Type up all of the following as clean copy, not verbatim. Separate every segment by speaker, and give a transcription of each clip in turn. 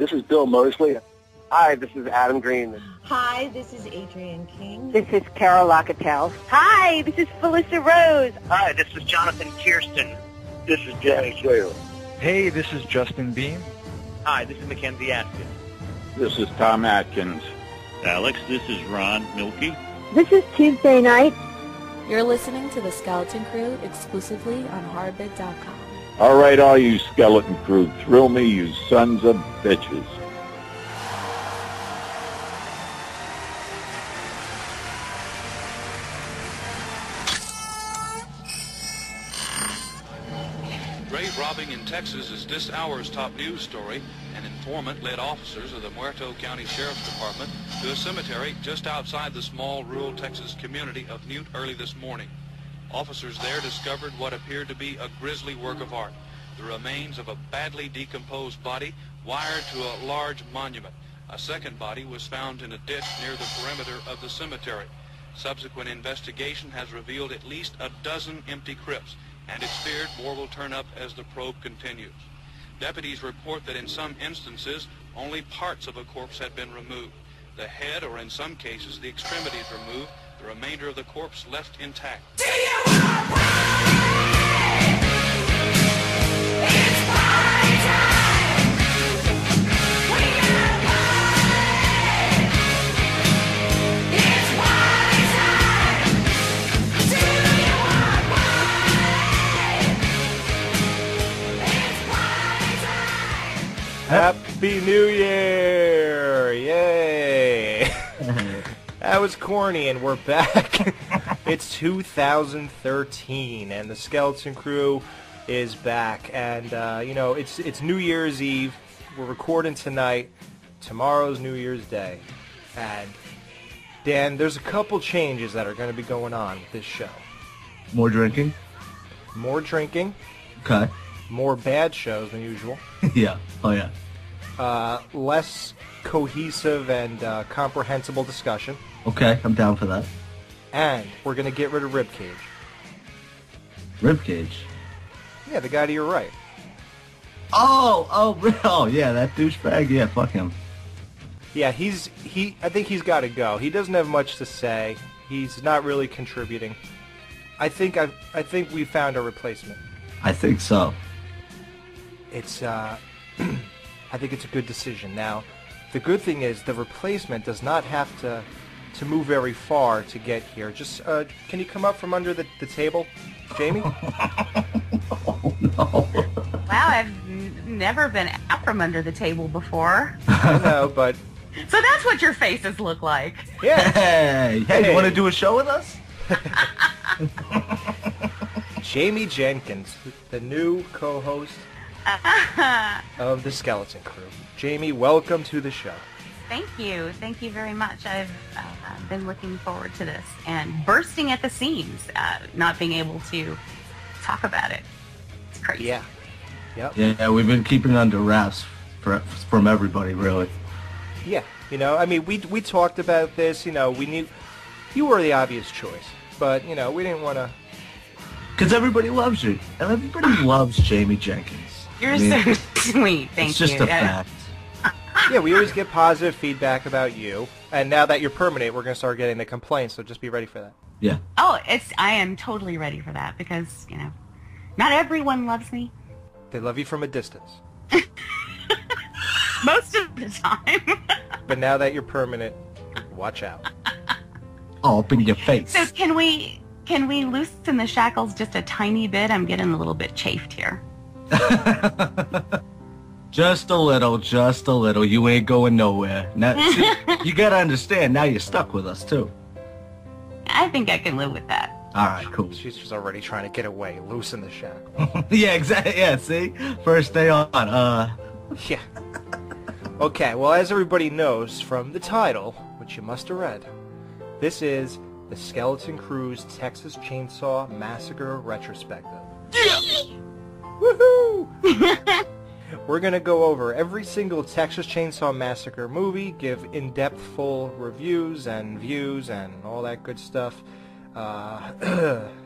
Speaker 1: This is Bill Mosley. Hi, this is Adam Green.
Speaker 2: Hi, this is Adrienne King.
Speaker 3: This is Carol Locatell.
Speaker 4: Hi, this is Felissa Rose.
Speaker 5: Hi, this is Jonathan Kirsten.
Speaker 1: This is James Slater.
Speaker 6: Hey, this is Justin Beam.
Speaker 5: Hi, this is Mackenzie Atkins.
Speaker 7: This is Tom Atkins.
Speaker 8: Alex, this is Ron Milkey.
Speaker 3: This is Tuesday night.
Speaker 9: You're listening to the Skeleton Crew exclusively on Hardbit.com.
Speaker 7: All right, all you skeleton crew, thrill me, you sons of bitches.
Speaker 10: Grave robbing in Texas is this hour's top news story. An informant led officers of the Muerto County Sheriff's Department to a cemetery just outside the small rural Texas community of Newt early this morning. Officers there discovered what appeared to be a grisly work of art, the remains of a badly decomposed body wired to a large monument. A second body was found in a ditch near the perimeter of the cemetery. Subsequent investigation has revealed at least a dozen empty crypts, and it's feared more will turn up as the probe continues. Deputies report that in some instances, only parts of a corpse had been removed. The head, or in some cases, the extremities removed, the remainder of the corpse left intact. Do you want to pray? It's party time! We gotta party! It's party time! Do you want to pray? It's party time!
Speaker 11: Happy New Year! Yay! That was corny, and we're back. It's 2013, and the Skeleton Crew is back. And, you know, it's New Year's Eve. We're recording tonight. Tomorrow's New Year's Day. And, Dan, there's a couple changes that are going to be going on with this show.
Speaker 12: More drinking?
Speaker 11: More drinking.
Speaker 12: Okay.
Speaker 11: More bad shows than usual.
Speaker 12: Yeah. Oh, yeah.
Speaker 11: Less cohesive and comprehensible discussion.
Speaker 12: Okay, I'm down for that.
Speaker 11: And we're going to get rid of Ribcage.
Speaker 12: Ribcage?
Speaker 11: Yeah, the guy to your right.
Speaker 12: Oh, yeah, that douchebag. Yeah, fuck him.
Speaker 11: Yeah, I think he's got to go. He doesn't have much to say. He's not really contributing. I think we found a replacement.
Speaker 12: I think so.
Speaker 11: It's I think it's a good decision. Now, the good thing is the replacement does not have to move very far to get here. Just can you come up from under the table, Jamie?
Speaker 12: Oh, no.
Speaker 4: Wow, I've never been out from under the table before.
Speaker 11: I know, but...
Speaker 4: So that's what your faces look like.
Speaker 11: Yeah.
Speaker 12: Hey, you want to do a show with us?
Speaker 11: Jamie Jenkins, the new co-host of the Skeleton Crew. Jamie, welcome to the show.
Speaker 4: Thank you. Thank you very much. I've been looking forward to this and bursting at the seams, not being able to talk about it. It's crazy.
Speaker 11: Yeah. Yep.
Speaker 12: Yeah, we've been keeping it under wraps from everybody, really.
Speaker 11: Yeah. You know, I mean, we talked about this. You know, we knew you were the obvious choice, but, you know, we didn't want to...
Speaker 12: Because everybody loves you. And everybody loves Jamie Jenkins.
Speaker 4: You're so sweet. Thank you.
Speaker 12: It's just a fact.
Speaker 11: Yeah, we always get positive feedback about you, and now that you're permanent, we're going to start getting the complaints, so just be ready for that.
Speaker 12: Yeah.
Speaker 4: Oh, I am totally ready for that, because, you know, not everyone loves me.
Speaker 11: They love you from a distance.
Speaker 4: Most of the time.
Speaker 11: But now that you're permanent, watch out.
Speaker 12: Oh, up in your face.
Speaker 4: So can we loosen the shackles just a tiny bit? I'm getting a little bit chafed here.
Speaker 12: Just a little. You ain't going nowhere. Now, see, you gotta understand, now you're stuck with us, too.
Speaker 4: I think I can live with that.
Speaker 12: All right, cool.
Speaker 11: She's just already trying to get away. Loosen the shackle.
Speaker 12: Yeah, exactly. Yeah, see? First day on.
Speaker 11: Yeah. Okay, well, as everybody knows from the title, which you must have read, this is the Skeleton Crew's Texas Chainsaw Massacre retrospective.
Speaker 12: Yeah!
Speaker 11: Woohoo! We're going to go over every single Texas Chainsaw Massacre movie, give in-depth full reviews and views and all that good stuff.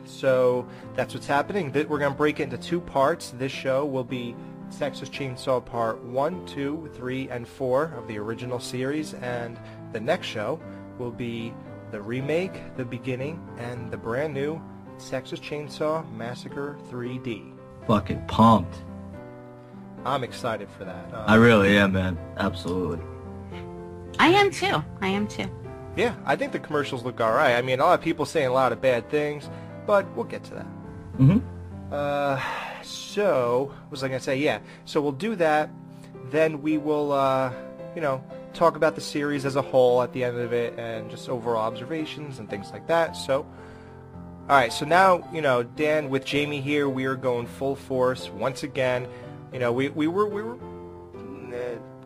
Speaker 11: So that's what's happening. We're going to break it into two parts. This show will be Texas Chainsaw Part 1, 2, 3, and 4 of the original series, and the next show will be the remake, the beginning, and the brand new Texas Chainsaw Massacre 3D.
Speaker 12: Fucking pumped.
Speaker 11: I'm excited for that.
Speaker 12: I really am, man. Absolutely.
Speaker 4: I am too. I am too.
Speaker 11: Yeah, I think the commercials look alright. I mean, a lot of people saying a lot of bad things, but we'll get to that. So, what was I going to say? Yeah, so we'll do that. Then we will, talk about the series as a whole at the end of it and just overall observations and things like that. So, alright, so now, Dan, with Jamie here, we are going full force once again. We were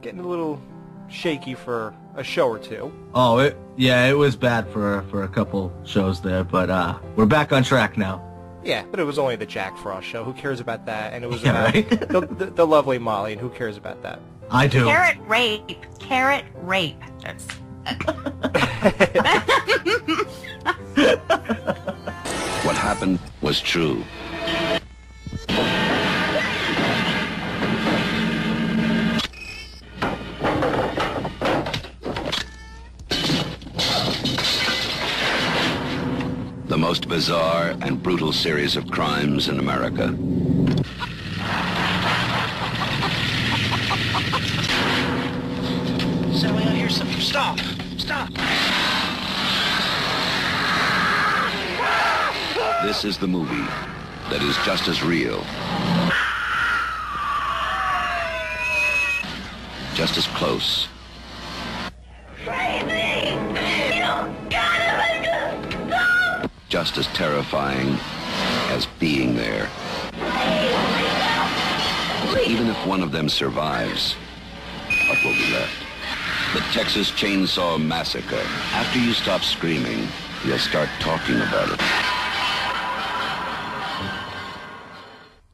Speaker 11: getting a little shaky for a show or two.
Speaker 12: Oh, it was bad for a couple shows there, but we're back on track now.
Speaker 11: Yeah, but it was only the Jack Frost show. Who cares about that? And it was about the lovely Molly, and who cares about that?
Speaker 12: I do.
Speaker 4: Carrot rape. Carrot rape.
Speaker 13: What happened was true. The most bizarre and brutal series of crimes in America.
Speaker 5: Sally, I hear something. Stop! Stop!
Speaker 13: This is the movie that is just as real, just as close, just as terrifying as being there. Even if one of them survives, what will be left? The Texas Chainsaw Massacre. After you stop screaming, you'll start talking about it.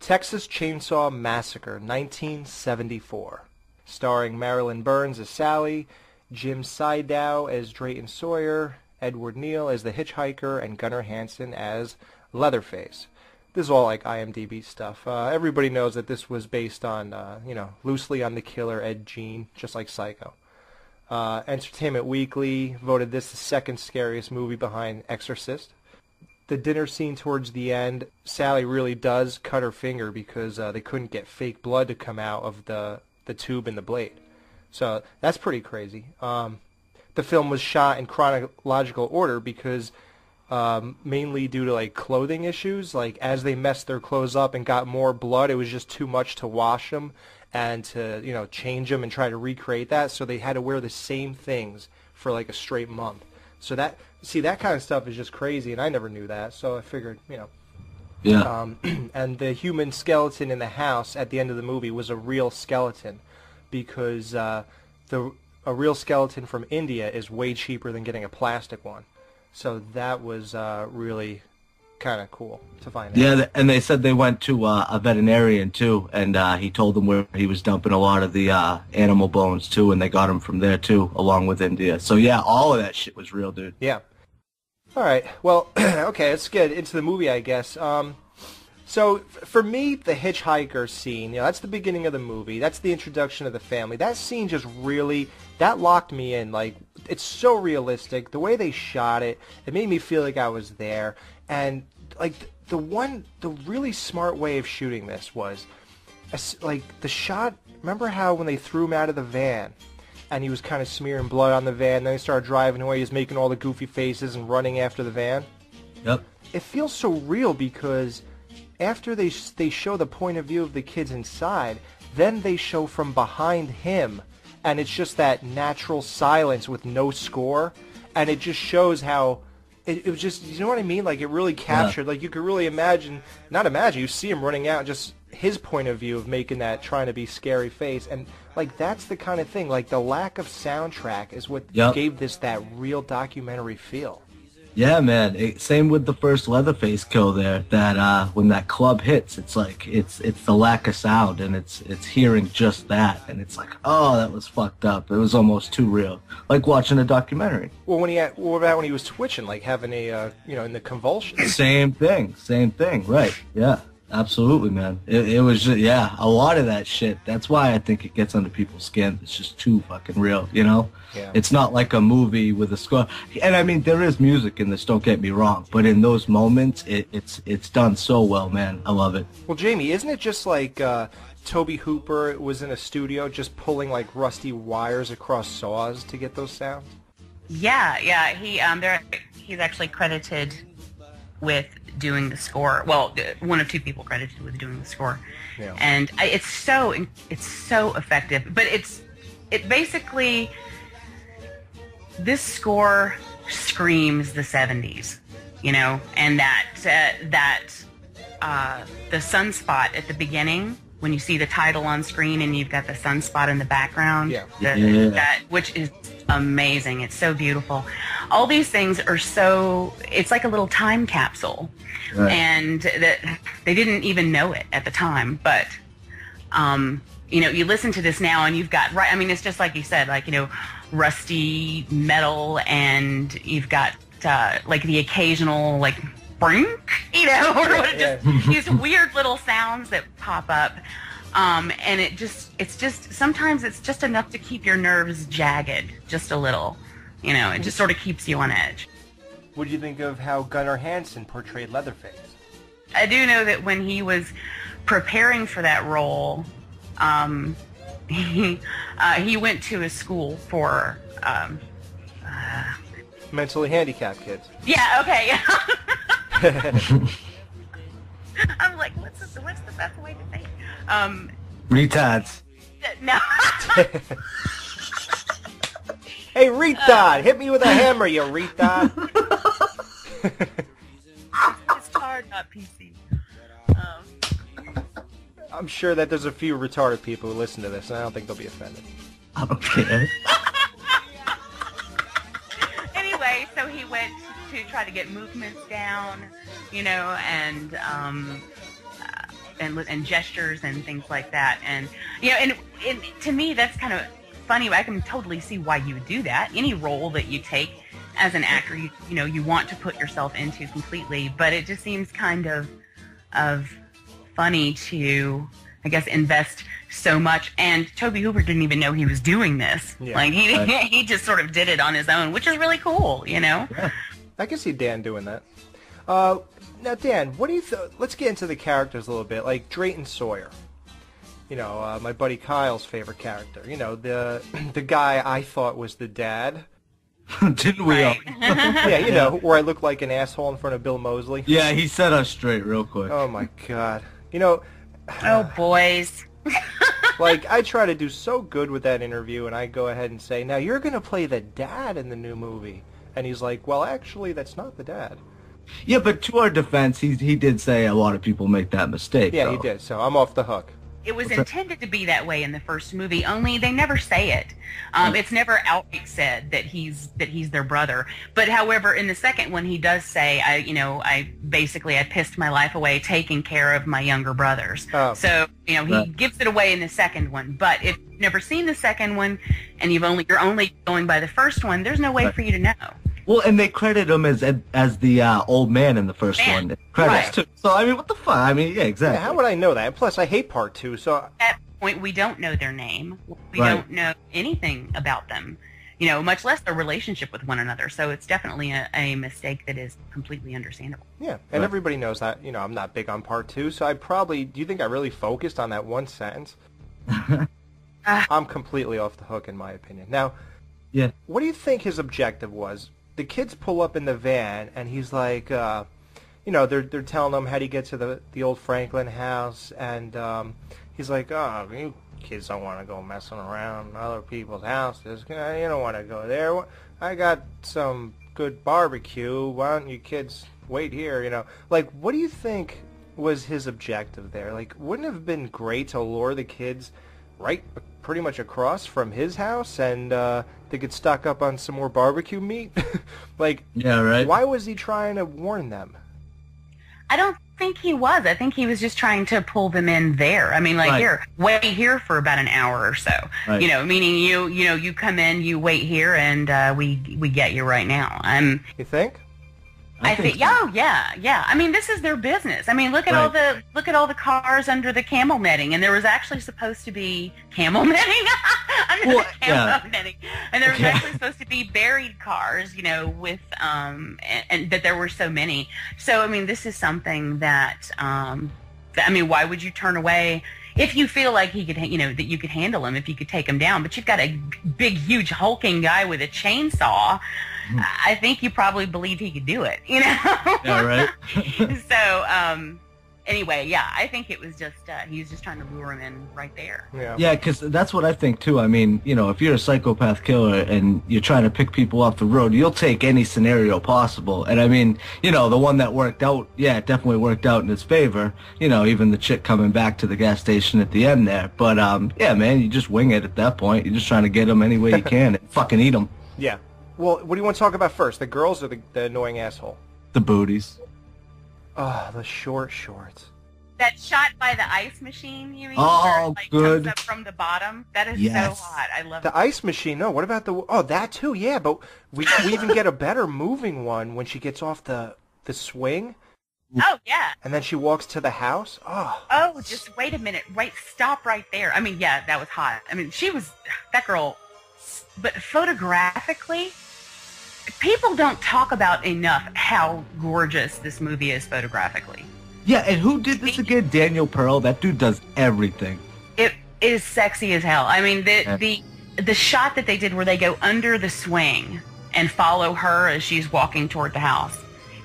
Speaker 11: Texas Chainsaw Massacre, 1974. Starring Marilyn Burns as Sally, Jim Sydow as Drayton Sawyer, Edward Neal as the hitchhiker, and Gunnar Hansen as Leatherface. This is all like IMDb stuff. Everybody knows that this was based on, loosely on the killer Ed Gein, just like Psycho. Entertainment Weekly voted this the second scariest movie behind Exorcist. The dinner scene towards the end, Sally really does cut her finger because they couldn't get fake blood to come out of the tube and the blade. So that's pretty crazy. The film was shot in chronological order because mainly due to like clothing issues. Like as they messed their clothes up and got more blood, it was just too much to wash them and to change them and try to recreate that. So they had to wear the same things for like a straight month. So that kind of stuff is just crazy, and I never knew that. So I figured,
Speaker 12: Yeah.
Speaker 11: And the human skeleton in the house at the end of the movie was a real skeleton because a real skeleton from India is way cheaper than getting a plastic one. So that was really kind of cool to find out.
Speaker 12: Yeah, and they said they went to a veterinarian too, and he told them where he was dumping a lot of the animal bones too, and they got them from there too, along with India. So yeah, all of that shit was real, dude.
Speaker 11: Yeah. All right. Well, okay, let's get into the movie, I guess. So for me, the hitchhiker scene, that's the beginning of the movie. That's the introduction of the family. That scene just really, that locked me in. Like, it's so realistic. The way they shot it, it made me feel like I was there. And like the really smart way of shooting this was, like the shot. Remember how when they threw him out of the van, and he was kind of smearing blood on the van. Then they started driving away. He was making all the goofy faces and running after the van.
Speaker 12: Yep.
Speaker 11: It feels so real because after they show the point of view of the kids inside, then they show from behind him, and it's just that natural silence with no score, and it just shows how it was just, you know what I mean? Like it really captured, like you could really you see him running out, just his point of view of making that trying to be scary face, and like that's the kind of thing, like the lack of soundtrack is what gave this that real documentary feel.
Speaker 12: Yeah, man. Same with the first Leatherface kill there. That when that club hits, it's like it's the lack of sound, and it's hearing just that, and it's like, oh, that was fucked up. It was almost too real, like watching a documentary.
Speaker 11: Well, what about when he was twitching, like having a in the convulsions?
Speaker 12: Same thing, right? Yeah. Absolutely, man. It was just, yeah, a lot of that shit. That's why I think it gets under people's skin. It's just too fucking real, you know?
Speaker 11: Yeah.
Speaker 12: It's not like a movie with a score. And I mean, there is music in this, don't get me wrong. But in those moments, it's done so well, man. I love it.
Speaker 11: Well, Jamie, isn't it just like Toby Hooper was in a studio just pulling like rusty wires across saws to get those sounds?
Speaker 4: Yeah. He's actually credited with doing the score. Well, one of two people credited with doing the score. Yeah. And it's so effective. But it basically, this score screams the 70s, you know, and that the sunspot at the beginning, when you see the title on screen and you've got the sunspot in the background, that, which is amazing. It's so beautiful. All these things are it's like a little time capsule. Right. And that they didn't even know it at the time, but you know, you listen to this now and you've got, right, I mean, it's just like you said, like, you know, rusty metal, and you've got like the occasional like brink, you know, or just these weird little sounds that pop up. And it's just sometimes it's just enough to keep your nerves jagged just a little, you know. It just sort of keeps you on edge.
Speaker 11: What do you think of how Gunnar Hansen portrayed Leatherface?
Speaker 4: I do know that when he was preparing for that role, he went to a school for
Speaker 11: mentally handicapped kids.
Speaker 4: Yeah. Okay. I'm like, what's the best way to say it?
Speaker 12: Retards.
Speaker 4: No.
Speaker 11: Hey, retard! Hit me with a hammer, you retard!
Speaker 4: It's hard, not PC.
Speaker 11: I'm sure that there's a few retarded people who listen to this, and I don't think they'll be offended.
Speaker 12: I don't care.
Speaker 4: Anyway, so he went to try to get movements down, you know, and gestures and things like that, and you know, and to me that's kind of funny. I can totally see why you would do that. Any role that you take as an actor, you know, you want to put yourself into completely, but it just seems kind of funny to, I guess, invest so much. And Toby Hooper didn't even know he was doing this. Yeah. Like he just sort of did it on his own, which is really cool, you know.
Speaker 11: Yeah. I can see Dan doing that. Now, Dan, what do you let's get into the characters a little bit, like Drayton Sawyer. You know, my buddy Kyle's favorite character. You know, the guy I thought was the dad.
Speaker 12: Didn't we all?
Speaker 11: Yeah, you know, where I look like an asshole in front of Bill Moseley.
Speaker 12: Yeah, he set us straight real quick.
Speaker 11: Oh, my God. You know...
Speaker 4: Oh, boys.
Speaker 11: Like, I try to do so good with that interview, and I go ahead and say, now, you're going to play the dad in the new movie. And he's like, well, actually, that's not the dad.
Speaker 12: Yeah, but to our defense, he did say a lot of people make that mistake.
Speaker 11: Yeah,
Speaker 12: though.
Speaker 11: he did, so I'm off the hook.
Speaker 4: It was intended to be that way in the first movie, only they never say it. It's never outright said that he's their brother. But however, in the second one, he does say, I pissed my life away taking care of my younger brothers. Oh. So, you know, he gives it away in the second one. But if you've never seen the second one and you're only going by the first one, there's no way for you to know.
Speaker 12: Well, and they credit him as the old man in the first one. Credits too. So I mean, what the fuck? I mean, yeah, exactly.
Speaker 11: Yeah, how would I know that? Plus, I hate part 2. So
Speaker 4: at that point, we don't know their name. We don't know anything about them. You know, much less their relationship with one another. So it's definitely a mistake that is completely understandable.
Speaker 11: Yeah, and everybody knows that. You know, I'm not big on part 2, so do you think I really focused on that one sentence? I'm completely off the hook, in my opinion. Now, what do you think his objective was? The kids pull up in the van, and he's like, you know, they're telling him how to get to the old Franklin house, and he's like, oh, you kids don't want to go messing around in other people's houses. You don't want to go there. I got some good barbecue. Why don't you kids wait here? You know, like, what do you think was his objective there? Like, wouldn't it have been great to lure the kids right pretty much across from his house, and they could stock up on some more barbecue meat? Like,
Speaker 12: yeah, right.
Speaker 11: Why was he trying to warn them?
Speaker 4: I don't think he was. I think he was just trying to pull them in there. I mean, like, here, wait here for about an hour or so. Right. You know, meaning you come in, you wait here, and we get you right now.
Speaker 11: You think?
Speaker 4: I think. Oh yeah. I mean, this is their business. I mean, look at all the cars under the camel netting, and there was actually supposed to be camel netting under the camel netting, and there was actually supposed to be buried cars, with and that there were so many. So I mean, this is something that why would you turn away? If you feel like he could, that you could handle him, if you could take him down, but you've got a big, huge, hulking guy with a chainsaw, I think you probably believe he could do it,
Speaker 12: Yeah, right.
Speaker 4: So, anyway, yeah, I think it was just, he was just trying to lure him in right there.
Speaker 12: Yeah, because that's what I think, too. I mean, if you're a psychopath killer and you're trying to pick people off the road, you'll take any scenario possible. And, I mean, the one that worked out, it definitely worked out in his favor. Even the chick coming back to the gas station at the end there. But, yeah, man, you just wing it at that point. You're just trying to get them any way you can and fucking eat them.
Speaker 11: Yeah. Well, what do you want to talk about first, the girls or the annoying asshole?
Speaker 12: The booties.
Speaker 11: Oh, the short shorts.
Speaker 4: That shot by the ice machine, you mean?
Speaker 12: Oh,
Speaker 4: where it,
Speaker 12: good.
Speaker 4: Comes up from the bottom? That is so hot. I love
Speaker 11: the ice machine. No, what about that too, yeah, but we even get a better moving one when she gets off the swing.
Speaker 4: Oh, yeah.
Speaker 11: And then she walks to the house.
Speaker 4: Oh, just wait a minute. Stop right there. I mean, yeah, that was hot. I mean, that girl, but photographically, people don't talk about enough how gorgeous this movie is photographically.
Speaker 12: Yeah, and who did this again? Daniel Pearl. That dude does everything.
Speaker 4: It is sexy as hell. I mean, the shot that they did where they go under the swing and follow her as she's walking toward the house,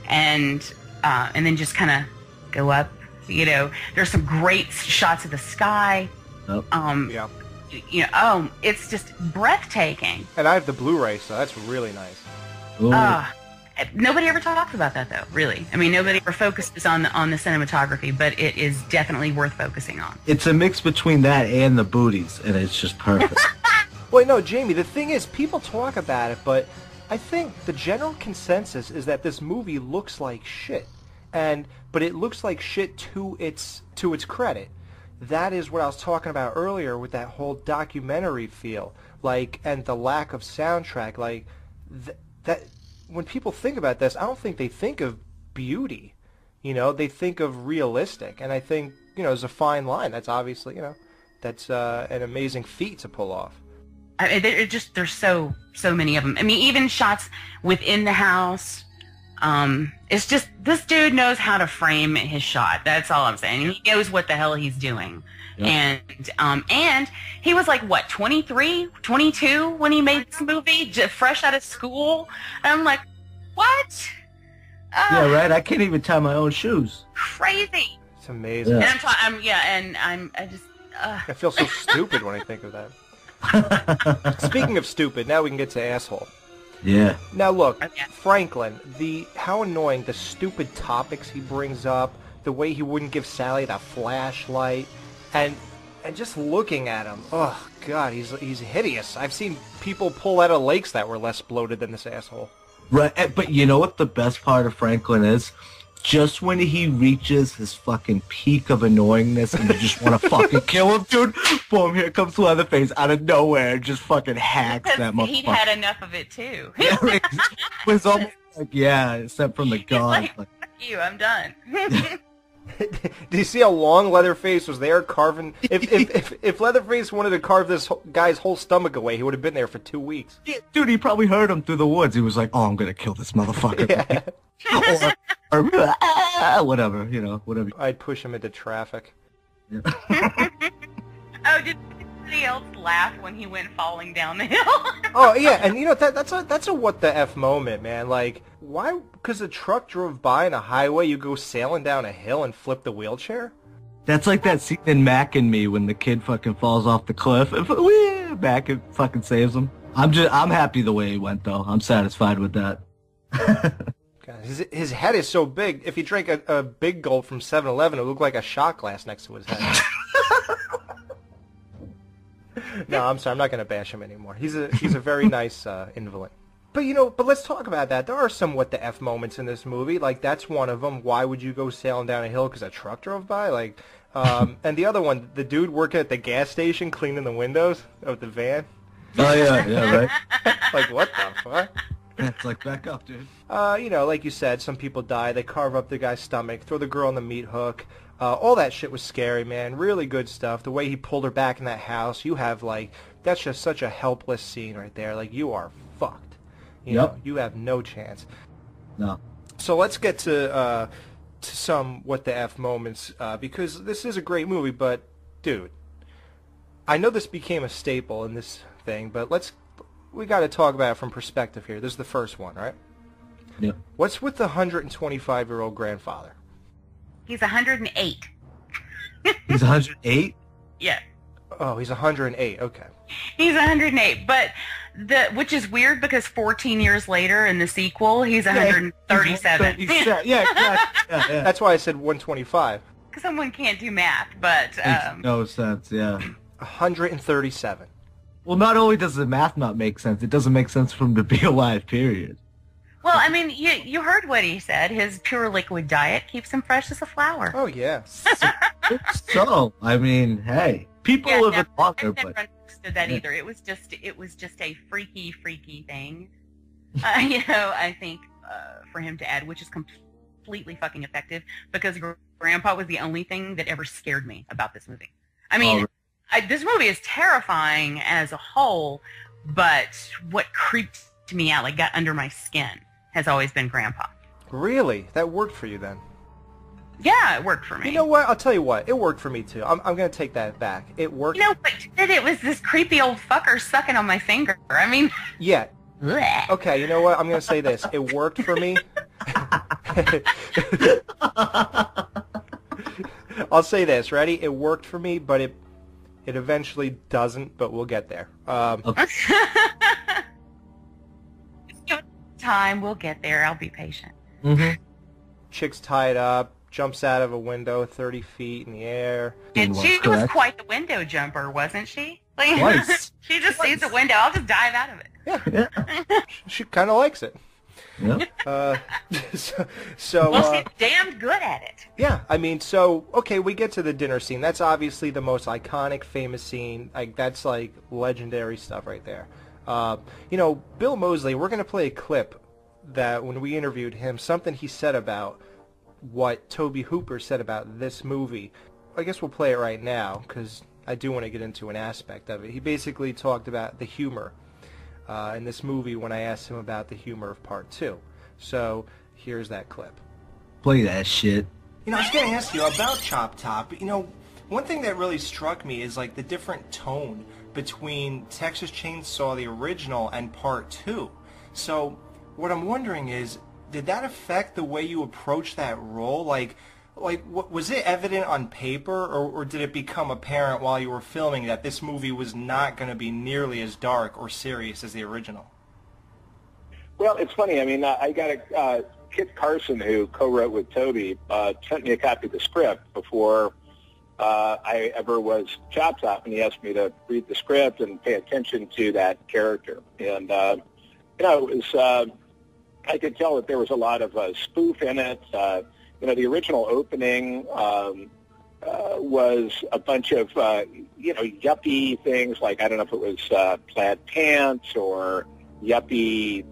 Speaker 4: and then just kind of go up. There's some great shots of the sky. It's just breathtaking.
Speaker 11: And I have the Blu-ray, so that's really nice.
Speaker 4: Nobody ever talks about that, though, really. I mean, nobody ever focuses on the cinematography, but it is definitely worth focusing on.
Speaker 12: It's a mix between that and the booties, and it's just perfect.
Speaker 11: Well, no, Jamie, the thing is, people talk about it, but I think the general consensus is that this movie looks like shit. But it looks like shit to its credit. That is what I was talking about earlier with that whole documentary feel, and the lack of soundtrack, that. When people think about this, I don't think they think of beauty. They think of realistic. And I think, there's a fine line. That's obviously, that's an amazing feat to pull off.
Speaker 4: There's so many of them. I mean, even shots within the house. It's just, this dude knows how to frame his shot. That's all I'm saying. He knows what the hell he's doing. Yep. And he was like, what, 23, 22 when he made this movie, just fresh out of school? And I'm like, what?
Speaker 12: Yeah, right. I can't even tie my own shoes.
Speaker 4: Crazy.
Speaker 11: It's amazing.
Speaker 12: Yeah.
Speaker 11: I feel so stupid when I think of that. Speaking of stupid, now we can get to asshole.
Speaker 12: Yeah.
Speaker 11: Now look, Franklin, how annoying, the stupid topics he brings up, the way he wouldn't give Sally the flashlight, and just looking at him, oh god, he's hideous. I've seen people pull out of lakes that were less bloated than this asshole.
Speaker 12: Right, but you know what the best part of Franklin is? Just when he reaches his fucking peak of annoyingness and you just want to fucking kill him, dude, boom, here comes Leatherface out of nowhere and just fucking hacks that motherfucker.
Speaker 4: He'd had enough of it, too.
Speaker 12: It was almost like, except from the gun.
Speaker 4: Like, fuck you, I'm done.
Speaker 11: Do you see how long Leatherface was there carving? If Leatherface wanted to carve this guy's whole stomach away, he would have been there for 2 weeks.
Speaker 12: Yeah, dude, he probably heard him through the woods. He was like, "Oh, I'm gonna kill this motherfucker," or whatever, whatever.
Speaker 11: I'd push him into traffic.
Speaker 12: Yeah.
Speaker 4: Oh, did anybody else laugh when he went falling down the hill?
Speaker 11: Oh yeah, and that's a what the F moment, man. Like, why? Because a truck drove by on a highway, you go sailing down a hill and flip the wheelchair?
Speaker 12: That's like that scene in Mac and Me when the kid fucking falls off the cliff and Mac fucking saves him. I'm happy the way he went though. I'm satisfied with that.
Speaker 11: God, his head is so big. If he drank a big gulp from 7-Eleven, it would look like a shot glass next to his head. No, I'm sorry. I'm not going to bash him anymore. He's a very nice invalid. But let's talk about that. There are some what the F moments in this movie. Like, that's one of them. Why would you go sailing down a hill because a truck drove by? Like, and the other one, the dude working at the gas station cleaning the windows of the van.
Speaker 12: Oh, yeah, right.
Speaker 11: Like, what the fuck?
Speaker 12: It's like, back up, dude.
Speaker 11: Like you said, some people die. They carve up the guy's stomach, throw the girl on the meat hook. All that shit was scary, man. Really good stuff. The way he pulled her back in that house, you have, like, that's just such a helpless scene right there. Like, you are fucked. You know, you have no chance.
Speaker 12: No.
Speaker 11: So let's get to some what the F moments, because this is a great movie, but, dude, I know this became a staple in this thing, but we got to talk about it from perspective here. This is the first one, right?
Speaker 12: Yep.
Speaker 11: What's with the 125-year-old grandfather?
Speaker 4: He's 108.
Speaker 12: He's 108?
Speaker 4: Yeah.
Speaker 11: Oh, he's 108. Okay.
Speaker 4: He's 108, but which is weird because 14 years later in the sequel, he's 137.
Speaker 11: Yeah, exactly. That's why I said 125.
Speaker 4: Because someone can't do math, but
Speaker 12: Makes no sense. Yeah.
Speaker 11: 137.
Speaker 12: Well, not only does the math not make sense, it doesn't make sense for him to be alive. Period.
Speaker 4: Well, I mean, you heard what he said. His pure liquid diet keeps him fresh as a flower.
Speaker 11: Oh, yeah.
Speaker 12: So, I mean, hey, people live in longer, but...
Speaker 4: I never understood that either. It was just a freaky thing. I think for him to add, which is completely fucking effective, because Grandpa was the only thing that ever scared me about this movie. I mean, this movie is terrifying as a whole, but what creeped me out, like got under my skin, has always been Grandpa.
Speaker 11: Really? That worked for you then?
Speaker 4: Yeah, it worked for me.
Speaker 11: You know what? I'll tell you what. It worked for me too. I'm going to take that back. It worked.
Speaker 4: You know what did it? Was this creepy old fucker sucking on my finger. I mean...
Speaker 11: Yeah.
Speaker 4: Bleh.
Speaker 11: Okay, you know what? I'm going to say this. It worked for me. I'll say this. Ready? It worked for me, but it eventually doesn't, but we'll get there.
Speaker 4: Time, we'll get there. I'll be patient.
Speaker 12: Mm-hmm.
Speaker 11: Chick's tied up, jumps out of a window 30 feet in the air.
Speaker 4: And she was quite the window jumper, wasn't she? Like,
Speaker 11: Twice.
Speaker 4: She just sees the window. I'll just dive out of it.
Speaker 11: Yeah. She kind of likes it.
Speaker 12: Yeah.
Speaker 4: Well, she's damn good at it.
Speaker 11: Yeah, I mean, so, okay, we get to the dinner scene. That's obviously the most iconic, famous scene. Like, that's, like, legendary stuff right there. Bill Moseley, we're going to play a clip that when we interviewed him, something he said about what Tobe Hooper said about this movie. I guess we'll play it right now, because I do want to get into an aspect of it. He basically talked about the humor in this movie when I asked him about the humor of Part 2. So, here's that clip.
Speaker 12: Play that shit.
Speaker 11: I was going to ask you about Chop Top. One thing that really struck me is, like, the different tone between Texas Chain Saw, the original, and Part 2. So, what I'm wondering is, did that affect the way you approach that role? Like, was it evident on paper, or did it become apparent while you were filming that this movie was not going to be nearly as dark or serious as the original?
Speaker 1: Well, it's funny. I mean, I got Kit Carson, who co-wrote with Toby, sent me a copy of the script before I ever was Chop Top, and he asked me to read the script and pay attention to that character. And, it was, I could tell that there was a lot of spoof in it. The original opening was a bunch of, yuppie things, like, I don't know if it was plaid pants or yuppie,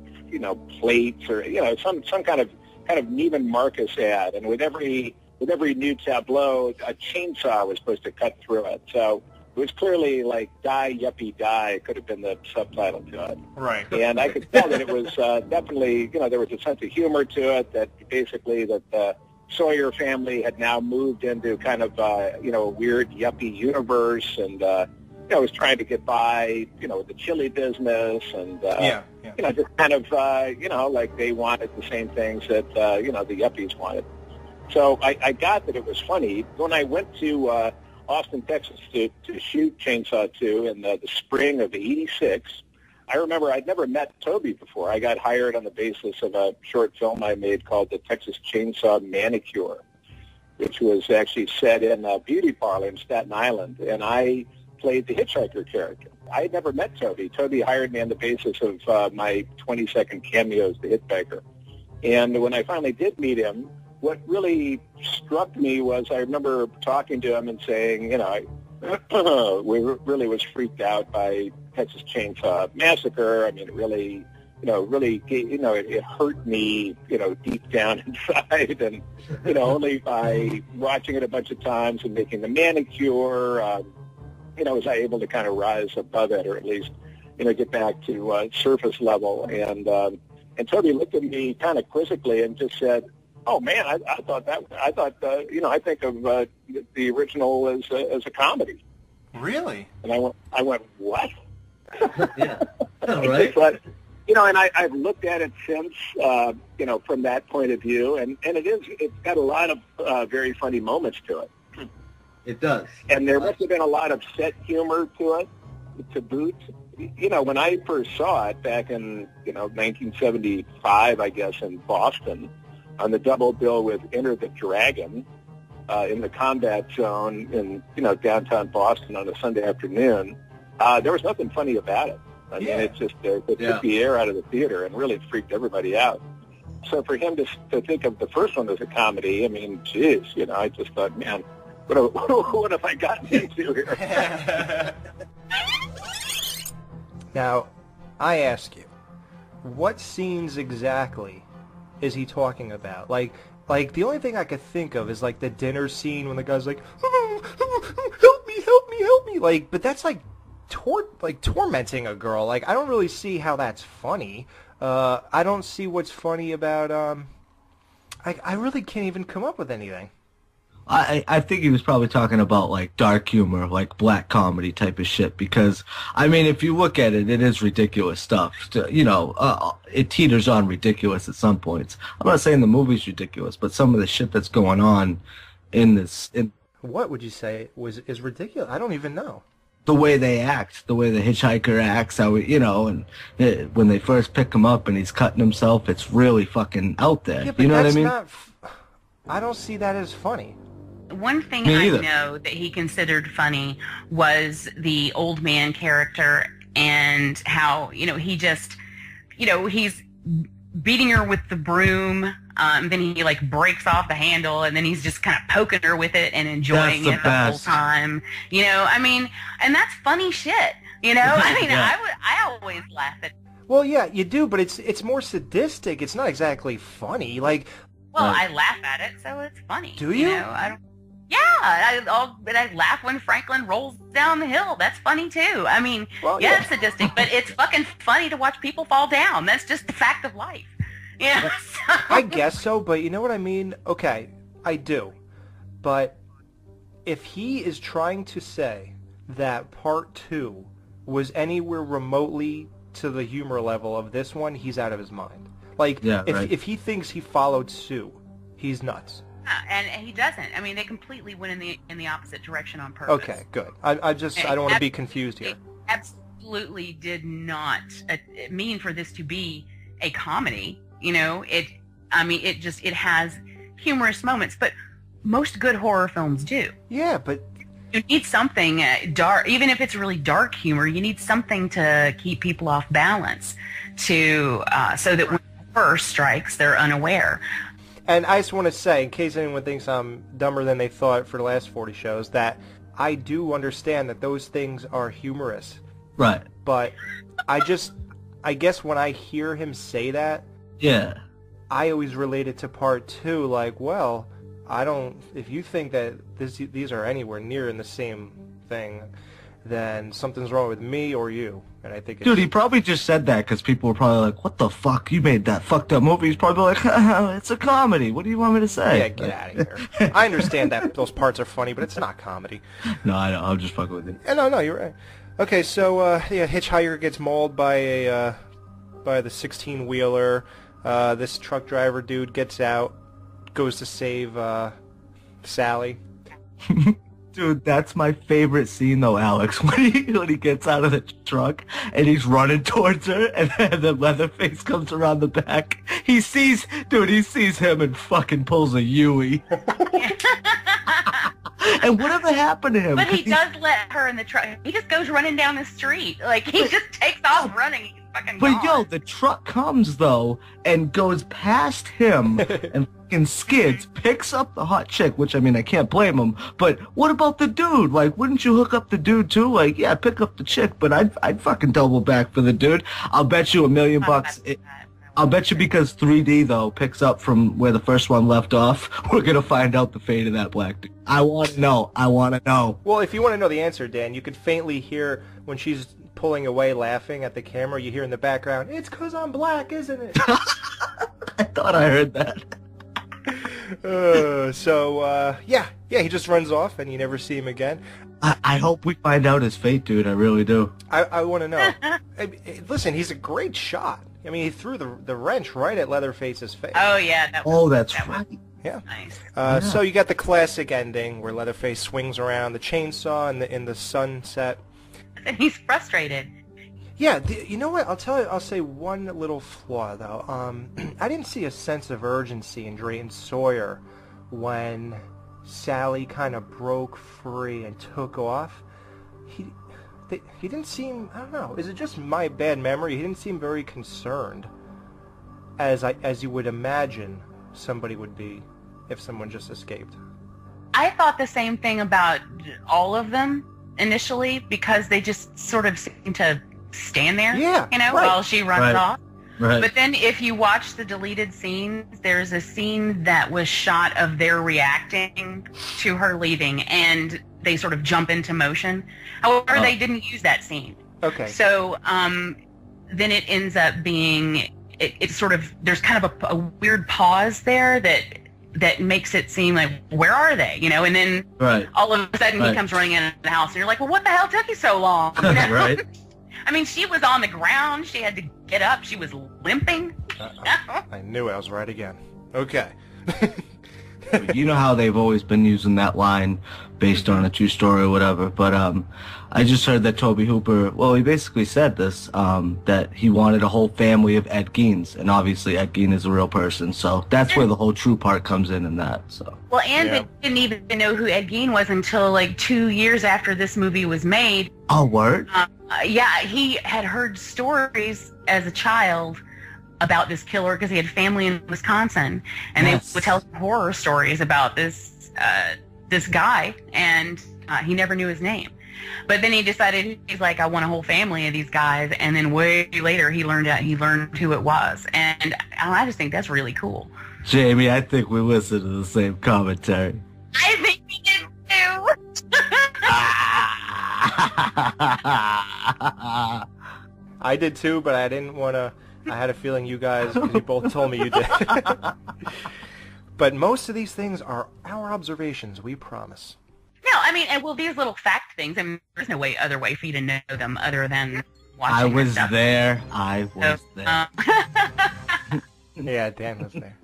Speaker 1: plates or, some kind of Neiman Marcus ad. And with every new tableau, a chainsaw was supposed to cut through it. So it was clearly like "Die Yuppie Die" could have been the subtitle to it.
Speaker 11: Right.
Speaker 1: And I could tell that it was definitely, there was a sense of humor to it, that basically that the Sawyer family had now moved into kind of, a weird yuppie universe, and, was trying to get by, with the chili business, and, just kind of, like they wanted the same things that, the yuppies wanted. So I got that it was funny. When I went to Austin, Texas to shoot Chainsaw 2 in the spring of '86, I remember I'd never met Toby before. I got hired on the basis of a short film I made called the Texas Chain Saw Massacre, which was actually set in a beauty parlor in Staten Island, and I played the hitchhiker character. I had never met Toby. Toby hired me on the basis of my 20-second cameo as the hitchhiker. And when I finally did meet him, what really struck me was I remember talking to him and saying, I really was freaked out by Texas Chainsaw Massacre. I mean, it really, really, it hurt me, deep down inside. And, only by watching it a bunch of times and making the manicure, was I able to kind of rise above it, or at least, get back to surface level. And Toby looked at me kind of quizzically and just said, "Oh man, I think of the original as a comedy."
Speaker 11: Really?
Speaker 1: And I went, what?
Speaker 12: Yeah. All right.
Speaker 1: But, and I've looked at it since, from that point of view, and it's got a lot of very funny moments to it.
Speaker 12: It does.
Speaker 1: And there must have been a lot of set humor to it, to boot. When I first saw it back in, 1975, I guess, in Boston, on the double bill with Enter the Dragon, in the combat zone in, downtown Boston on a Sunday afternoon, there was nothing funny about it. I mean, it just it took the air out of the theater and really freaked everybody out. So for him to think of the first one as a comedy, I mean, geez, I just thought, man, what have I gotten into here?
Speaker 11: Now, I ask you, what scenes exactly is he talking about? Like the only thing I could think of is like the dinner scene when the guy's like, help me, like, but that's like tormenting a girl. Like, I don't really see how that's funny. I don't see what's funny about, I really can't even come up with anything.
Speaker 12: I think he was probably talking about, like, dark humor, like black comedy type of shit, because, I mean, if you look at it, it is ridiculous stuff. It teeters on ridiculous at some points. I'm not saying the movie's ridiculous, but some of the shit that's going on in this...
Speaker 11: What would you say is ridiculous? I don't even know.
Speaker 12: The way they act, the way the hitchhiker acts, how and when they first pick him up and he's cutting himself, it's really fucking out there.
Speaker 11: Yeah, but
Speaker 12: you know what I mean?
Speaker 11: I don't see that as funny.
Speaker 4: One thing I know that he considered funny was the old man character and how, he just, he's beating her with the broom, then he, like, breaks off the handle, and then he's just kind of poking her with it and enjoying it the whole time. I mean, and that's funny shit, I mean, I always laugh at it.
Speaker 11: Well, yeah, you do, but it's more sadistic. It's not exactly funny. Like,
Speaker 4: well, I laugh at it, so it's funny.
Speaker 11: Do you?
Speaker 4: I don't. Yeah, I laugh when Franklin rolls down the hill. That's funny too. I mean, it's sadistic, but it's fucking funny to watch people fall down. That's just the fact of life. Yeah.
Speaker 11: I guess so, but you know what I mean? Okay, I do. But if he is trying to say that part 2 was anywhere remotely to the humor level of this one, he's out of his mind. Like, if he thinks he followed Sue, he's nuts.
Speaker 4: And he doesn't. I mean, they completely went in the opposite direction on purpose.
Speaker 11: Okay, good. I don't want to be confused here.
Speaker 4: It absolutely did not mean for this to be a comedy. It has humorous moments, but most good horror films do.
Speaker 11: Yeah, but
Speaker 4: you need something dark, even if it's really dark humor. You need something to keep people off balance, so that when horror strikes, they're unaware.
Speaker 11: And I just want to say, in case anyone thinks I'm dumber than they thought for the last 40 shows, that I do understand that those things are humorous.
Speaker 12: Right.
Speaker 11: But I guess when I hear him say that, I always relate it to part 2, like, well, if you think that these are anywhere near in the same thing, then something's wrong with me or you. And I think
Speaker 12: dude, he probably just said that because people were probably like, what the fuck? You made that fucked up movie. He's probably like, it's a comedy. What do you want me to say?
Speaker 11: Yeah, get out of here. I understand that those parts are funny, but it's not comedy.
Speaker 12: No, I know. I'm just fucking with you.
Speaker 11: No, you're right. Okay, so, hitchhiker gets mauled by the 16-wheeler. This truck driver dude gets out, goes to save Sally.
Speaker 12: Dude, that's my favorite scene, though, Alex. When he gets out of the truck and he's running towards her, and then the Leatherface comes around the back. He sees him and fucking pulls a Yui. And whatever happened to him?
Speaker 4: But he does let her in the truck. He just goes running down the street. Like, he just takes off running. fucking
Speaker 12: But
Speaker 4: gone.
Speaker 12: yo, the truck comes though and goes past him and fucking skids, picks up the hot chick, which I mean I can't blame him. But what about the dude? Like, wouldn't you hook up the dude too? Like, yeah, pick up the chick, but I'd fucking double back for the dude. I'll bet you $1 million. I'll bet you because 3D though picks up from where the first one left off, we're gonna find out the fate of that black dude. I want to know. I want to know.
Speaker 11: Well, if you want to know the answer, Dan, you could faintly hear when she's pulling away laughing at the camera, you hear in the background, "It's 'cause I'm black, isn't it?"
Speaker 12: I thought I heard that.
Speaker 11: Yeah, he just runs off and you never see him again.
Speaker 12: I hope we find out his fate, dude. I really do.
Speaker 11: I want to know. Listen, he's a great shot. I mean, he threw the wrench right at Leatherface's face.
Speaker 4: Oh, yeah.
Speaker 12: That's right.
Speaker 11: Yeah.
Speaker 4: Nice.
Speaker 11: So you got the classic ending where Leatherface swings around the chainsaw in the sunset.
Speaker 4: And he's frustrated.
Speaker 11: Yeah, you know what? I'll say one little flaw though. I didn't see a sense of urgency in Drayton Sawyer when Sally kind of broke free and took off. He didn't seem, I don't know, is it just my bad memory? He didn't seem very concerned as you would imagine somebody would be if someone just escaped.
Speaker 4: I thought the same thing about all of them initially because they just sort of seem to stand there, while she runs off.
Speaker 12: Right.
Speaker 4: But then if you watch the deleted scenes, there's a scene that was shot of their reacting to her leaving, and they sort of jump into motion. However, they didn't use that scene.
Speaker 11: Okay.
Speaker 4: So then it ends up being, it's sort of, there's kind of a weird pause there that makes it seem like, where are they? And then all of a sudden he comes running in the house, and you're like, well, what the hell took you so long?
Speaker 12: Right.
Speaker 4: I mean, she was on the ground. She had to get up. She was limping.
Speaker 11: I knew I was right again. Okay.
Speaker 12: You know how they've always been using that line based on a true story or whatever, but I just heard that Tobe Hooper, well, he basically said this, that he wanted a whole family of Ed Geins, and obviously Ed Gein is a real person, so that's where the whole true part comes in that, so.
Speaker 4: Well, and they didn't even know who Ed Gein was until like 2 years after this movie was made.
Speaker 12: Oh, word?
Speaker 4: Yeah, he had heard stories as a child about this killer because he had family in Wisconsin, and they would tell horror stories about this guy, and he never knew his name. But then he decided, he's like, I want a whole family of these guys, and then way later he learned who it was, and I just think that's really cool.
Speaker 12: Jamie, I think we listened to the same commentary.
Speaker 4: I think we did too.
Speaker 11: I did too, but I didn't want to. I had a feeling you guys, because you both told me you did. But most of these things are our observations, we promise.
Speaker 4: No, I mean, these little fact things, I mean, there's no other way for you to know them other than watching
Speaker 12: I was
Speaker 4: stuff.
Speaker 12: there.
Speaker 11: Yeah, Dan was there.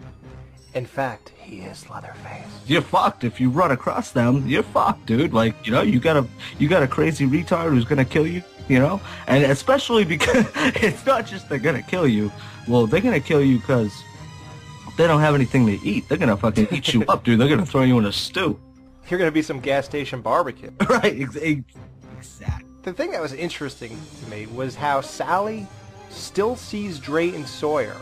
Speaker 11: In fact, he is Leatherface.
Speaker 12: You're fucked if you run across them. You're fucked, dude. Like, you got a crazy retard who's gonna kill you. And especially because it's not just they're gonna kill you. Well, they're gonna kill you because they don't have anything to eat. They're gonna fucking eat you up, dude. They're gonna throw you in a stew.
Speaker 11: You're gonna be some gas station barbecue.
Speaker 12: Right, exactly.
Speaker 11: The thing that was interesting to me was how Sally still sees Drayton Sawyer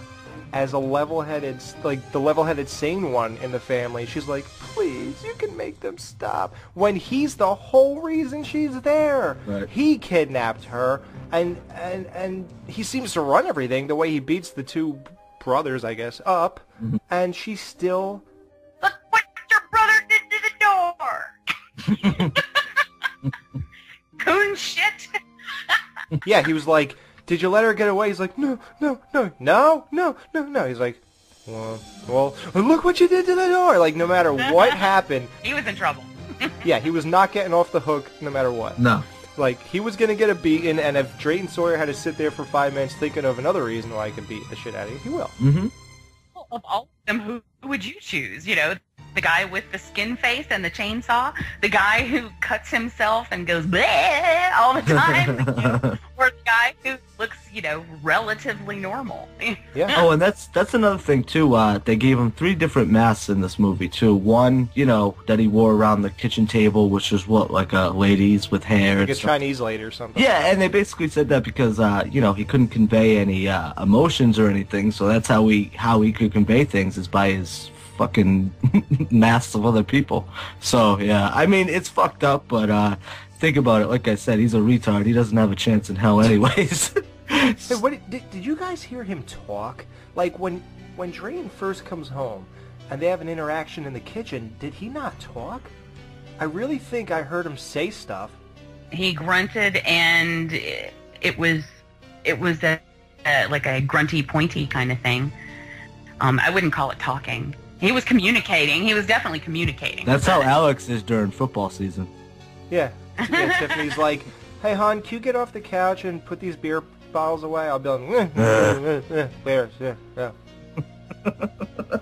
Speaker 11: as a level-headed, like the level-headed sane one in the family. She's like, please, you can make them stop. When he's the whole reason she's there.
Speaker 12: Right.
Speaker 11: He kidnapped her, and he seems to run everything the way he beats the two brothers, I guess, up, and she's still...
Speaker 4: Look what your brother did to the door! Coon shit!
Speaker 11: Yeah, he was like, did you let her get away? He's like, no. He's like, well, look what you did to the door. Like, no matter what happened.
Speaker 4: He was in trouble.
Speaker 11: Yeah, he was not getting off the hook no matter what.
Speaker 12: No.
Speaker 11: Like, he was going to get a beating, and if Drayton Sawyer had to sit there for 5 minutes thinking of another reason why I could beat the shit out of you, he will.
Speaker 12: Mm-hmm.
Speaker 4: Of all of them, who would you choose? The guy with the skin face and the chainsaw? The guy who cuts himself and goes bleh all the time? Or the guy who looks, relatively normal.
Speaker 11: Yeah.
Speaker 12: Oh, and that's another thing too. They gave him 3 different masks in this movie too. One, that he wore around the kitchen table, which was like a lady's with hair.
Speaker 11: Like a Chinese lady or something.
Speaker 12: Yeah, and they basically said that because he couldn't convey any emotions or anything, so that's how he could convey things is by his fucking masks of other people. So yeah, I mean it's fucked up, but think about it. Like I said, he's a retard. He doesn't have a chance in hell, anyways.
Speaker 11: Hey, did you guys hear him talk? Like when Draven first comes home and they have an interaction in the kitchen, did he not talk? I really think I heard him say stuff.
Speaker 4: He grunted, and it was like a grunty, pointy kind of thing. I wouldn't call it talking. He was communicating. He was definitely communicating.
Speaker 12: That's how Alex is during football season.
Speaker 11: Yeah. Tiffany's like, hey, hon, can you get off the couch and put these beer bottles away? I'll be like, where? Yeah.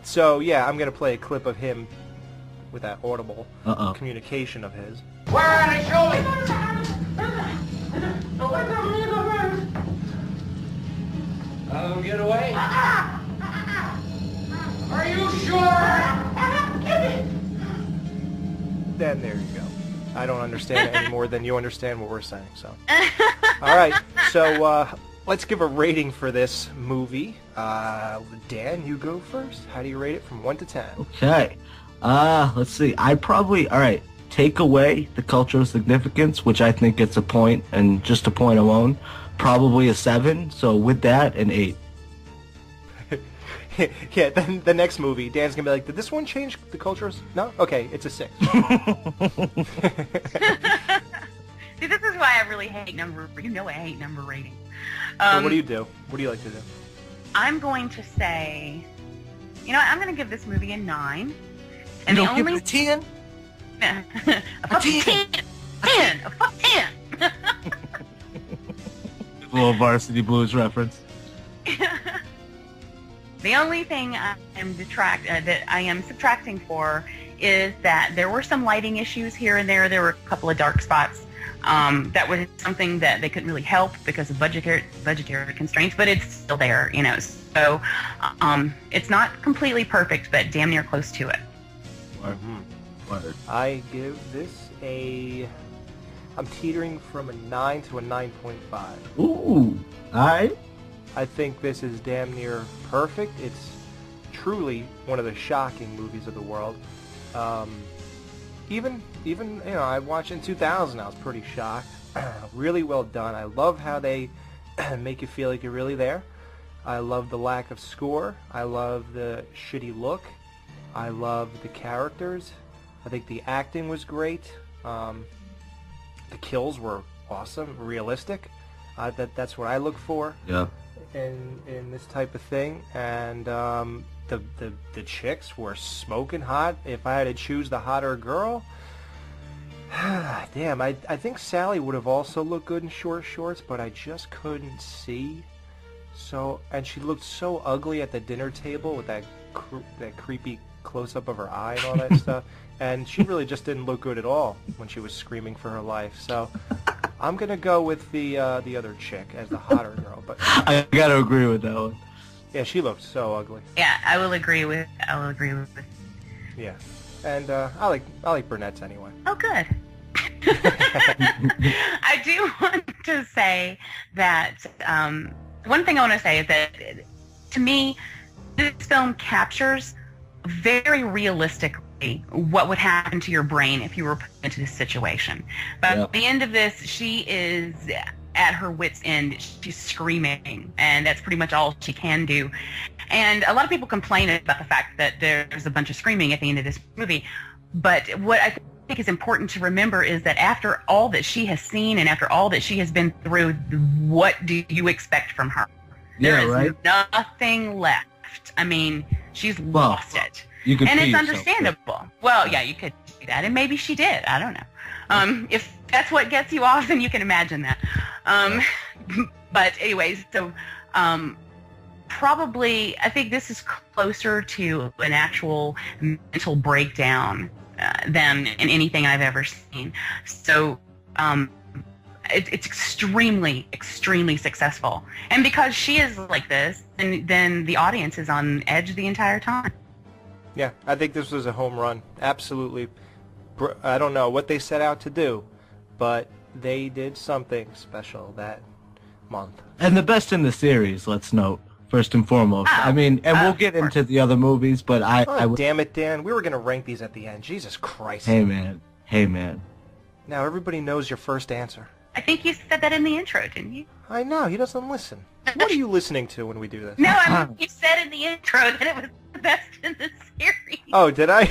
Speaker 11: So, yeah, I'm going to play a clip of him with that audible communication of his.
Speaker 5: Where are they showing? Get away. Are you sure?
Speaker 11: Then there you go. I don't understand it any more than you understand what we're saying, so. All right, so let's give a rating for this movie. Dan, you go first. How do you rate it from 1 to 10?
Speaker 12: Okay. Let's see. Alright, take away the cultural significance, which I think gets a point, and just a point alone. Probably a 7, so with that, an 8.
Speaker 11: Yeah, then the next movie, Dan's gonna be like, did this one change the cultures? No? Okay, it's a 6.
Speaker 4: See, this is why I really hate number. I hate number ratings.
Speaker 11: So what do you do? What do you like to do?
Speaker 4: I'm going to say, I'm going to give this movie a 9. And
Speaker 12: you don't give it a 10?
Speaker 4: A fucking 10. 10. A fuck 10.
Speaker 12: Little Varsity Blues reference.
Speaker 4: The only thing that I am subtracting for is that there were some lighting issues here and there. There were a couple of dark spots. That was something that they couldn't really help because of budgetary constraints, but it's still there, So it's not completely perfect, but damn near close to it.
Speaker 11: I give this I'm teetering from a 9 to a 9.5.
Speaker 12: Ooh, alright.
Speaker 11: I think this is damn near perfect. It's truly one of the shocking movies of the world. Even I watched in 2000. I was pretty shocked. Really well done. I love how they make you feel like you're really there. I love the lack of score. I love the shitty look. I love the characters. I think the acting was great. The kills were awesome, realistic. That's what I look for.
Speaker 12: Yeah.
Speaker 11: In this type of thing, and the chicks were smoking hot. If I had to choose the hotter girl, damn, I think Sally would have also looked good in short shorts, but I just couldn't see. So, and she looked so ugly at the dinner table with that creepy close-up of her eye and all that stuff, and she really just didn't look good at all when she was screaming for her life. So I'm gonna go with the other chick as the hotter girl, but
Speaker 12: I gotta agree with that one.
Speaker 11: Yeah, she looked so ugly.
Speaker 4: Yeah, I will agree with.
Speaker 11: Yeah, and I like brunettes anyway.
Speaker 4: Oh, good. I do want to say that one thing I want to say is that to me, this film captures very realistically what would happen to your brain if you were put into this situation. But at the end of this, she is at her wit's end. She's screaming, and that's pretty much all she can do. And a lot of people complain about the fact that there's a bunch of screaming at the end of this movie. But what I think is important to remember is that after all that she has seen and after all that she has been through, what do you expect from her? There is nothing left. I mean, she's lost it. And it's understandable. Well, yeah, you could do that, and maybe she did. I don't know. If that's what gets you off, then you can imagine that. But anyways, so probably I think this is closer to an actual mental breakdown than in anything I've ever seen. So it's extremely, extremely successful. And because she is like this, then the audience is on edge the entire time.
Speaker 11: Yeah, I think this was a home run. Absolutely. I don't know what they set out to do, but they did something special that month.
Speaker 12: And the best in the series, let's note, first and foremost.
Speaker 4: Oh,
Speaker 12: I mean, and we'll get into the other movies, but
Speaker 11: damn it, Dan. We were going to rank these at the end. Jesus Christ.
Speaker 12: Hey, man. Hey, man.
Speaker 11: Now everybody knows your first answer.
Speaker 4: I think you said that in the intro, didn't you?
Speaker 11: I know. He doesn't listen. What are you listening to when we do this?
Speaker 4: No, I mean, you said in the intro that it was the best in the series.
Speaker 11: Oh, did I?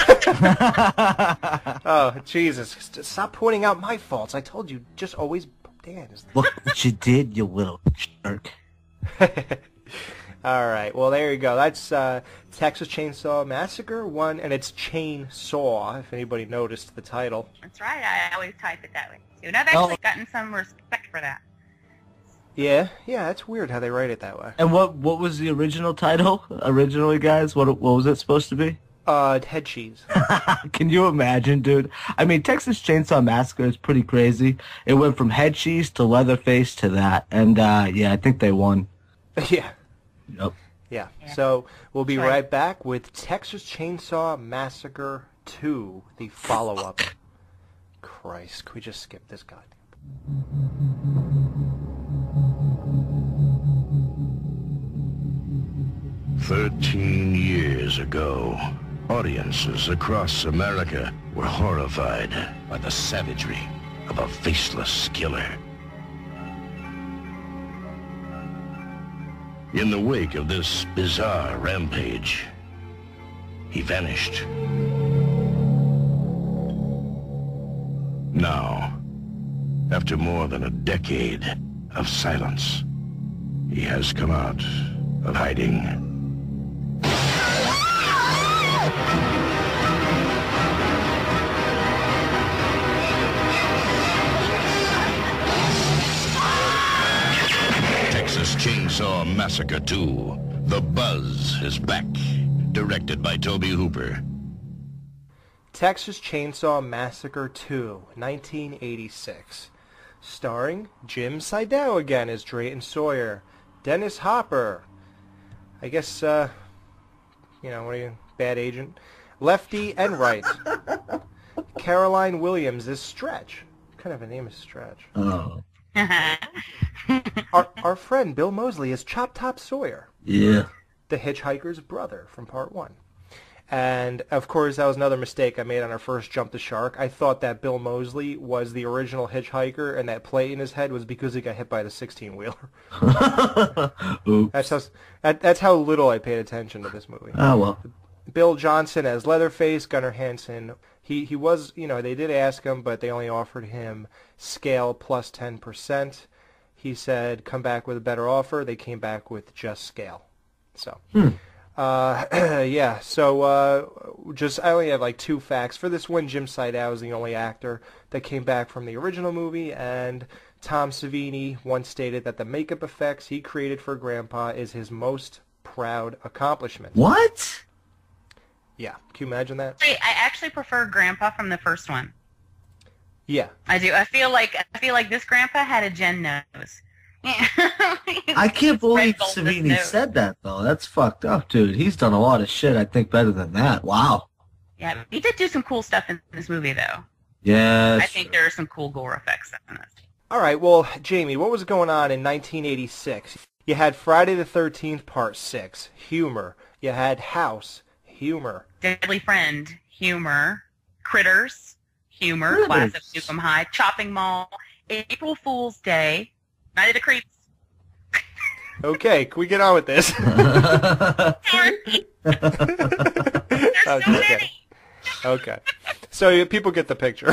Speaker 11: Oh, Jesus. Stop pointing out my faults. I told you, just always Dan's.
Speaker 12: Look what you did, you little jerk.
Speaker 11: All right. Well, there you go. That's Texas Chainsaw Massacre 1, and it's Chainsaw, if anybody noticed the title.
Speaker 4: That's right. I always type it that way, too. And I've actually gotten some respect for that.
Speaker 11: Yeah, that's weird how they write it that way.
Speaker 12: And what was the original title originally, guys? What was it supposed to be?
Speaker 11: Head cheese.
Speaker 12: Can you imagine, dude? I mean, Texas Chainsaw Massacre is pretty crazy. It went from head cheese to Leatherface to that, and yeah, I think they won.
Speaker 11: Yeah.
Speaker 12: Yep.
Speaker 11: Yeah. So we'll be right back with Texas Chainsaw Massacre 2, the follow-up. Christ, could we just skip this guy?
Speaker 14: 13 years ago, audiences across America were horrified by the savagery of a faceless killer. In the wake of this bizarre rampage, he vanished. Now, after more than a decade of silence, he has come out of hiding. Texas Chainsaw Massacre 2. The Buzz is back. Directed by Tobe Hooper.
Speaker 11: Texas Chainsaw Massacre 2, 1986. Starring Jim Seidow again as Drayton Sawyer. Dennis Hopper. I guess, what are you, bad agent? Lefty and Right. Caroline Williams is Stretch. What kind of a name is Stretch?
Speaker 12: Oh.
Speaker 11: Our friend Bill Moseley is Chop Top Sawyer.
Speaker 12: Yeah.
Speaker 11: The hitchhiker's brother from part 1. And, of course, that was another mistake I made on our first Jump the Shark. I thought that Bill Moseley was the original hitchhiker, and that plate in his head was because he got hit by the 16-wheeler. That's how little I paid attention to this movie.
Speaker 12: Oh, well.
Speaker 11: Bill Johnson as Leatherface, Gunnar Hansen. He was, they did ask him, but they only offered him scale plus 10%. He said, come back with a better offer. They came back with just scale. So... yeah, so I only have like 2 facts. For this one, Jim Seidow is the only actor that came back from the original movie, and Tom Savini once stated that the makeup effects he created for Grandpa is his most proud accomplishment.
Speaker 12: What?
Speaker 11: Yeah, can you imagine that?
Speaker 4: I actually prefer Grandpa from the first one.
Speaker 11: Yeah.
Speaker 4: I do. I feel like this Grandpa had a Jen nose.
Speaker 12: I can't believe Savini said that, though. That's fucked up, dude. He's done a lot of shit, I think, better than that. Wow.
Speaker 4: Yeah, he did do some cool stuff in this movie, though.
Speaker 12: Yeah.
Speaker 4: I think there are some cool gore effects in this.
Speaker 11: All right, well, Jamie, what was going on in 1986? You had Friday the 13th, Part 6, humor. You had House, humor.
Speaker 4: Deadly Friend, humor. Critters, humor. Class of Newcomb High. Chopping Mall. April Fool's Day. Night of the Creeps.
Speaker 11: Okay, can we get on with this?
Speaker 4: Sorry. There's so many.
Speaker 11: Okay. So people get the picture.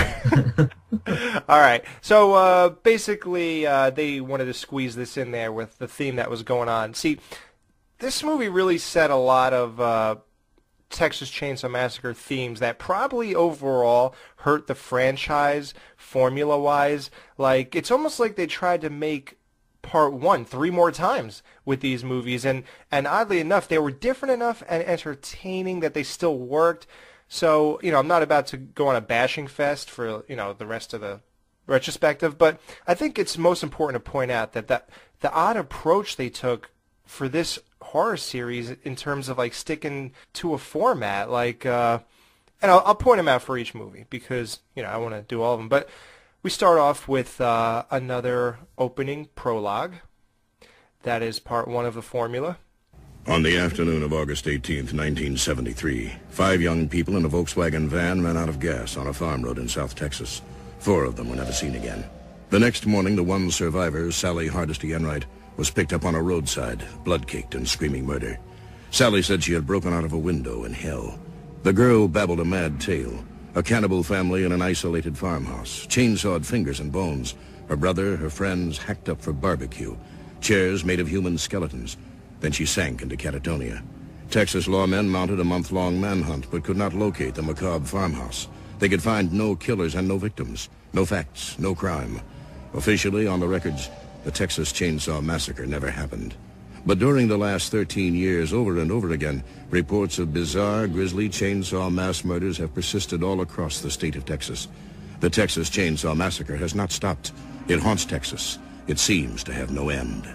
Speaker 11: All right. So basically they wanted to squeeze this in there with the theme that was going on. See, this movie really set a lot of Texas Chainsaw Massacre themes that probably overall hurt the franchise formula-wise. Like, it's almost like they tried to make part 1 3 more times with these movies, and oddly enough, they were different enough and entertaining that they still worked. So, I'm not about to go on a bashing fest for, the rest of the retrospective, but I think it's most important to point out that the odd approach they took for this horror series in terms of like sticking to a format, like, and I'll point them out for each movie because, you know, I want to do all of them, but we start off with another opening prologue. That is part one of the formula.
Speaker 14: On the afternoon of August 18th, 1973, 5 young people in a Volkswagen van ran out of gas on a farm road in South Texas. 4 of them were never seen again. The next morning, the one survivor, Sally Hardesty Enright, was picked up on a roadside, blood-caked and screaming murder. Sally said she had broken out of a window in hell. The girl babbled a mad tale. A cannibal family in an isolated farmhouse, chainsawed fingers and bones. Her brother, her friends, hacked up for barbecue. Chairs made of human skeletons. Then she sank into catatonia. Texas lawmen mounted a month-long manhunt but could not locate the macabre farmhouse. They could find no killers and no victims, no facts, no crime. Officially, on the records, the Texas Chain Saw Massacre never happened. But during the last 13 years, over and over again, reports of bizarre, grisly chainsaw mass murders have persisted all across the state of Texas. The Texas Chain Saw Massacre has not stopped. It haunts Texas. It seems to have no end.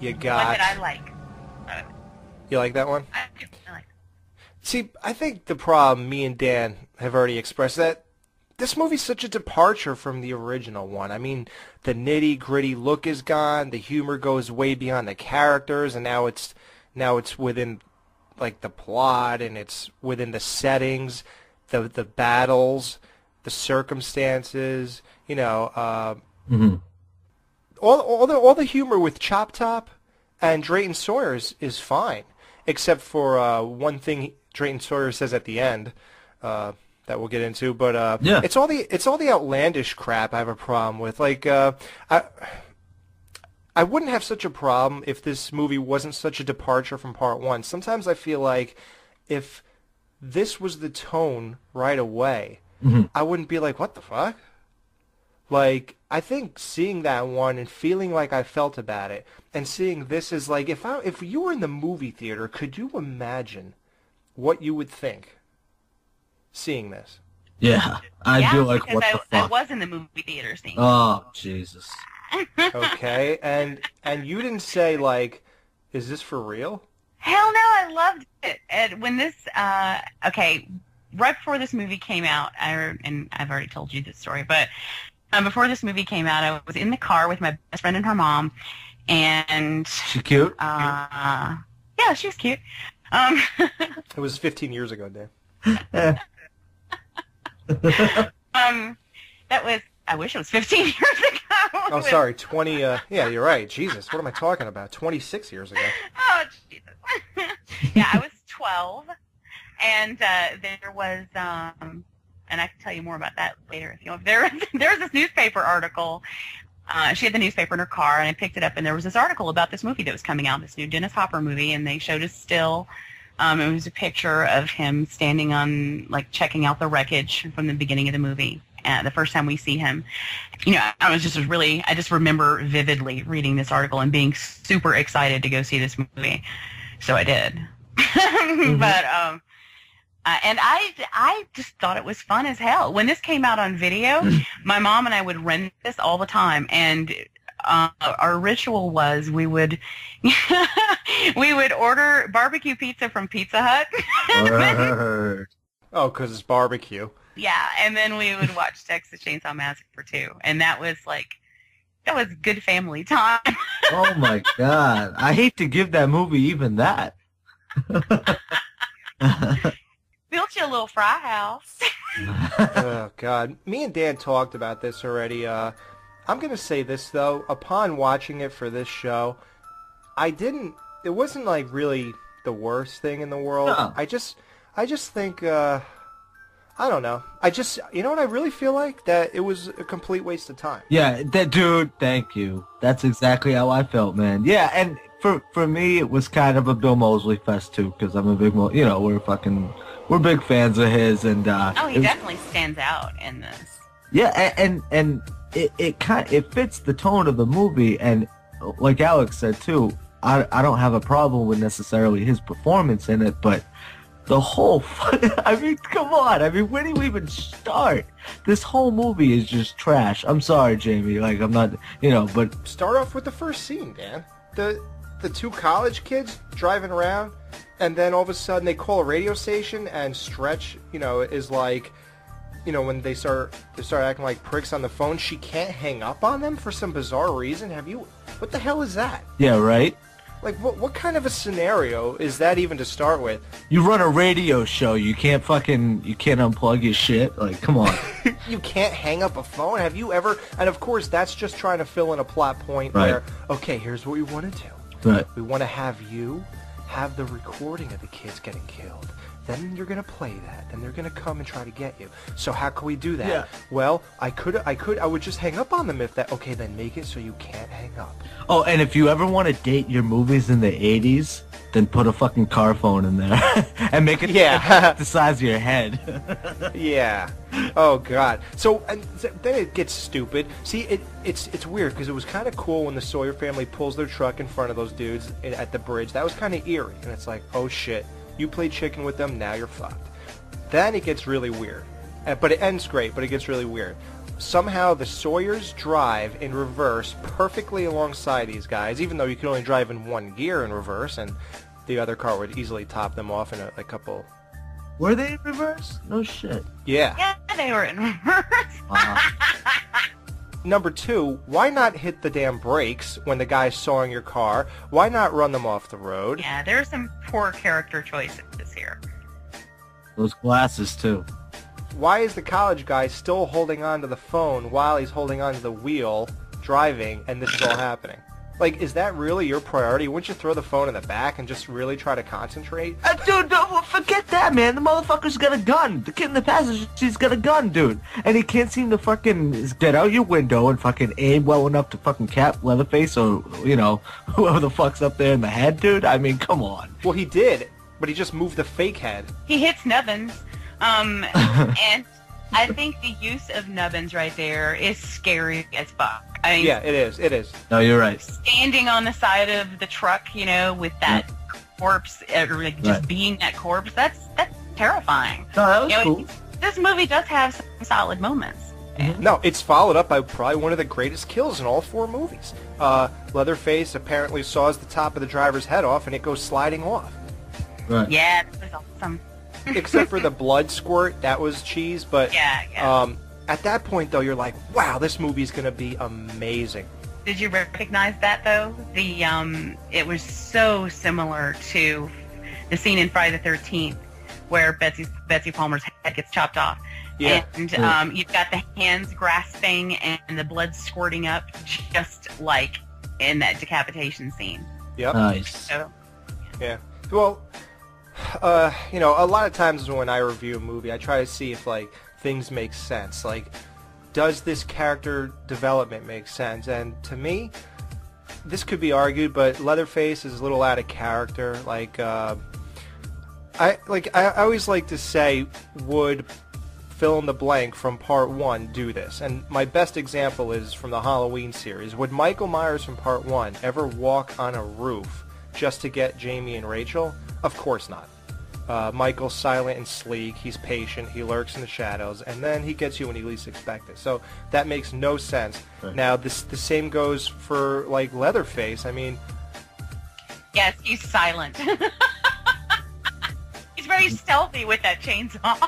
Speaker 11: You got...
Speaker 4: What did I like?
Speaker 11: You like that one?
Speaker 4: I like it.
Speaker 11: See, I think the problem, me and Dan have already expressed, that this movie's such a departure from the original one. I mean, the nitty-gritty look is gone, the humor goes way beyond the characters, and now it's within, like, the plot, and it's within the settings, the battles, the circumstances, you know, all the humor with Chop Top and Drayton Sawyer is fine, except for one thing Drayton Sawyer says at the end that we'll get into. But
Speaker 12: yeah,
Speaker 11: it's all the outlandish crap I have a problem with. Like I wouldn't have such a problem if this movie wasn't such a departure from part one. Sometimes I feel like if this was the tone right away, I wouldn't be like, what the fuck? Like, I think seeing that one and feeling like I felt about it, and seeing this is like, if you were in the movie theater, could you imagine what you would think seeing this?
Speaker 12: Yeah, I do like, what the fuck?
Speaker 4: I was in the movie theater seeing it.
Speaker 12: Oh, Jesus.
Speaker 11: Okay, and you didn't say, like, is this for real?
Speaker 4: Hell no, I loved it. And when this, okay, right before this movie came out, and I've already told you this story, but before this movie came out, I was in the car with my best friend and her mom, and...
Speaker 12: She cute?
Speaker 4: Yeah, she was cute.
Speaker 11: It was 15 years ago, Dan.
Speaker 4: That was... I wish it was 15 years ago.
Speaker 11: Oh, sorry, 20... yeah, you're right. Jesus, what am I talking about? 26 years ago.
Speaker 4: Oh, Jesus. Yeah, I was 12, and there was... and I can tell you more about that later if you want. There was this newspaper article. She had the newspaper in her car, and I picked it up, and there was this article about this movie that was coming out, this new Dennis Hopper movie, and they showed a still. It was a picture of him standing on, like, checking out the wreckage from the beginning of the movie, the first time we see him. You know, I just remember vividly reading this article and being super excited to go see this movie. So I did. But, and I just thought it was fun as hell. When this came out on video, my mom and I would rent this all the time, and our ritual was we would order barbecue pizza from Pizza Hut.
Speaker 11: Oh, because it's barbecue.
Speaker 4: Yeah, and then we would watch Texas Chainsaw Massacre too, and that was good family time.
Speaker 12: Oh my God, I hate to give that movie even that.
Speaker 4: Built you a little fry house.
Speaker 11: Oh, God. Me and Dan talked about this already. I'm going to say this, though. Upon watching it for this show, it wasn't, like, really the worst thing in the world.
Speaker 12: No.
Speaker 11: I just think, I don't know. You know what I really feel like? That it was a complete waste of time.
Speaker 12: Yeah, dude, thank you. That's exactly how I felt, man. Yeah, and for me, it was kind of a Bill Moseley fest, too, because I'm a big, we're big fans of his, and
Speaker 4: he definitely stands out in this.
Speaker 12: Yeah, and it fits the tone of the movie, and like Alex said too, I don't have a problem with necessarily his performance in it, but The whole, I mean, come on. I mean, where do you even start? This whole movie is just trash. I'm sorry, Jamie. Like, I'm not, but...
Speaker 11: Start off with the first scene, Dan. The two college kids driving around, and then all of a sudden they call a radio station, and Stretch, is like, when they start acting like pricks on the phone, she can't hang up on them for some bizarre reason. What the hell is that?
Speaker 12: Yeah, right?
Speaker 11: Like, what kind of a scenario is that even to start with?
Speaker 12: You run a radio show, you can't unplug your shit? Like, come on.
Speaker 11: You can't hang up a phone? Have you ever... And of course, that's just trying to fill in a plot point where, okay, here's what we want to do.
Speaker 12: Right.
Speaker 11: We want to have you have the recording of the kids getting killed. Then you're going to play that. Then they're going to come and try to get you. So how can we do that?
Speaker 12: Yeah.
Speaker 11: Well, I would just hang up on them if that... Okay, then make it so you can't hang up.
Speaker 12: Oh, and if you ever want to date your movies in the 80s, then put a fucking car phone in there. And make it the size of your head.
Speaker 11: Yeah. Oh, God. So, then it gets stupid. See, it's weird, because it was kind of cool when the Sawyer family pulls their truck in front of those dudes at the bridge. That was kind of eerie. And it's like, oh, shit. You played chicken with them, now you're fucked. Then it gets really weird. But it ends great, but it gets really weird. Somehow the Sawyers drive in reverse perfectly alongside these guys, even though you can only drive in one gear in reverse, and the other car would easily top them off in a couple...
Speaker 12: Were they in reverse? No shit.
Speaker 11: Yeah.
Speaker 4: Yeah, they were in reverse.
Speaker 11: Number two, why not hit the damn brakes when the guy's sawing your car? Why not run them off the road?
Speaker 4: Yeah, there's some poor character choices here.
Speaker 12: Those glasses, too.
Speaker 11: Why is the college guy still holding on to the phone while he's holding on to the wheel, driving, and this is all happening? Like, is that really your priority? Wouldn't you throw the phone in the back and just really try to concentrate?
Speaker 12: Dude, forget that, man. The motherfucker's got a gun. The kid in the passenger seat's got a gun, dude. And he can't seem to fucking get out your window and fucking aim well enough to fucking cap Leatherface or, whoever the fuck's up there in the head, dude. I mean, come on.
Speaker 11: Well, he did, but he just moved the fake head.
Speaker 4: He hits Nubbins. And I think the use of Nubbins right there is scary as fuck. I mean,
Speaker 11: yeah, it is. It is.
Speaker 12: No, you're right.
Speaker 4: Standing on the side of the truck, with that corpse, or just being that corpse, that's terrifying.
Speaker 12: No, that was cool.
Speaker 4: This movie does have some solid moments.
Speaker 11: Mm-hmm. No, it's followed up by probably one of the greatest kills in all 4 movies. Leatherface apparently saws the top of the driver's head off, and it goes sliding off.
Speaker 12: Right.
Speaker 4: Yeah, that was awesome.
Speaker 11: Except for the blood squirt, that was cheese, but at that point, though, you're like, wow, this movie's going to be amazing.
Speaker 4: Did you recognize that, though? It was so similar to the scene in Friday the 13th where Betsy Palmer's head gets chopped off.
Speaker 11: Yeah.
Speaker 4: And you've got the hands grasping and the blood squirting up just like in that decapitation scene.
Speaker 11: Yep.
Speaker 12: Nice.
Speaker 4: So,
Speaker 11: yeah. Well, a lot of times when I review a movie, I try to see if, things make sense. Like, does this character development make sense? And to me, this could be argued, but Leatherface is a little out of character. I always like to say, would fill in the blank from part 1 do this? And my best example is from the Halloween series. Would Michael Myers from part 1 ever walk on a roof just to get Jamie and Rachel? Of course not. Michael's silent and sleek, he's patient, he lurks in the shadows, and then he gets you when you least expect it. So that makes no sense. Right. Now, the same goes for, Leatherface. I mean...
Speaker 4: Yes, he's silent. He's very stealthy with that chainsaw.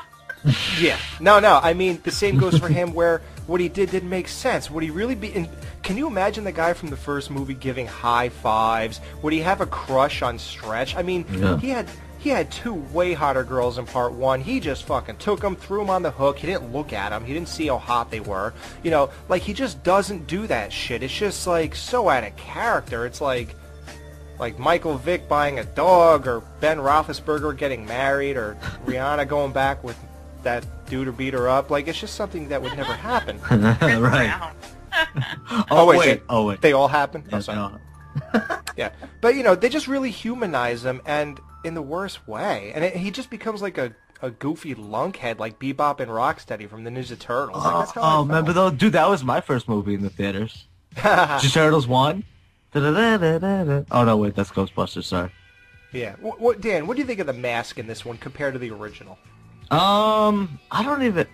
Speaker 11: Yeah. No, I mean, the same goes for him where what he didn't make sense. Would he really be... Can you imagine the guy from the first movie giving high fives? Would he have a crush on Stretch? I mean, he had 2 way hotter girls in part 1. He just fucking took them, threw them on the hook. He didn't look at them. He didn't see how hot they were. He just doesn't do that shit. It's just, so out of character. It's like Michael Vick buying a dog, or Ben Roethlisberger getting married, or Rihanna going back with that dude who beat her up. It's just something that would never happen.
Speaker 12: Right.
Speaker 11: Oh, wait. They all happen?
Speaker 12: Yes,
Speaker 11: oh, yeah. But, they just really humanize him, and in the worst way. And he just becomes like a goofy lunkhead, like Bebop and Rocksteady from the Ninja Turtles. That's how
Speaker 12: remember though? Dude, that was my first movie in the theaters. Ninja Turtles 1? Oh, no, wait, that's Ghostbusters, sorry.
Speaker 11: Yeah. Dan, what do you think of the mask in this one compared to the original?
Speaker 12: I don't even.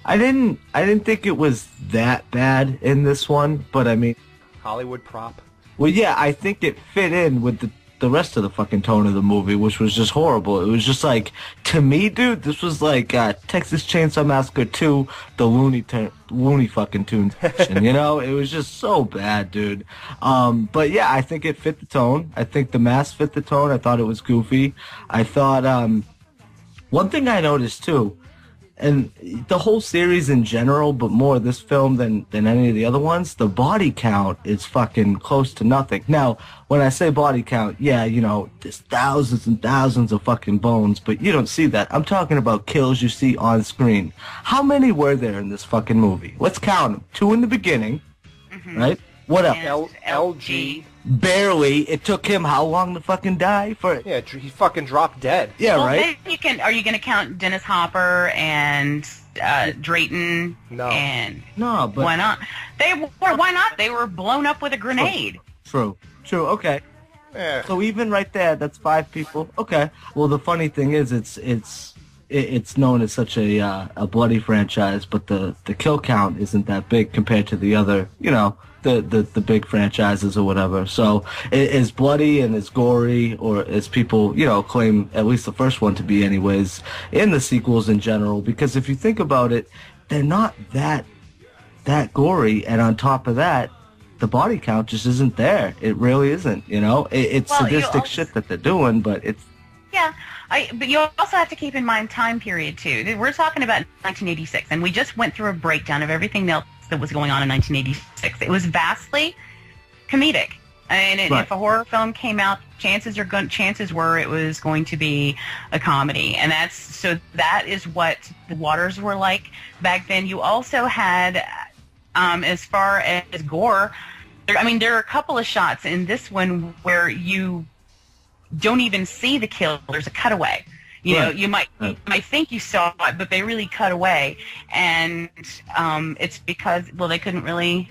Speaker 12: I didn't think it was that bad in this one, but I mean,
Speaker 11: Hollywood prop.
Speaker 12: Well, yeah, I think it fit in with the rest of the fucking tone of the movie, which was just horrible. It was just like, to me, dude, this was like Texas Chainsaw Massacre 2, the Looney fucking Tunes, you know? It was just so bad, dude. But yeah, I think it fit the tone. I think the mask fit the tone. I thought it was goofy. I thought, one thing I noticed too, and the whole series in general, but more this film than any of the other ones, the body count is fucking close to nothing. Now, when I say body count, yeah, you know, there's thousands and thousands of fucking bones, but you don't see that. I'm talking about kills you see on screen. How many were there in this fucking movie? Let's count them. 2 in the beginning, right? What else?
Speaker 11: LG.
Speaker 12: Barely. It took him how long to fucking die for it?
Speaker 11: Yeah, he fucking dropped dead.
Speaker 12: Yeah,
Speaker 4: well,
Speaker 12: right?
Speaker 4: Are you going to count Dennis Hopper and Drayton?
Speaker 11: No.
Speaker 4: And
Speaker 12: no, but
Speaker 4: why not? Why not? They were blown up with a grenade.
Speaker 12: True. Okay.
Speaker 11: Yeah.
Speaker 12: So even right there, that's 5 people. Okay. Well, the funny thing is, it's known as such a bloody franchise, but the kill count isn't that big compared to the other, you know, the big franchises or whatever. So as bloody and as gory, or as people, you know, claim at least the first one to be anyways, in the sequels in general, because if you think about it, they're not that gory, and on top of that, the body count just isn't there. It really isn't, you know? It's sadistic shit that they're doing, but it's...
Speaker 4: Yeah, but you also have to keep in mind time period, too. We're talking about 1986, and we just went through a breakdown of everything else that was going on in 1986. It was vastly comedic. And if a horror film came out, chances were it was going to be a comedy. And that is what the waters were like back then. You also had, as far as gore, there are a couple of shots in this one where you don't even see the kill. There's a cutaway. You know, you might think you saw it, but they really cut away, and it's because they couldn't really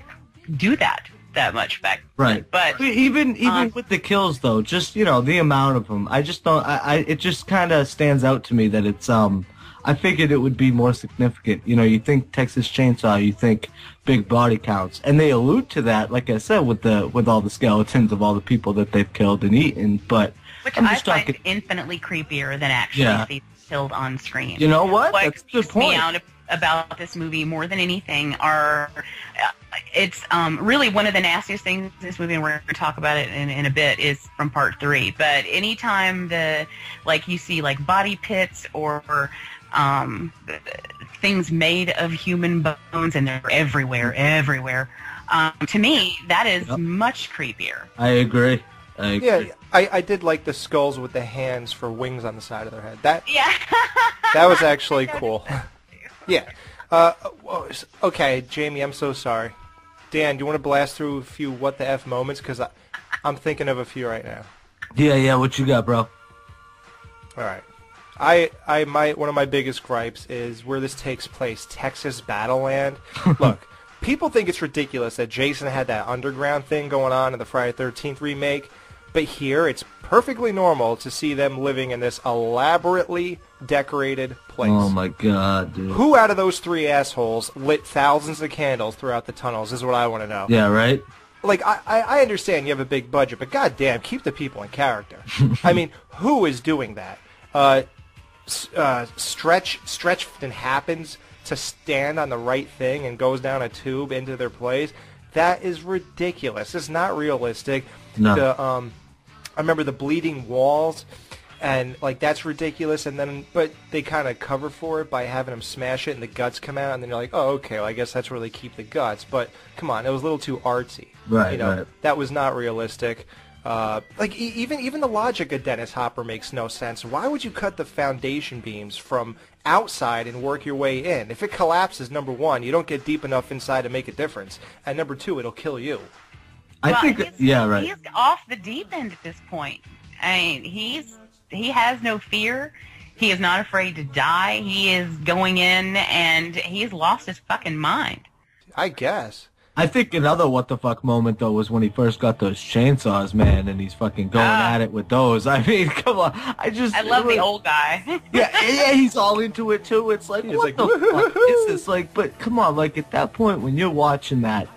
Speaker 4: do that much back.
Speaker 12: Right.
Speaker 4: But
Speaker 12: even with the kills though, just, you know, the amount of them, I just don't. It just kind of stands out to me that it's I figured it would be more significant. You know, you think Texas Chainsaw, you think big body counts, and they allude to that, like I said, with all the skeletons of all the people that they've killed and eaten, but.
Speaker 4: Which I find infinitely creepier than actually seeing killed on screen.
Speaker 12: You know what? That's a good point.
Speaker 4: What creeps me out about this movie more than anything it's really one of the nastiest things in this movie, and we're going to talk about it in a bit, is from part 3. But anytime you see like body pits or things made of human bones, and they're everywhere. To me, that is much creepier.
Speaker 12: I agree.
Speaker 11: Yeah, I did like the skulls with the hands for wings on the side of their head. That was actually cool. Yeah. Okay, Jamie, I'm so sorry. Dan, do you want to blast through a few what the F moments? Because I'm thinking of a few right now.
Speaker 12: Yeah, what you got, bro?
Speaker 11: All right. One of my biggest gripes is where this takes place, Texas Battleland. Look, people think it's ridiculous that Jason had that underground thing going on in the Friday the 13th remake, but here it's perfectly normal to see them living in this elaborately decorated place.
Speaker 12: Oh my god, dude.
Speaker 11: Who out of those 3 assholes lit thousands of candles throughout the tunnels is what I want to know.
Speaker 12: Yeah, right?
Speaker 11: Like, I understand you have a big budget, but goddamn, keep the people in character. I mean, who is doing that? Stretch happens to stand on the right thing and goes down a tube into their place. That is ridiculous. It's not realistic.
Speaker 12: No.
Speaker 11: I remember the bleeding walls, and like that's ridiculous. And then, but they kind of cover for it by having them smash it and the guts come out, and then you're like, oh, okay, well, I guess that's where they keep the guts. But come on, it was a little too artsy.
Speaker 12: Right.
Speaker 11: You know,
Speaker 12: right.
Speaker 11: That was not realistic. Like even the logic of Dennis Hopper makes no sense. Why would you cut the foundation beams from outside and work your way in? If it collapses, number one, you don't get deep enough inside to make a difference, and number two, it'll kill you.
Speaker 12: I think, yeah, right.
Speaker 4: He's off the deep end at this point. I mean, he has no fear. He is not afraid to die. He is going in, and he's lost his fucking mind.
Speaker 11: I guess.
Speaker 12: I think another what the fuck moment though was when he first got those chainsaws, man, and he's fucking going at it with those. I mean, come on. I
Speaker 4: love the old guy.
Speaker 12: yeah, he's all into it too. It's like, what the fuck is this? Like, but come on, like at that point when you're watching that,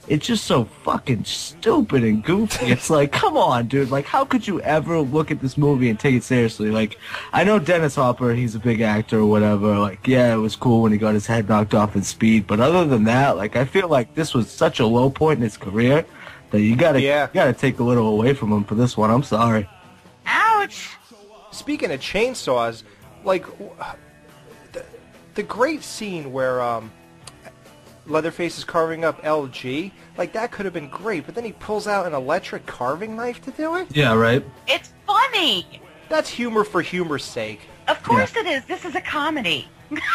Speaker 12: it's just so fucking stupid and goofy. It's like, come on, dude. Like, how could you ever look at this movie and take it seriously? Like, I know Dennis Hopper, he's a big actor or whatever. Like, yeah, it was cool when he got his head knocked off in Speed. But other than that, like, I feel like this was such a low point in his career that you gotta take a little away from him for this one. I'm sorry.
Speaker 4: Ouch.
Speaker 11: Speaking of chainsaws, like, the great scene where, Leatherface is carving up LG. Like, that could have been great, but then he pulls out an electric carving knife to do it?
Speaker 12: Yeah, right.
Speaker 4: It's funny.
Speaker 11: That's humor for humor's sake.
Speaker 4: Of course it is. This is a comedy.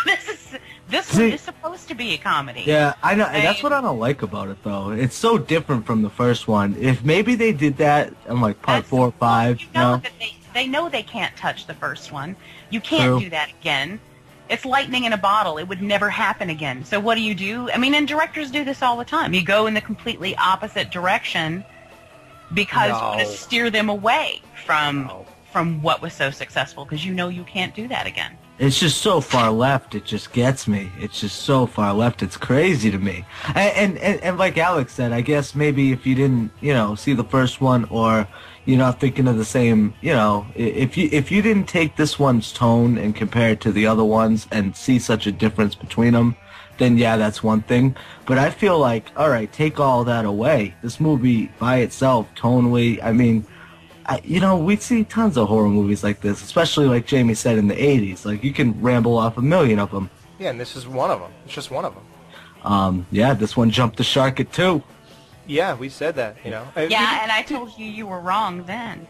Speaker 4: This one is supposed to be a comedy.
Speaker 12: Yeah, I know. And that's what I don't like about it, though. It's so different from the first one. If maybe they did that in, like, part 4 or 5,
Speaker 4: you know that they know they can't touch the first one. You can't do that again. It's lightning in a bottle. It would never happen again. So what do? I mean, and directors do this all the time. You go in the completely opposite direction because you want to steer them away from what was so successful, because you know you can't do that again.
Speaker 12: It's just so far left. It just gets me. It's just so far left. It's crazy to me. And like Alex said, I guess maybe if you didn't, see the first one, or you're not thinking of the same, if you didn't take this one's tone and compare it to the other ones and see such a difference between them, then yeah, that's one thing. But I feel like, all right, take all that away. This movie by itself, tonally, I mean, we see tons of horror movies like this, especially like Jamie said in the 80s. Like, you can ramble off a million of them.
Speaker 11: Yeah, and this is one of them. It's just one of them.
Speaker 12: Yeah, this one jumped the shark at 2.
Speaker 11: Yeah, we said that,
Speaker 4: Yeah, and I told you were wrong then.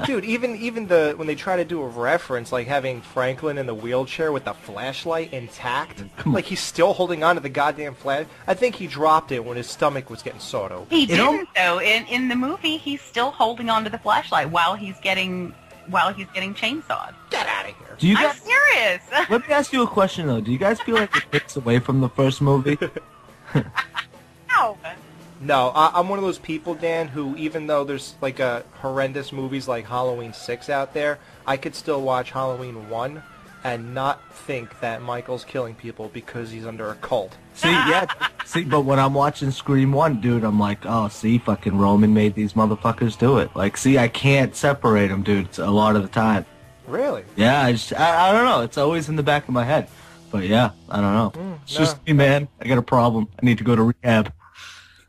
Speaker 11: Dude, even when they try to do a reference, like having Franklin in the wheelchair with the flashlight intact, like he's still holding on to the goddamn flash. I think he dropped it when his stomach was getting sawed open.
Speaker 4: He didn't, though. In the movie, he's still holding on to the flashlight while he's getting chainsawed.
Speaker 11: Get out of here!
Speaker 4: I'm serious.
Speaker 12: Let me ask you a question though. Do you guys feel like it takes away from the first movie?
Speaker 11: No, I'm one of those people, Dan, who even though there's like horrendous movies like Halloween 6 out there, I could still watch Halloween 1 and not think that Michael's killing people because he's under a cult.
Speaker 12: But when I'm watching Scream 1, dude, I'm like, oh, see, fucking Roman made these motherfuckers do it. Like, see, I can't separate them, dude, a lot of the time.
Speaker 11: Really?
Speaker 12: Yeah, I don't know. It's always in the back of my head. But yeah, I don't know. It's just me, man. I got a problem. I need to go to rehab.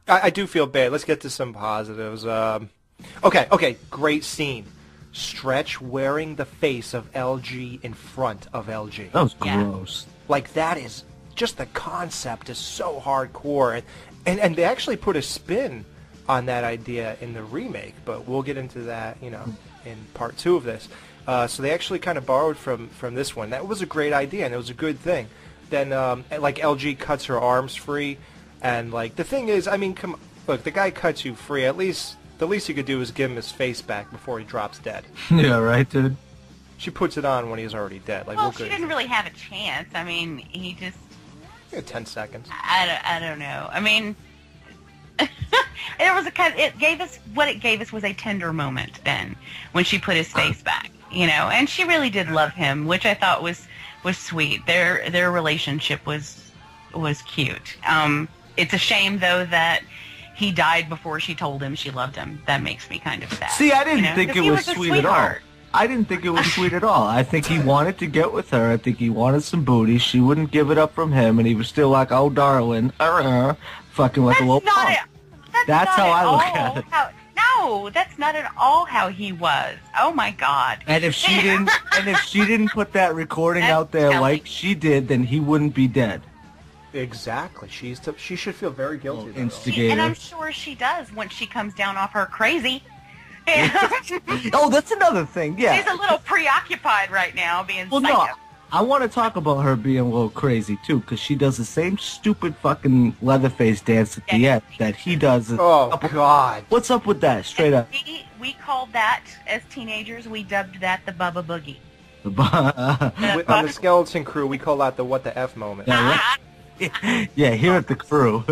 Speaker 11: I do feel bad. Let's get to some positives. Okay, great scene. Stretch wearing the face of LG in front of LG.
Speaker 12: That was gross.
Speaker 11: Like, that is, just the concept is so hardcore. And they actually put a spin on that idea in the remake, but we'll get into that, in part 2 of this. So they actually kind of borrowed from this one. That was a great idea, and it was a good thing. Then, like, LG cuts her arms free. And, like, the thing is, I mean, look, the guy cuts you free. At least, the least you could do is give him his face back before he drops dead.
Speaker 12: Yeah, right, dude?
Speaker 11: She puts it on when he's already dead. Like,
Speaker 4: well, she didn't really have a chance. I mean, he just...
Speaker 11: 10 seconds.
Speaker 4: I don't know. I mean, there was it gave us, what it gave us was a tender moment then, when she put his face back, and she really did love him, which I thought was sweet. Their relationship was cute. It's a shame, though, that he died before she told him she loved him. That makes me kind of sad.
Speaker 12: See, I didn't think it was sweet at all. I didn't think it was sweet at all. I think he wanted to get with her. I think he wanted some booty. She wouldn't give it up from him, and he was still like, oh, darling, fucking like a little punk. That's how I look at it.
Speaker 4: No, that's not at all how he was. Oh, my God.
Speaker 12: And if she didn't put that recording out there like she did, then he wouldn't be dead.
Speaker 11: Exactly. She should feel very guilty.
Speaker 12: Instigator.
Speaker 4: And I'm sure she does once she comes down off her crazy.
Speaker 12: Oh, that's another thing. Yeah.
Speaker 4: She's a little preoccupied right now, being psycho.
Speaker 12: No, I want to talk about her being a little crazy too, because she does the same stupid fucking Leatherface dance at the end that he does.
Speaker 11: Oh God!
Speaker 12: What's up with that? Straight up.
Speaker 4: We called that as teenagers. We dubbed that the Bubba Boogie.
Speaker 11: On the Skeleton Crew, we call that the what the F moment.
Speaker 12: Yeah, here at the crew.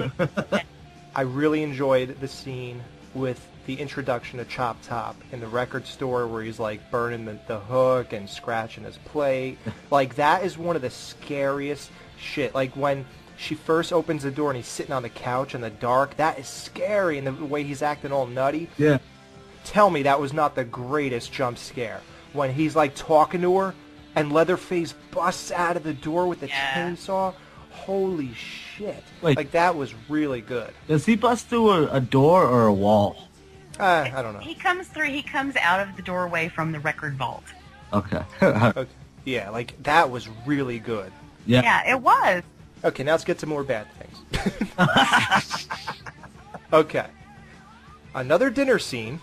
Speaker 11: I really enjoyed the scene with the introduction of Chop Top in the record store where he's like burning the hook and scratching his plate. Like, that is one of the scariest shit. Like, when she first opens the door and he's sitting on the couch in the dark, that is scary, and the way he's acting all nutty.
Speaker 12: Yeah.
Speaker 11: Tell me that was not the greatest jump scare. When he's like talking to her and Leatherface busts out of the door with the chainsaw. Holy shit.
Speaker 12: Wait.
Speaker 11: Like, that was really good.
Speaker 12: Does he bust through a door or a wall?
Speaker 11: I don't know.
Speaker 4: He comes out of the doorway from the record vault.
Speaker 12: Okay.
Speaker 11: Okay. Yeah, like, that was really good.
Speaker 12: Yeah.
Speaker 4: Yeah, it was.
Speaker 11: Okay, now let's get to more bad things. Okay. Another dinner scene.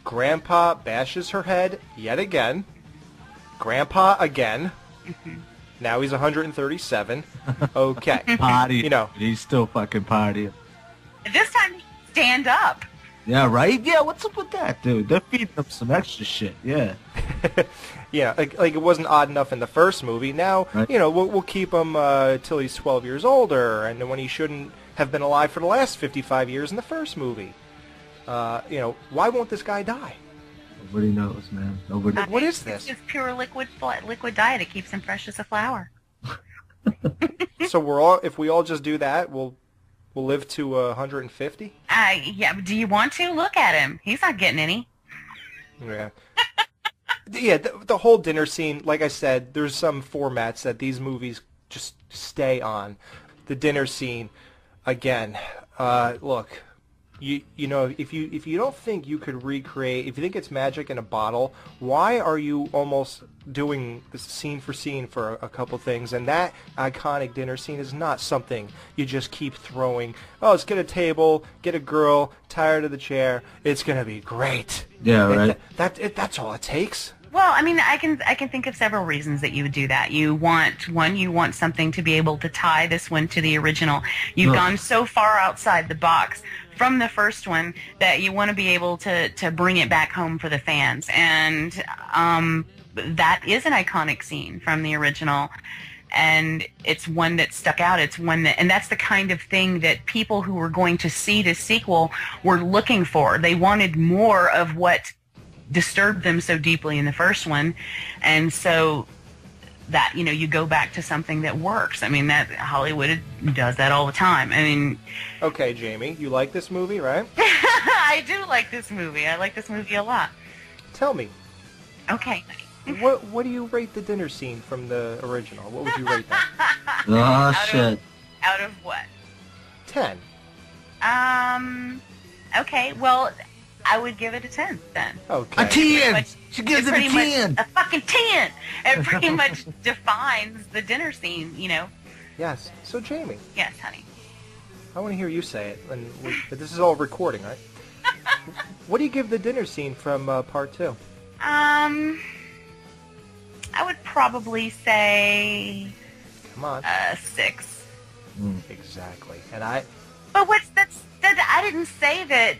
Speaker 11: Grandpa bashes her head yet again. Grandpa again. Now he's 137. Okay.
Speaker 12: Party.
Speaker 11: You know.
Speaker 12: He's still fucking partying.
Speaker 4: This time, stand up.
Speaker 12: Yeah, right? Yeah, what's up with that, dude? They're feeding him some extra shit, yeah.
Speaker 11: Yeah, like it wasn't odd enough in the first movie. Now,
Speaker 12: right.
Speaker 11: You know, we'll keep him till he's 12 years older, and when he shouldn't have been alive for the last 55 years in the first movie. You know, why won't this guy die?
Speaker 12: Nobody knows, man. Nobody.
Speaker 11: What is this?
Speaker 4: It's just pure liquid diet. It keeps him fresh as a flower.
Speaker 11: So if we all just do that, we'll live to 150?
Speaker 4: Yeah, but do you want to? Look at him. He's not getting any.
Speaker 11: Yeah. Yeah, the whole dinner scene, like I said, there's some formats that these movies just stay on. The dinner scene, again, look, you know, if you don't think you could recreate, if you think it's magic in a bottle, why are you almost doing this scene for scene for a couple things? And that iconic dinner scene is not something you just keep throwing. Oh, let's get a table, get a girl, tired of the chair. It's gonna be great.
Speaker 12: Yeah, right.
Speaker 11: That's all it takes.
Speaker 4: Well, I mean, I can think of several reasons that you would do that. You want something to be able to tie this one to the original. You've gone so far outside the box from the first one that you want to be able to bring it back home for the fans. And that is an iconic scene from the original. And it's one that stuck out. It's one that, and that's the kind of thing that people who were going to see the sequel were looking for. They wanted more of what disturbed them so deeply in the first one, and so that, you know, you go back to something that works. I mean, that Hollywood does that all the time. I mean,
Speaker 11: okay, Jamie, you like this movie, right?
Speaker 4: I do like this movie. I like this movie a lot.
Speaker 11: Tell me.
Speaker 4: Okay.
Speaker 11: What do you rate the dinner scene from the original? What would you rate that?
Speaker 12: Oh, shit.
Speaker 4: Out of what?
Speaker 11: 10.
Speaker 4: Okay, well, I would give it a 10 then.
Speaker 11: Okay.
Speaker 12: A 10! She gives it a 10!
Speaker 4: A fucking 10! It pretty much defines the dinner scene, you know?
Speaker 11: Yes. So, Jamie.
Speaker 4: Yes, honey.
Speaker 11: I want to hear you say it. But this is all recording, right? What do you give the dinner scene from part 2?
Speaker 4: I would probably say...
Speaker 11: Come on.
Speaker 4: 6.
Speaker 11: Exactly. And I...
Speaker 4: But I didn't say that...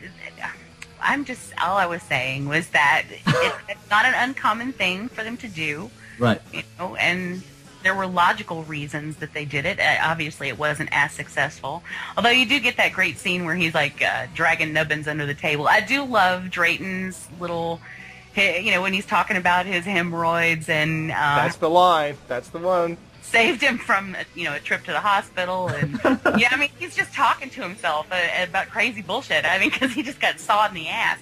Speaker 4: all I was saying was that it's not an uncommon thing for them to do.
Speaker 12: Right.
Speaker 4: You know, and there were logical reasons that they did it. Obviously, it wasn't as successful. Although you do get that great scene where he's like dragging Nubbins under the table. I do love Drayton's little, you know, when he's talking about his hemorrhoids and...
Speaker 11: That's the line. That's the one.
Speaker 4: Saved him from, you know, a trip to the hospital, and yeah, I mean, he's just talking to himself about crazy bullshit. I mean, because he just got sawed in the ass.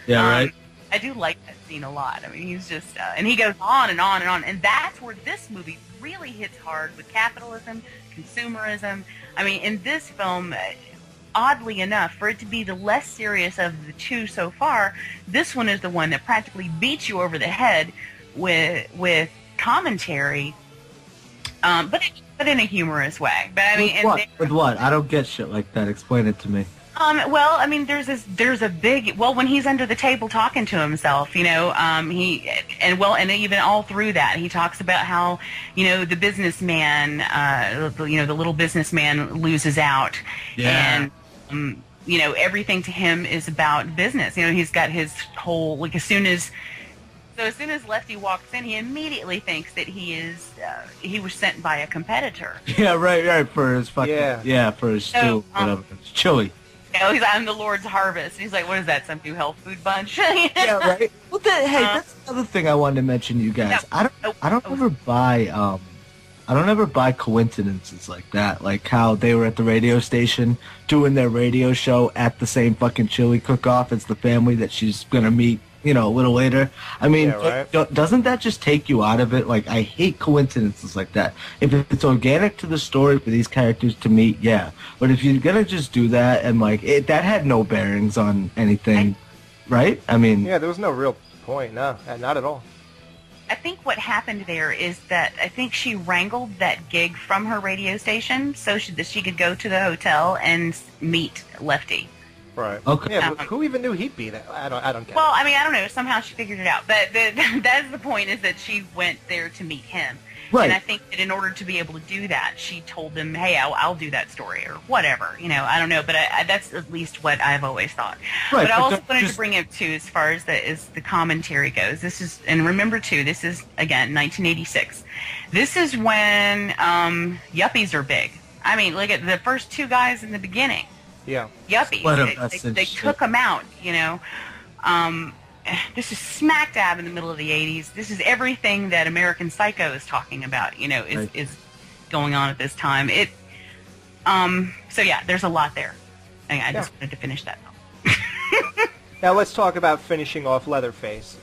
Speaker 12: Yeah, right.
Speaker 4: I do like that scene a lot. I mean, he's just, and he goes on and on and on, and that's where this movie really hits hard with capitalism, consumerism. I mean, in this film, oddly enough, for it to be the less serious of the two so far, this one is the one that practically beats you over the head with commentary. But in a humorous way. But I mean,
Speaker 12: with what? I don't get shit like that. Explain it to me.
Speaker 4: Well, I mean, there's a big, well, when he's under the table talking to himself, you know, and even all through that, he talks about how, you know, the businessman, you know, the little businessman loses out.
Speaker 12: Yeah.
Speaker 4: And, you know, everything to him is about business. You know, he's got his whole, like, as soon as So as soon as Lefty walks in, he immediately thinks that he was sent by a competitor.
Speaker 12: Yeah, right, for his fucking, for his stew, whatever. It's chili.
Speaker 4: I'm the Lord's harvest. He's like, what is that, some new health food bunch?
Speaker 12: Yeah, right. Well, that's another thing I wanted to mention to you guys. I don't ever buy coincidences like that, like how they were at the radio station doing their radio show at the same fucking chili cook-off as the family that she's gonna meet, a little later. I mean, doesn't that just take you out of it? Like, I hate coincidences like that. If it's organic to the story for these characters to meet, yeah. But if you're gonna just do that and that had no bearings on anything, right? I mean,
Speaker 11: yeah, there was no real point. No, not at all.
Speaker 4: I think what happened there is that I think she wrangled that gig from her radio station so that she could go to the hotel and meet Lefty.
Speaker 11: Right. Okay. Yeah, but who even knew he'd be there? I don't get it.
Speaker 4: Well, I mean, I don't know. Somehow she figured it out. But that's the point, is that she went there to meet him. Right. And I think that in order to be able to do that, she told him, hey, I'll do that story or whatever. I don't know. But that's at least what I've always thought. Right. But I also wanted to bring up, too, as far as the commentary goes. This is, and remember, too, this is, again, 1986. This is when yuppies are big. I mean, look at the first two guys in the beginning.
Speaker 11: Yeah.
Speaker 4: Yuppies. They took them out, This is smack dab in the middle of the 80s. This is everything that American Psycho is talking about, is going on at this time. So yeah, there's a lot there. I just wanted to finish that.
Speaker 11: Now let's talk about finishing off Leatherface.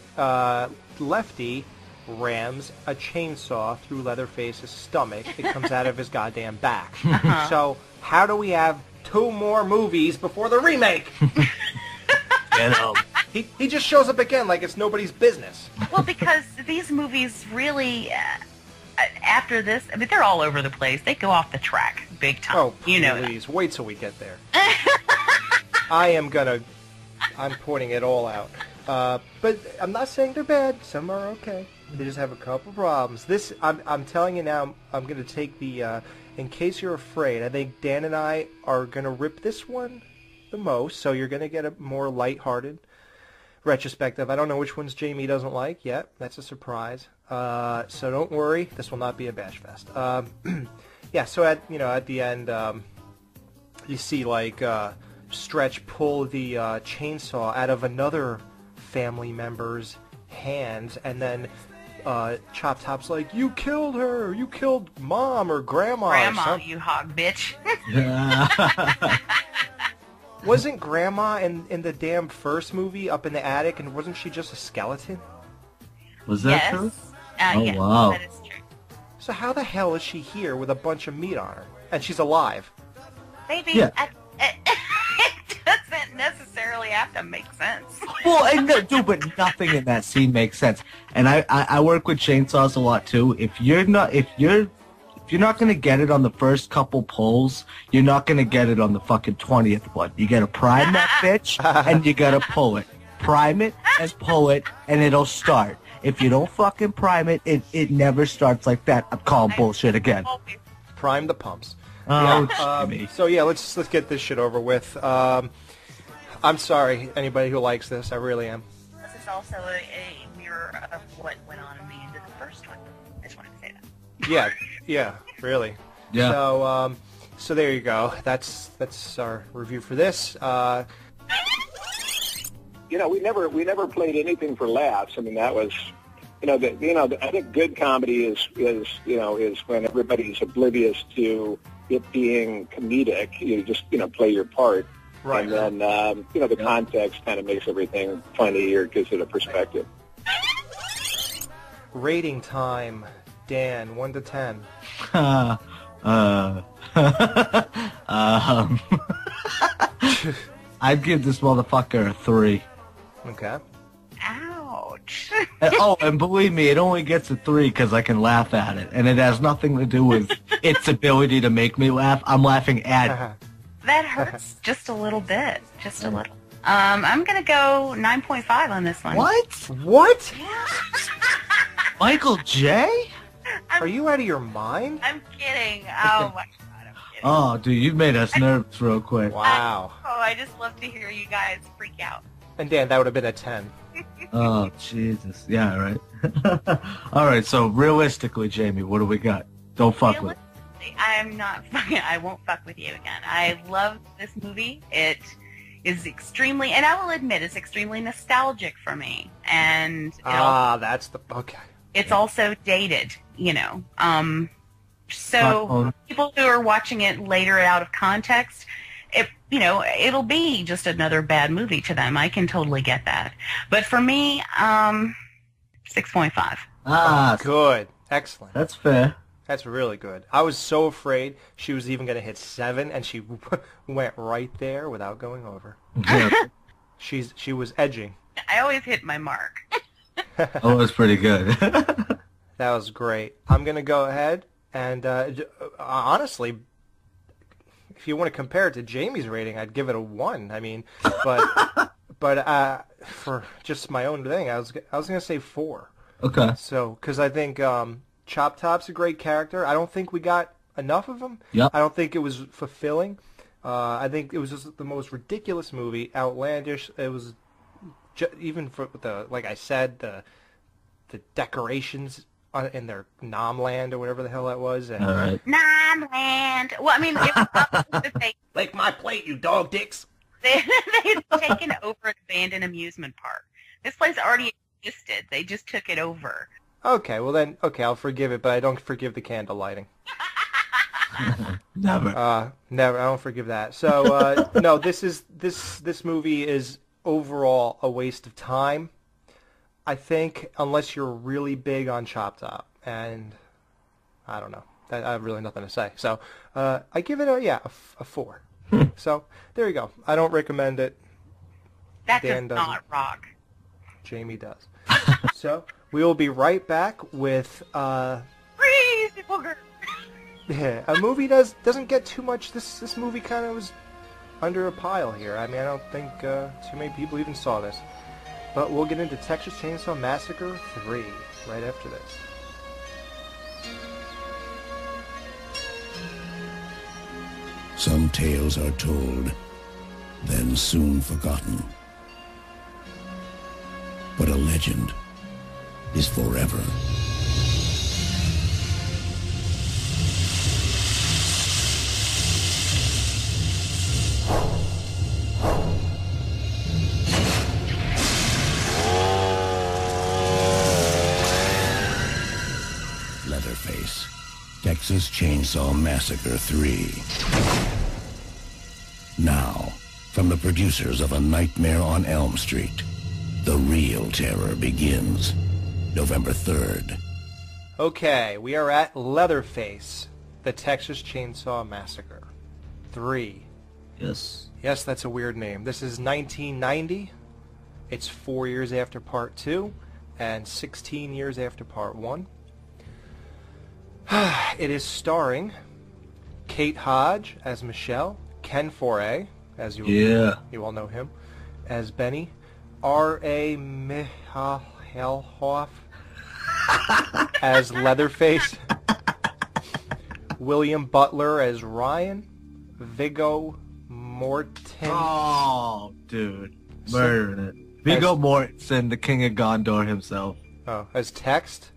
Speaker 11: Lefty rams a chainsaw through Leatherface's stomach. It comes out of his goddamn back. So how do we have 2 more movies before the remake? He just shows up again like it's nobody's business.
Speaker 4: Well, because these movies really, after this, I mean, they're all over the place. They go off the track big time.
Speaker 11: Oh, please, wait till we get there. I'm pointing it all out. But I'm not saying they're bad. Some are okay. They just have a couple problems. This, I'm telling you now, I'm going to take the... in case you're afraid, I think Dan and I are going to rip this one the most, so you're going to get a more lighthearted retrospective. I don't know which ones Jamie doesn't like yet. That's a surprise. So don't worry. This will not be a bash fest. Yeah, so at the end, you see, Stretch pull the chainsaw out of another family member's hands, and then Chop Top's like, you killed her! You killed Mom or Grandma!
Speaker 4: Grandma, you hog bitch!
Speaker 11: Wasn't Grandma in the damn first movie up in the attic, and wasn't she just a skeleton?
Speaker 12: Was that true?
Speaker 4: Yes,
Speaker 12: wow.
Speaker 4: That is true.
Speaker 11: So how the hell is she here with a bunch of meat on her? And she's alive?
Speaker 4: Maybe.
Speaker 12: Yeah.
Speaker 4: It doesn't necessarily have to make sense.
Speaker 12: Well, but nothing in that scene makes sense. And I work with chainsaws a lot too. If you're not gonna get it on the first couple pulls, you're not gonna get it on the fucking 20th one. You gotta prime that bitch and you gotta pull it. Prime it and pull it, and it'll start. If you don't fucking prime it, it never starts like that. I'm calling bullshit again.
Speaker 11: Prime the pumps.
Speaker 12: Oh,
Speaker 11: so yeah, let's get this shit over with. I'm sorry, anybody who likes this. I really am.
Speaker 4: This is also a mirror of what went on in the end of the first one. I just wanted to say that.
Speaker 11: Yeah, really.
Speaker 12: Yeah.
Speaker 11: So there you go. That's our review for this.
Speaker 1: We never played anything for laughs. I mean, that was, I think good comedy is when everybody's oblivious to it being comedic. You just, play your part.
Speaker 11: Right.
Speaker 1: And then, the context kind of makes everything funny or gives it a perspective.
Speaker 11: Rating time, Dan, 1 to 10.
Speaker 12: I'd give this motherfucker a 3.
Speaker 11: Okay.
Speaker 4: Ouch.
Speaker 12: And believe me, it only gets a 3 because I can laugh at it, and it has nothing to do with its ability to make me laugh. I'm laughing at it.
Speaker 4: That hurts just a little bit. Just a little. I'm going to go 9.5 on this one.
Speaker 11: What?
Speaker 12: Michael J?
Speaker 11: Are you out of your mind?
Speaker 4: I'm kidding. Oh, my God, I'm kidding.
Speaker 12: Oh, dude, you made us nervous real quick.
Speaker 11: Wow.
Speaker 4: I just love to hear you guys freak out.
Speaker 11: And Dan, that would have been a 10.
Speaker 12: Oh, Jesus. Yeah, right. All right, so realistically, Jamie, what do we got? Don't fuck with it.
Speaker 4: I'm not fucking... I won't fuck with you again. I love this movie. It is extremely... And I will admit, it's extremely nostalgic for me. And...
Speaker 11: that's the... Okay.
Speaker 4: It's also dated, you know. So people who are watching it later out of context, it'll be just another bad movie to them. I can totally get that. But for me, 6.5.
Speaker 11: Good. Excellent.
Speaker 12: That's fair.
Speaker 11: That's really good. I was so afraid she was even going to hit 7, and she went right there without going over. She was edging.
Speaker 4: I always hit my mark.
Speaker 12: Oh, it was pretty good.
Speaker 11: That was great. I'm going to go ahead and, honestly, if you want to compare it to Jamie's rating, I'd give it a 1. I mean, but for just my own thing, I was going to say 4.
Speaker 12: Okay.
Speaker 11: So, because I think Chop Top's a great character. I don't think we got enough of him.
Speaker 12: Yep.
Speaker 11: I don't think it was fulfilling. I think it was just the most ridiculous movie, outlandish. It was even for like I said, the decorations in their Nomland or whatever the hell that was. And,
Speaker 12: all right.
Speaker 4: Nomland. Well, I mean,
Speaker 11: like my plate, you dog dicks.
Speaker 4: They'd taken over an abandoned amusement park. This place already existed. They just took it over. Okay, well then, I'll forgive it, but I don't forgive the candle lighting.
Speaker 12: Never.
Speaker 11: Never. I don't forgive that. So, no, this movie is overall a waste of time. I think, unless you're really big on Chop Top, and I don't know. I have really nothing to say. So, I give it a 4. So, there you go. I don't recommend it.
Speaker 4: That does not rock.
Speaker 11: Jamie does. So, we will be right back with
Speaker 4: Crazy Booger.
Speaker 11: Yeah, a movie doesn't get too much. This movie kind of was under a pile here. I mean, I don't think too many people even saw this. But we'll get into Texas Chainsaw Massacre 3 right after this.
Speaker 14: Some tales are told, then soon forgotten. But a legend is forever. Leatherface, Texas Chainsaw Massacre 3. Now, from the producers of A Nightmare on Elm Street, the real terror begins. November 3rd.
Speaker 11: Okay, we are at Leatherface, the Texas Chainsaw Massacre 3.
Speaker 12: Yes.
Speaker 11: Yes, that's a weird name. This is 1990. It's 4 years after Part 2 and 16 years after Part 1. It is starring Kate Hodge as Michelle, Ken Foray, as you all know him, as Benny, R.A. Mihhalhoff as Leatherface, William Butler as Ryan, Viggo Mortensen.
Speaker 12: Oh, dude. Murdering it. Viggo Mortensen, the king of Gondor himself.
Speaker 11: Oh, as Tex,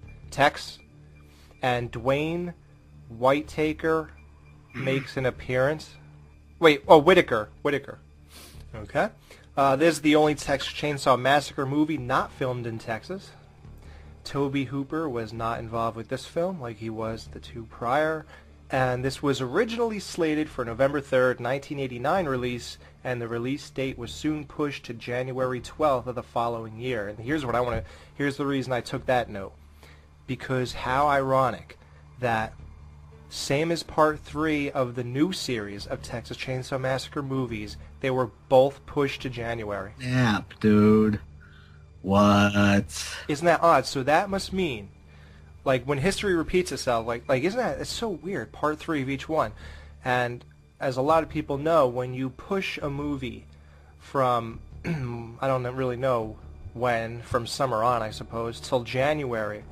Speaker 11: and Dwayne Whitaker makes an appearance. Whitaker. Okay. This is the only Texas Chainsaw Massacre movie not filmed in Texas. Tobe Hooper was not involved with this film like he was the two prior. And this was originally slated for November 3rd, 1989 release, and the release date was soon pushed to January 12th of the following year. And here's the reason I took that note. Because how ironic that, same as Part 3 of the new series of Texas Chainsaw Massacre movies, they were both pushed to January.
Speaker 12: Yep, dude. What?
Speaker 11: Isn't that odd? So that must mean, like, when history repeats itself, like isn't that, it's so weird, Part 3 of each one. And as a lot of people know, when you push a movie from, I don't really know when, from summer on, I suppose, till January,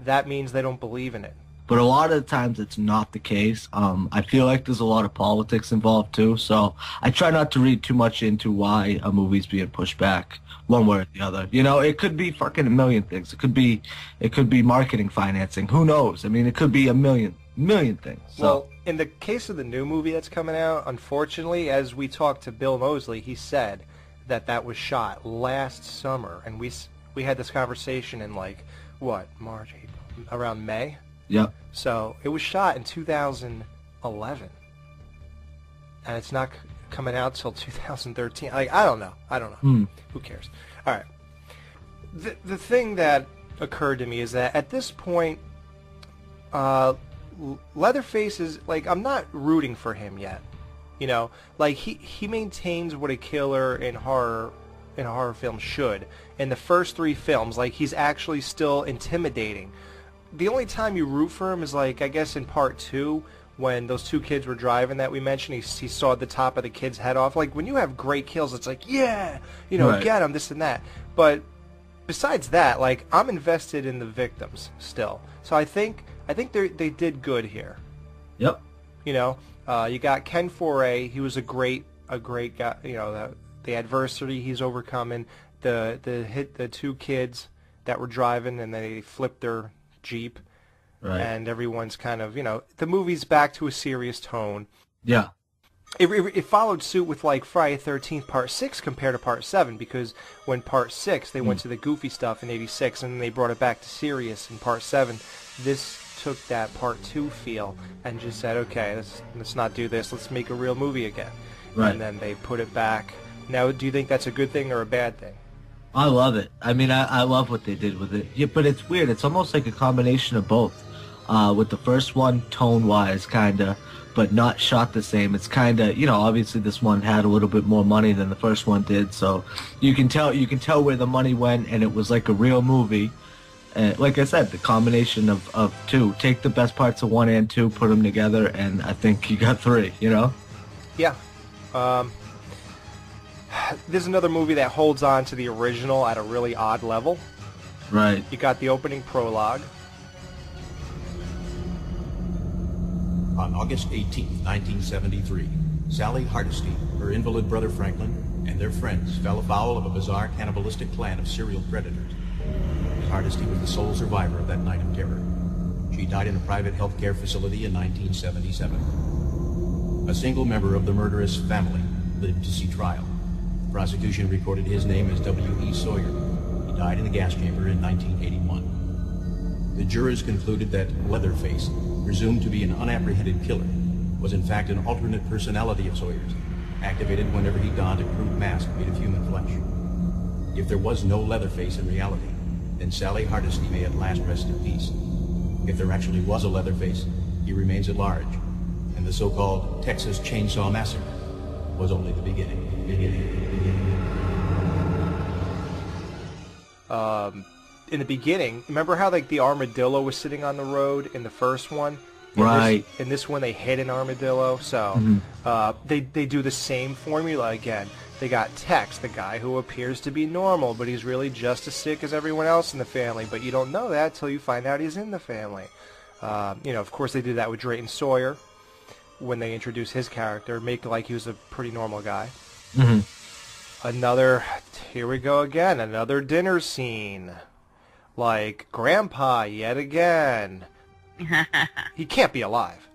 Speaker 11: that means they don't believe in it.
Speaker 12: But a lot of the times it's not the case. I feel like there's a lot of politics involved too, so I try not to read too much into why a movie's being pushed back one way or the other. You know, it could be fucking a million things. It could be marketing financing. Who knows? I mean, it could be a million things. So.
Speaker 11: Well, in the case of the new movie that's coming out, unfortunately, as we talked to Bill Moseley, he said that was shot last summer, and we had this conversation in March, April, around May.
Speaker 12: Yep.
Speaker 11: So it was shot in 2011, and it's not coming out till 2013. Like, I don't know. Who cares? All right. The thing that occurred to me is that at this point, Leatherface is like, I'm not rooting for him yet. You know, like he maintains what a killer in a horror film should. In the first 3 films, like, he's actually still intimidating. The only time you root for him is, like, I guess in part 2, when those 2 kids were driving that we mentioned, he sawed the top of the kid's head off. Like, when you have great kills, it's like, yeah, you know, right. Get him, this and that. But besides that, like, I'm invested in the victims still. So I think they did good here.
Speaker 12: Yep.
Speaker 11: You know, you got Ken Foray. He was a great guy. You know, the adversity he's overcoming. The 2 kids that were driving and they flipped their Jeep. Right. And everyone's kind of, you know, the movie's back to a serious tone.
Speaker 12: Yeah.
Speaker 11: It followed suit with, like, Friday the 13th Part 6 compared to Part 7, because when Part 6, they went to the goofy stuff in 86, and then they brought it back to serious in Part 7. This took that Part 2 feel and just said, okay, let's not do this. Let's make a real movie again. Right. And then they put it back. Now, do you think that's a good thing or a bad thing?
Speaker 12: I love it. I mean, I love what they did with it. Yeah, but it's weird. It's almost like a combination of both. With the first one, tone-wise, kind of, but not shot the same. It's kind of, you know, obviously this one had a little bit more money than the first one did, so you can tell where the money went, and it was like a real movie. Like I said, the combination of 2. Take the best parts of 1 and 2, put them together, and I think you got 3, you know?
Speaker 11: Yeah. There's another movie that holds on to the original at a really odd level.
Speaker 12: Right.
Speaker 11: You got the opening prologue.
Speaker 15: On August 18, 1973, Sally Hardesty, her invalid brother Franklin, and their friends fell afoul of a bizarre cannibalistic plan of serial predators. Hardesty was the sole survivor of that night of terror. She died in a private health care facility in 1977. A single member of the murderous family lived to see trial. The prosecution recorded his name as W.E. Sawyer. He died in the gas chamber in 1981. The jurors concluded that Leatherface, presumed to be an unapprehended killer, was in fact an alternate personality of Sawyer's, activated whenever he donned a crude mask made of human flesh. If there was no Leatherface in reality, then Sally Hardesty may at last rest in peace. If there actually was a Leatherface, he remains at large, and the so-called Texas Chain Saw Massacre was only the beginning.
Speaker 11: In the beginning, remember how, like, the armadillo was sitting on the road in the first one?
Speaker 12: Right.
Speaker 11: In this one, they hit an armadillo. So they do the same formula again. They got Tex, the guy who appears to be normal, but he's really just as sick as everyone else in the family. But you don't know that till you find out he's in the family. You know, of course, they did that with Drayton Sawyer when they introduced his character, make like he was a pretty normal guy. Here we go again, another dinner scene. Like, Grandpa yet again. He can't be alive.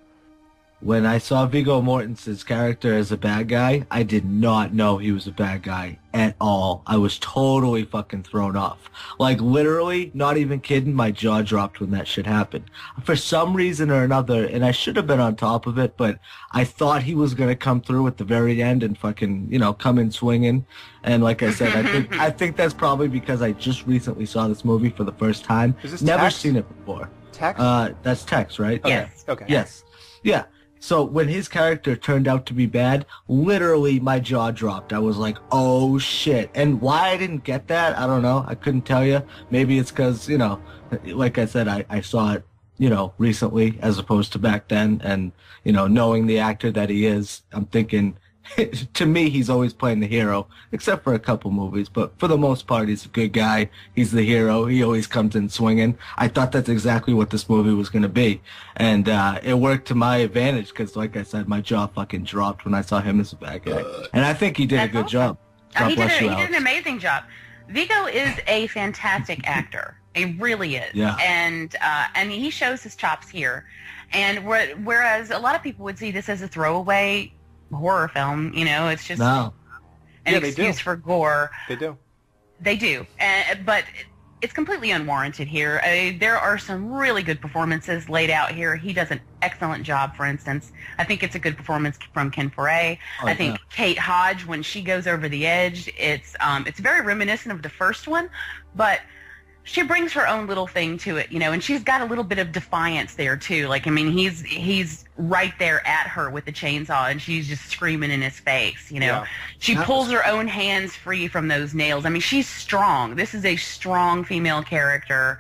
Speaker 12: When I saw Viggo Mortensen's character as a bad guy, I did not know he was a bad guy at all. I was totally fucking thrown off. Like, literally, not even kidding, my jaw dropped when that shit happened. For some reason or another, and I should have been on top of it, but I thought he was going to come through at the very end and fucking, you know, come in swinging. And like I said, I think that's probably because I just recently saw this movie for the first time.
Speaker 11: Is this
Speaker 12: Never
Speaker 11: Tex?
Speaker 12: seen it before.
Speaker 11: Tex?
Speaker 12: That's Tex, right?
Speaker 4: Yes.
Speaker 11: Okay.
Speaker 12: Yes. Yeah. So when his character turned out to be bad, literally my jaw dropped. I was like, oh shit. And why I didn't get that, I don't know. I couldn't tell you. Maybe it's because, you know, like I said, I saw it, you know, recently as opposed to back then. And, you know, knowing the actor that he is, I'm thinking to me, he's always playing the hero, except for a couple movies. But for the most part, he's a good guy. He's the hero. He always comes in swinging. I thought that's exactly what this movie was going to be. And it worked to my advantage because, like I said, my jaw fucking dropped when I saw him as a bad guy. And I think he did a good job.
Speaker 4: He did an amazing job. Viggo is a fantastic actor. He really is.
Speaker 12: Yeah.
Speaker 4: And he shows his chops here. And whereas a lot of people would see this as a throwaway horror film, it's just an excuse for gore.
Speaker 11: They do.
Speaker 4: They do. But it's completely unwarranted here. There are some really good performances laid out here. He does an excellent job, for instance. I think it's a good performance from Ken Foree. I think Kate Hodge, when she goes over the edge, it's very reminiscent of the first one, but she brings her own little thing to it, and she's got a little bit of defiance there too. Like, I mean, he's right there at her with the chainsaw, and she's just screaming in his face.
Speaker 11: Yeah.
Speaker 4: She pulls her own hands free from those nails. I mean, she's strong. This is a strong female character,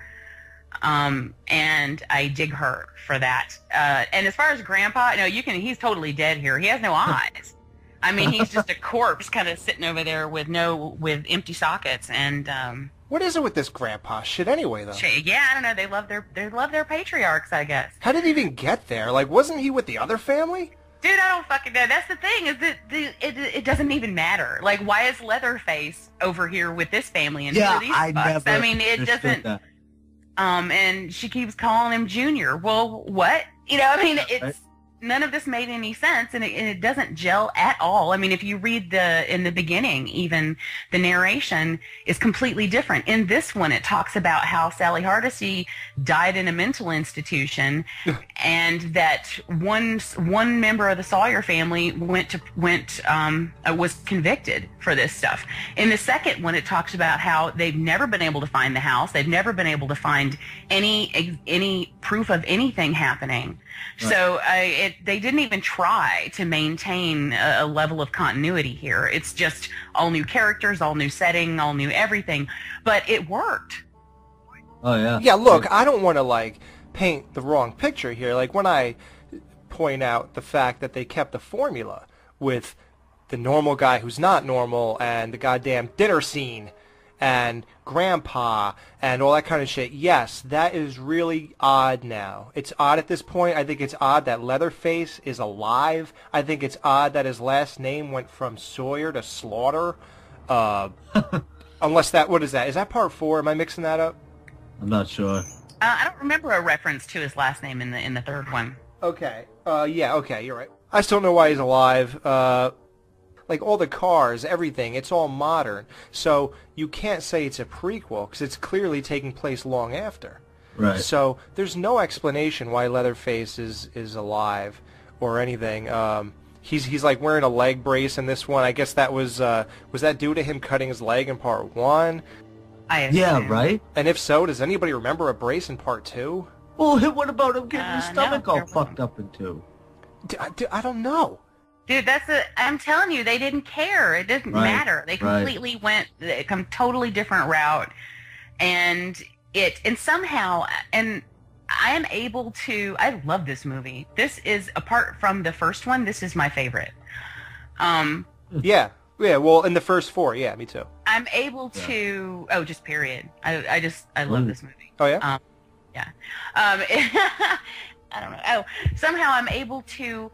Speaker 4: and I dig her for that. And as far as Grandpa, he's totally dead here. He has no eyes. I mean, he's just a corpse, kind of sitting over there with empty sockets and.
Speaker 11: What is it with this grandpa shit anyway, though?
Speaker 4: Yeah, I don't know. They love their patriarchs, I guess.
Speaker 11: How did he even get there? Like, wasn't he with the other family?
Speaker 4: Dude, I don't fucking know. That's the thing, is that it doesn't even matter. Like, why is Leatherface over here with this family and who are these fucks? I mean, it doesn't. That. And she keeps calling him Junior. Well, what? It's. None of this made any sense, and it doesn't gel at all. I mean, if you read in the beginning, even the narration is completely different. In this one, it talks about how Sally Hardesty died in a mental institution, and that one member of the Sawyer family was convicted for this stuff. In the second one, it talks about how they've never been able to find the house. They've never been able to find any proof of anything happening. Right. So they didn't even try to maintain a level of continuity here. It's just all new characters, all new setting, all new everything. But it worked.
Speaker 12: Oh, yeah.
Speaker 11: Yeah, look, I don't want to, paint the wrong picture here. Like, when I point out the fact that they kept the formula with the normal guy who's not normal and the goddamn dinner scene and Grandpa and all that kind of shit. Yes, that is really odd now. It's odd at this point. I think it's odd that Leatherface is alive. I think it's odd that his last name went from Sawyer to Slaughter. Unless that, what is that? Is that part 4? Am I mixing that up?
Speaker 12: I'm not sure.
Speaker 4: I don't remember a reference to his last name in the third one.
Speaker 11: Okay. Yeah, okay, you're right. I still don't know why he's alive. Like, all the cars, everything, it's all modern. So you can't say it's a prequel because it's clearly taking place long after.
Speaker 12: Right.
Speaker 11: So there's no explanation why Leatherface is alive or anything. He's like wearing a leg brace in this one. I guess that was that due to him cutting his leg in part 1?
Speaker 12: Yeah, right?
Speaker 11: And if so, does anybody remember a brace in part 2?
Speaker 12: Well, what about him getting his stomach all fucked up in 2?
Speaker 11: I don't know.
Speaker 4: Dude, I'm telling you, they didn't care. It didn't matter. They completely went a totally different route. And somehow, and I am able to, I love this movie. This is, apart from the first one, this is my favorite.
Speaker 11: Yeah, well, in the first 4, yeah, me too.
Speaker 4: I'm able to, just period. I love this movie.
Speaker 11: Oh, yeah?
Speaker 4: Yeah. I don't know. Somehow I'm able to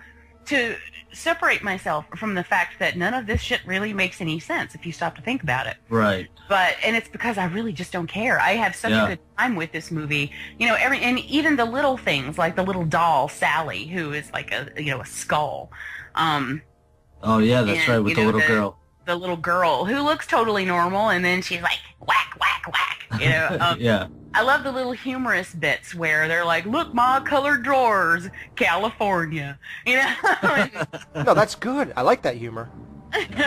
Speaker 4: separate myself from the fact that none of this shit really makes any sense if you stop to think about it.
Speaker 12: Right.
Speaker 4: And it's because I really just don't care. I have such a good time with this movie. And even the little things, like the little doll, Sally, who is like a skull.
Speaker 12: Oh, yeah, that's right, with the little girl.
Speaker 4: The little girl who looks totally normal, and then she's like, whack, whack, whack.
Speaker 12: Yeah.
Speaker 4: I love the little humorous bits where they're like, look, Ma, colored drawers, California.
Speaker 11: No, that's good. I like that humor.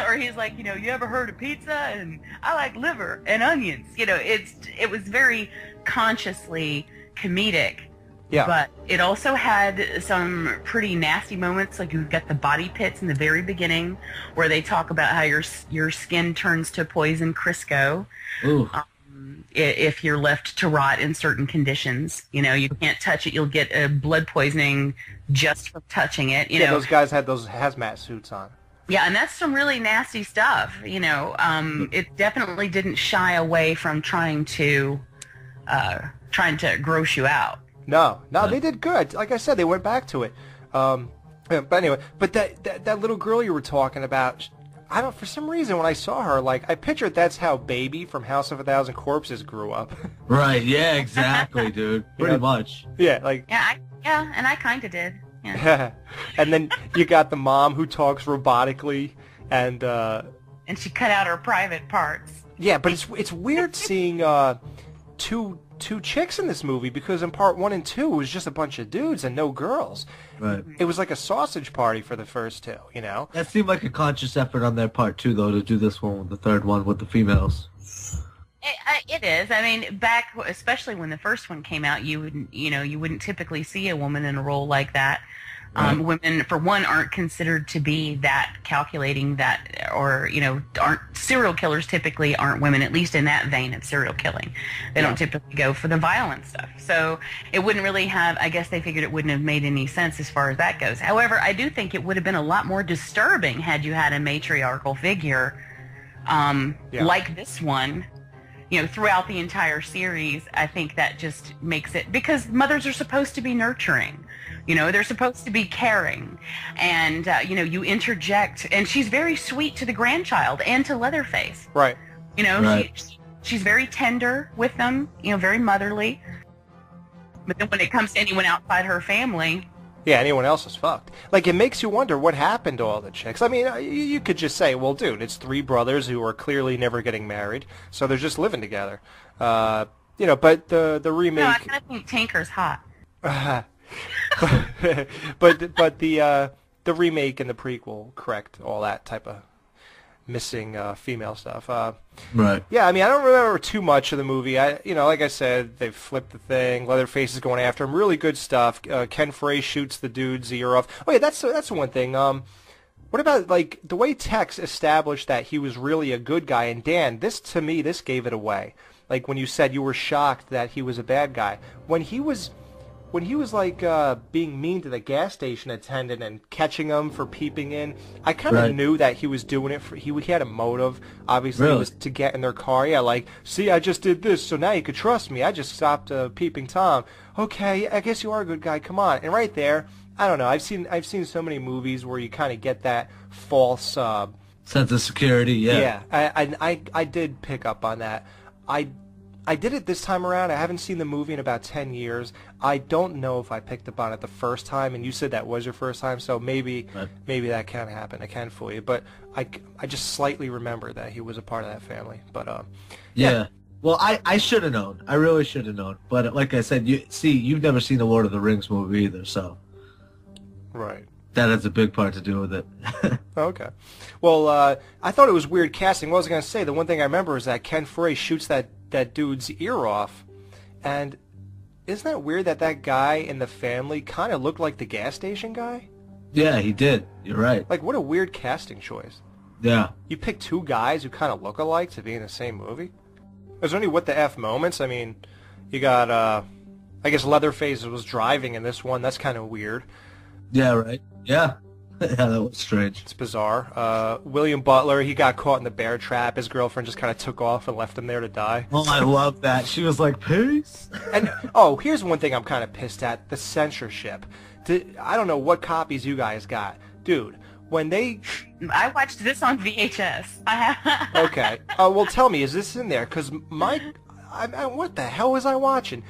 Speaker 4: Or he's like, you ever heard of pizza? And I like liver and onions. It was very consciously comedic.
Speaker 11: Yeah.
Speaker 4: But it also had some pretty nasty moments. Like, you've got the body pits in the very beginning where they talk about how your skin turns to poison Crisco.
Speaker 12: Ooh.
Speaker 4: If you're left to rot in certain conditions. You can't touch it. You'll get blood poisoning just from touching it.
Speaker 11: Those guys had those hazmat suits on.
Speaker 4: Yeah, and that's some really nasty stuff. You know, it definitely didn't shy away from trying to gross you out.
Speaker 11: No, they did good. Like I said, they went back to it. But anyway, but that little girl you were talking about, I don't. For some reason, when I saw her, like I pictured that's how Baby from House of a Thousand Corpses grew up.
Speaker 12: Right. Yeah. Exactly, dude. Pretty much.
Speaker 11: Yeah. Like.
Speaker 4: Yeah, and I kind of did.
Speaker 11: Yeah. And then you got the mom who talks robotically, and
Speaker 4: she cut out her private parts.
Speaker 11: Yeah, but it's weird seeing two chicks in this movie, because in part 1 and 2 it was just a bunch of dudes and no girls.
Speaker 12: Right.
Speaker 11: It was like a sausage party for the first two, you know?
Speaker 12: That seemed like a conscious effort on their part too, though, to do this one with the third one with the females.
Speaker 4: It is. I mean, back, especially when the first one came out, you wouldn't typically see a woman in a role like that. Right. Women, for one, aren't considered to be that calculating, or aren't serial killers. Typically, aren't women, at least in that vein of serial killing. They don't typically go for the violent stuff. So it wouldn't really have. I guess they figured it wouldn't have made any sense as far as that goes. However, I do think it would have been a lot more disturbing had you had a matriarchal figure like this one. Throughout the entire series. I think that just makes it, because mothers are supposed to be nurturing. They're supposed to be caring. And, you interject. And she's very sweet to the grandchild and to Leatherface.
Speaker 11: Right.
Speaker 4: Right. She's very tender with them, very motherly. But then when it comes to anyone outside her family...
Speaker 11: Yeah, anyone else is fucked. Like, it makes you wonder what happened to all the chicks. I mean, you could just say, well, dude, it's three brothers who are clearly never getting married, so they're just living together. But the remake...
Speaker 4: No, I kind of think Tanker's hot.
Speaker 11: but the remake and the prequel correct all that type of missing female stuff.
Speaker 12: Right.
Speaker 11: Yeah, I mean, I don't remember too much of the movie. Like I said, they flipped the thing. Leatherface is going after him. Really good stuff. Ken Frey shoots the dude's ear off. Oh yeah, that's one thing. What about like the way Tex established that he was really a good guy? And Dan, this gave it away. Like when you said you were shocked that he was a bad guy. When he was like being mean to the gas station attendant and catching him for peeping in, I kind of knew that he was doing it for he had a motive. Obviously, it was to get in their car. Yeah, like, see, I just did this, so now you could trust me. I just stopped peeping Tom. Okay, I guess you are a good guy. Come on. And right there, I don't know. I've seen so many movies where you kind of get that false
Speaker 12: sense of security. Yeah.
Speaker 11: Yeah, I did pick up on that. I did it this time around. I haven't seen the movie in about 10 years. I don't know if I picked up on it the first time, and you said that was your first time, so maybe that can happen. I can fool you. But I just slightly remember that he was a part of that family. But
Speaker 12: yeah. Well, I should have known. I really should have known. But like I said, you've never seen the Lord of the Rings movie either, so.
Speaker 11: Right.
Speaker 12: That has a big part to do with it.
Speaker 11: Okay. Well, I thought it was weird casting. What I was going to say, the one thing I remember is that Ken Frey shoots that dude's ear off, and isn't that weird that guy in the family kind of looked like the gas station guy?
Speaker 12: Yeah, he did. You're right.
Speaker 11: Like, what a weird casting choice.
Speaker 12: Yeah.
Speaker 11: You pick two guys who kind of look alike to be in the same movie? There's only what the F moments. I mean, you got, I guess Leatherface was driving in this one. That's kind of weird.
Speaker 12: Yeah, right. Yeah. Yeah, that was strange.
Speaker 11: It's bizarre. William Butler, he got caught in the bear trap. His girlfriend just kind of took off and left him there to die.
Speaker 12: Oh, I love that. She was like, peace.
Speaker 11: And, here's one thing I'm kind of pissed at. The censorship. I don't know what copies you guys got. Dude, when they...
Speaker 4: I watched this on VHS.
Speaker 11: Okay. Well, tell me, is this in there? Because what the hell was I watching?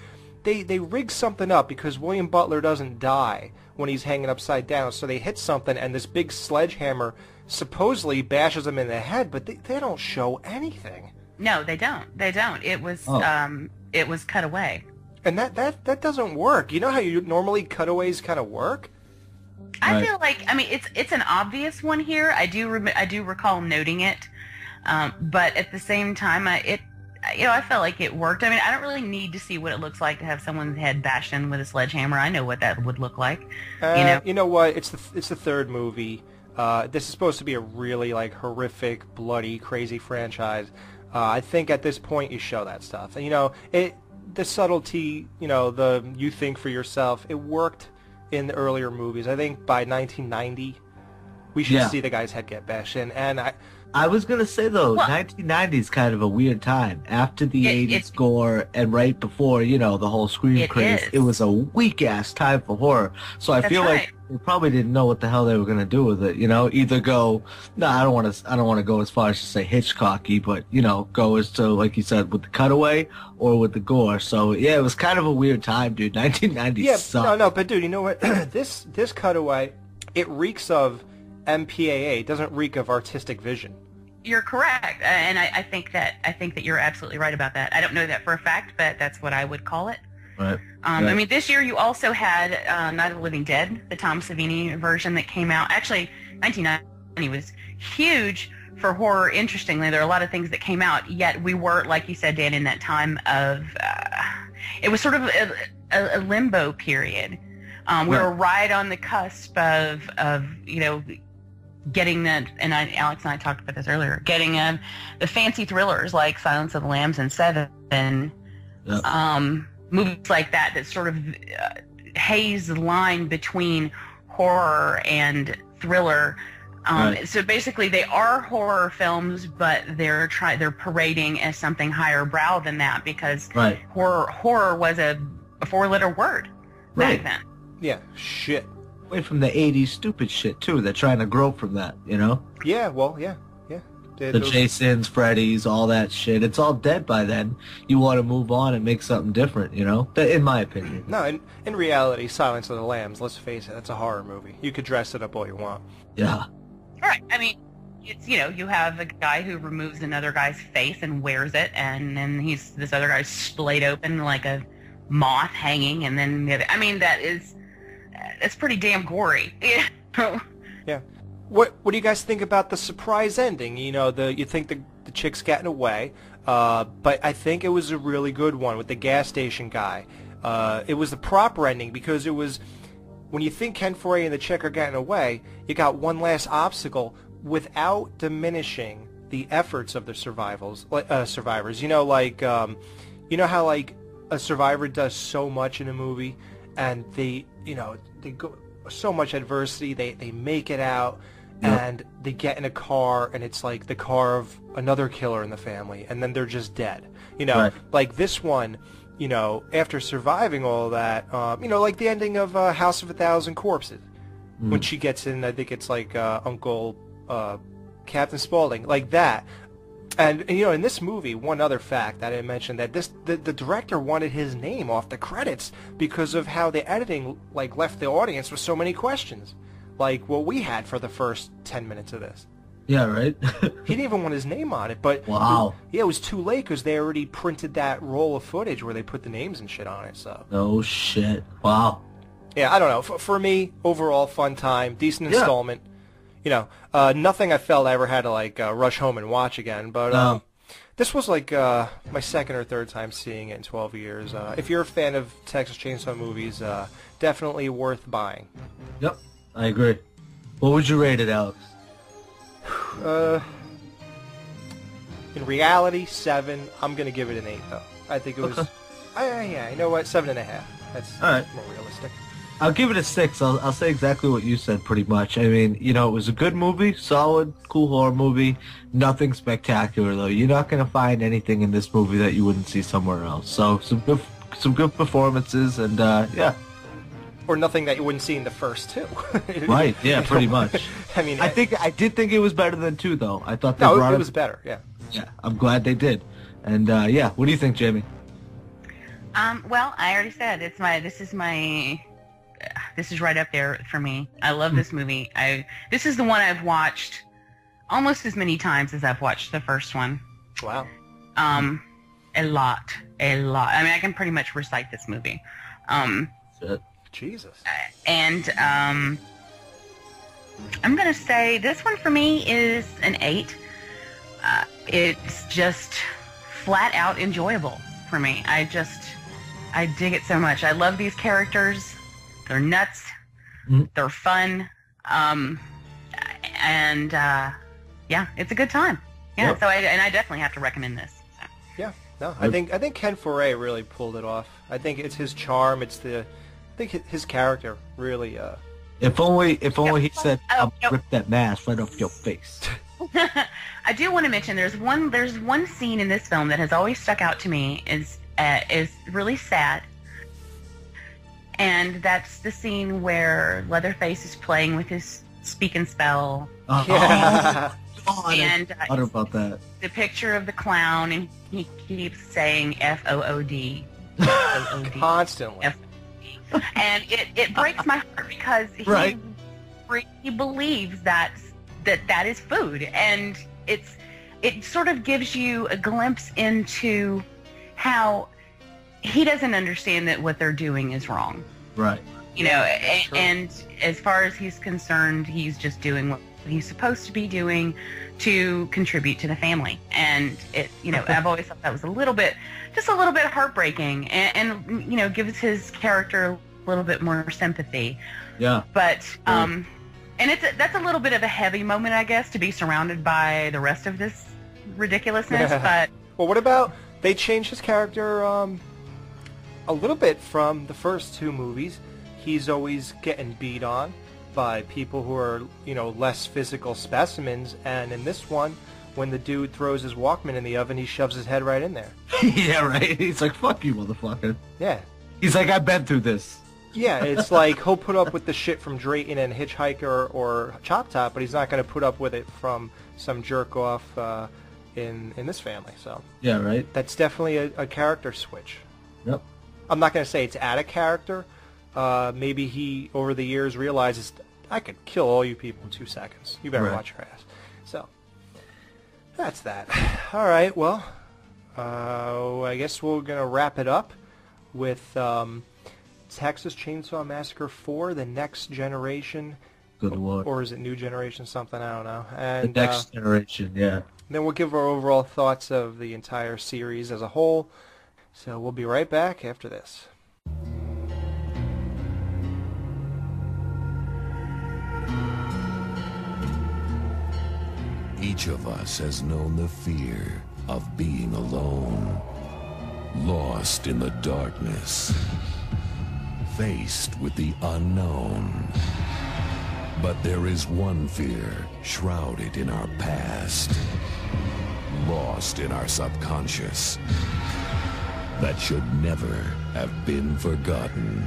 Speaker 11: They rigged something up because William Butler doesn't die when he's hanging upside down, so they hit something, and this big sledgehammer supposedly bashes him in the head, but they don't show anything.
Speaker 4: No, they don't. It was it was cut away.
Speaker 11: And that doesn't work. You know how you normally cutaways kind of work?
Speaker 4: I feel like, I mean, it's an obvious one here. I do recall noting it, but at the same time, I felt like it worked. I mean, I don't really need to see what it looks like to have someone's head bashed in with a sledgehammer. I know what that would look like.
Speaker 11: You know what? It's the third movie. This is supposed to be a really like horrific, bloody, crazy franchise. I think at this point you show that stuff. And, the subtlety, you think for yourself, it worked in the earlier movies. I think by 1990, We should see the guy's head get bashed in. And
Speaker 12: I was going to say, though, 1990 is kind of a weird time. After the 80s gore and right before, you know, the whole Scream craze, it was a weak-ass time for horror. So I feel like they probably didn't know what the hell they were going to do with it, you know? Either go, no, I don't want to go as far as to say Hitchcocky, but, you know, go as to, like you said, with the cutaway or with the gore. So, yeah, it was kind of a weird time, dude. 1990 sucked.
Speaker 11: No, but, dude, you know what? This cutaway, it reeks of MPAA. It doesn't reek of artistic vision.
Speaker 4: You're correct, and I think that you're absolutely right about that. I don't know that for a fact, but that's what I would call it.
Speaker 12: Right.
Speaker 4: I mean, this year you also had Night of the Living Dead, the Tom Savini version that came out. Actually, 1990 was huge for horror. Interestingly, there are a lot of things that came out, yet we were, like you said, Dan, in that time of it was sort of a limbo period. We were right on the cusp of you know, getting that, and Alex and I talked about this earlier, getting the fancy thrillers like Silence of the Lambs and Seven, movies like that sort of haze the line between horror and thriller. So basically, they are horror films, but they're parading as something higher brow than that, because horror was a 4-letter word back then.
Speaker 11: Yeah, shit.
Speaker 12: Away from the 80s stupid shit, too. They're trying to grow from that, you know?
Speaker 11: Yeah, well, yeah.
Speaker 12: The Jasons, Freddys, all that shit. It's all dead by then. You want to move on and make something different, you know? In my opinion.
Speaker 11: No, in reality, Silence of the Lambs, let's face it, that's a horror movie. You could dress it up all you want.
Speaker 12: Yeah.
Speaker 4: All right. I mean, it's, you know, you have a guy who removes another guy's face and wears it, and then this other guy's splayed open like a moth hanging, and then, I mean, that's pretty damn gory.
Speaker 11: Yeah. What do you guys think about the surprise ending? You know, you think the chick's getting away, but I think it was a really good one with the gas station guy. It was the proper ending, because it was, when you think Ken Foree and the chick are getting away, you got one last obstacle without diminishing the efforts of the survivors. You know, like, you know how like a survivor does so much in a movie, and they go so much adversity, they make it out. And they get in a car, and it's like the car of another killer in the family, and then they're just dead. You know, like this one, you know, after surviving all that, you know, like the ending of House of a Thousand Corpses, when she gets in, I think it's like Uncle Captain Spaulding, like that. And, you know, in this movie, one other fact that I didn't mention, that the director wanted his name off the credits because of how the editing, like, left the audience with so many questions. Like what we had for the first 10 minutes of this.
Speaker 12: Yeah, right?
Speaker 11: He didn't even want his name on it, but it was too late, because they already printed that roll of footage where they put the names and shit on it. So.
Speaker 12: Oh shit! Wow.
Speaker 11: Yeah, I don't know. For me, overall, fun time, decent installment. You know, nothing I felt I ever had to like rush home and watch again. But this was like my second or third time seeing it in 12 years. If you're a fan of Texas Chainsaw movies, definitely worth buying.
Speaker 12: Yep. I agree. What would you rate it, Alex?
Speaker 11: In reality, 7. I'm gonna give it an 8, though. I think it was. Yeah, you know what? 7.5. That's
Speaker 12: all right.
Speaker 11: More realistic.
Speaker 12: I'll give it a 6. I'll say exactly what you said, pretty much. I mean, you know, it was a good movie, solid, cool horror movie. Nothing spectacular, though. You're not gonna find anything in this movie that you wouldn't see somewhere else. So some good performances, and yeah.
Speaker 11: Or nothing that you wouldn't see in the first two.
Speaker 12: Right, yeah, pretty much.
Speaker 11: I mean,
Speaker 12: I did think it was better than 2, though. I thought
Speaker 11: it was better, yeah.
Speaker 12: Yeah, I'm glad they did. And, yeah, what do you think, Jamie?
Speaker 4: Well, I already said, this is right up there for me. I love this movie. This is the one I've watched almost as many times as I've watched the first one.
Speaker 11: Wow.
Speaker 4: A lot. I mean, I can pretty much recite this movie.
Speaker 12: Shit.
Speaker 11: Jesus.
Speaker 4: And I'm going to say this one for me is an 8. It's just flat out enjoyable for me. I dig it so much. I love these characters. They're nuts. They're fun. And yeah, it's a good time. Yeah, yep. So I definitely have to recommend this. So.
Speaker 11: Yeah. No, I think Ken Foree really pulled it off. I think it's his charm. I think his character really
Speaker 12: If only he said, "I'll rip that mask right off your face."
Speaker 4: I do want to mention there's one scene in this film that has always stuck out to me is really sad, and that's the scene where Leatherface is playing with his speak and spell.
Speaker 12: Yeah.
Speaker 4: And
Speaker 12: I thought about that.
Speaker 4: The picture of the clown, and he keeps saying FOOD.
Speaker 11: Constantly.
Speaker 4: F-O-O-D. And it breaks my heart because he believes that is food, and it sort of gives you a glimpse into how he doesn't understand that what they're doing is wrong.
Speaker 12: Right.
Speaker 4: You know, and as far as he's concerned, he's just doing what he's supposed to be doing to contribute to the family. And I've always thought that was a little bit heartbreaking, and gives his character a little bit more sympathy.
Speaker 12: Yeah.
Speaker 4: But and that's a little bit of a heavy moment, I guess, to be surrounded by the rest of this ridiculousness. But
Speaker 11: well, what about they changed his character a little bit from the first two movies? He's always getting beat on by people who are, less physical specimens, and in this one, when the dude throws his Walkman in the oven, he shoves his head right in there.
Speaker 12: Yeah, right. He's like, "Fuck you, motherfucker."
Speaker 11: Yeah.
Speaker 12: He's like, "I've been through this."
Speaker 11: Yeah, it's like he'll put up with the shit from Drayton and Hitchhiker or Chop Top, but he's not going to put up with it from some jerk off in this family. So
Speaker 12: yeah, right.
Speaker 11: That's definitely a character switch.
Speaker 12: Yep.
Speaker 11: I'm not going to say it's out of character. Maybe he, over the years, realizes, I could kill all you people in 2 seconds. You better watch your ass. So, that's that. All right, well, I guess we're going to wrap it up with Texas Chainsaw Massacre 4, The Next Generation.
Speaker 12: Good Lord.
Speaker 11: Or is it New Generation something? I don't know. And,
Speaker 12: The Next Generation, yeah.
Speaker 11: Then we'll give our overall thoughts of the entire series as a whole. So we'll be right back after this.
Speaker 16: Each of us has known the fear of being alone, lost in the darkness, faced with the unknown. But there is one fear shrouded in our past, lost in our subconscious, that should never have been forgotten.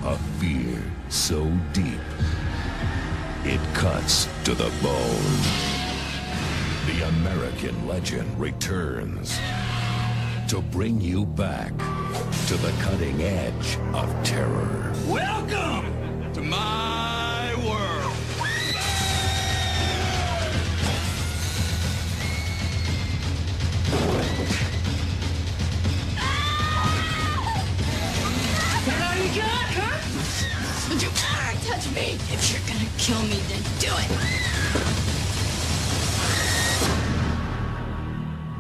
Speaker 16: A fear so deep, it cuts to the bone. The American legend returns to bring you back to the cutting edge of terror.
Speaker 5: Welcome to my world.
Speaker 17: Would you touch me? If you're gonna kill me, then do it.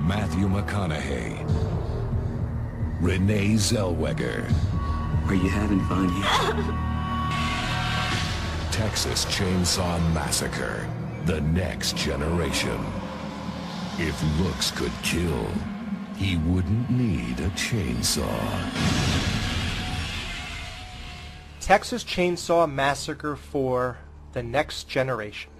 Speaker 16: Matthew McConaughey, Renee Zellweger.
Speaker 18: Are you having fun
Speaker 16: Texas Chainsaw Massacre, The Next Generation. If looks could kill, he wouldn't need a chainsaw.
Speaker 11: Texas Chainsaw Massacre 4, The Next Generation.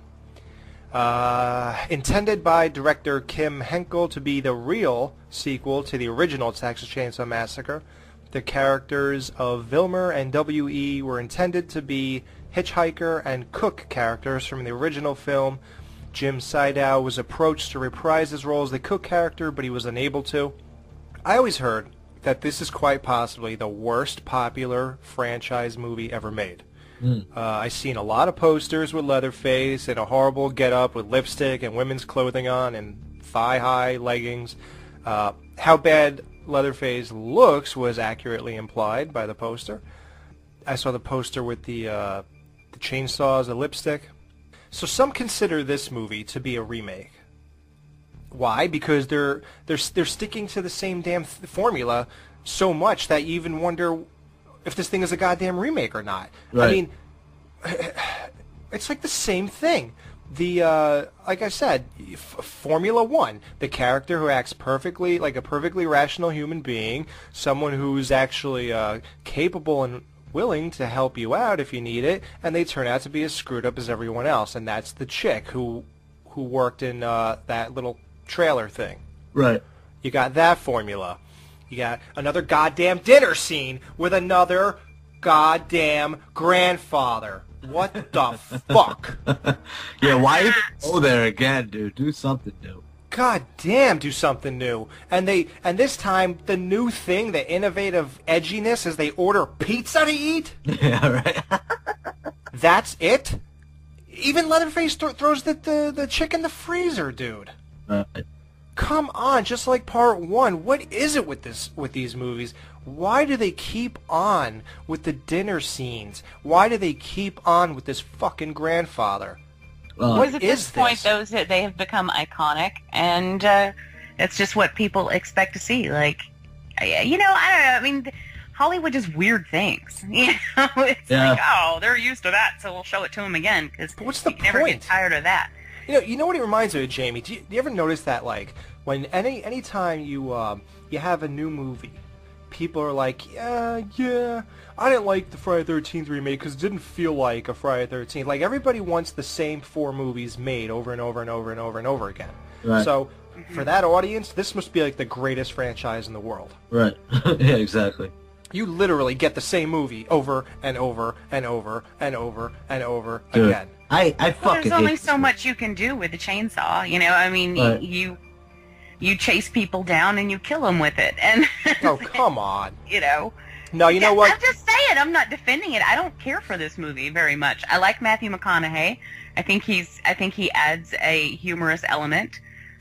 Speaker 11: Intended by director Kim Henkel to be the real sequel to the original Texas Chainsaw Massacre, the characters of Vilmer and W.E. were intended to be Hitchhiker and Cook characters from the original film. Jim Sydow was approached to reprise his role as the Cook character, but he was unable to. I always heard that this is quite possibly the worst popular franchise movie ever made. I've seen a lot of posters with Leatherface and a horrible get-up with lipstick and women's clothing on and thigh-high leggings. How bad Leatherface looks was accurately implied by the poster. I saw the poster with the chainsaws, the lipstick. So some consider this movie to be a remake. Why? Because they're sticking to the same damn formula so much that you even wonder if this thing is a goddamn remake or not. Right. I mean, it's like the same thing. The like I said, Formula One, the character who acts perfectly like a perfectly rational human being, someone who's actually capable and willing to help you out if you need it, and they turn out to be as screwed up as everyone else. And that's the chick who worked in that little trailer thing.
Speaker 12: Right.
Speaker 11: You got that formula. You got another goddamn dinner scene with another goddamn grandfather. What the fuck?
Speaker 12: Yeah, why even go there again, dude? Do something new.
Speaker 11: God damn, do something new. And this time, the new thing, the innovative edginess, is they order pizza to eat?
Speaker 12: Yeah, right.
Speaker 11: That's it? Even Leatherface throws the chick in the freezer, dude. Come on, just like part one. What is it with these movies? Why do they keep on with the dinner scenes? Why do they keep on with this fucking grandfather?
Speaker 4: Because at this point, they have become iconic, and it's just what people expect to see. Like, you know, I don't know. I mean, Hollywood does weird things. You know, it's like, oh, they're used to that, so we'll show it to them again. Because
Speaker 11: what's the
Speaker 4: point? Never get tired of that.
Speaker 11: You know what it reminds me of, Jamie? Do you ever notice that, like, when any time you have a new movie, people are like, yeah, I didn't like the Friday the 13th remake because it didn't feel like a Friday the 13th. Like, everybody wants the same 4 movies made over and over and over and over and over again.
Speaker 12: Right.
Speaker 11: So, for that audience, this must be like the greatest franchise in the world.
Speaker 12: Right. Yeah, exactly.
Speaker 11: You literally get the same movie over and over and over and over and over
Speaker 12: Dude,
Speaker 11: again.
Speaker 12: I fucking
Speaker 4: There's only so much you can do with a chainsaw. You know, I mean,
Speaker 12: Right.
Speaker 4: you chase people down and you kill them with it. And
Speaker 11: oh, come on.
Speaker 4: You know.
Speaker 11: No, you know what?
Speaker 4: I'm just saying. I'm not defending it. I don't care for this movie very much. I like Matthew McConaughey. I think he adds a humorous element.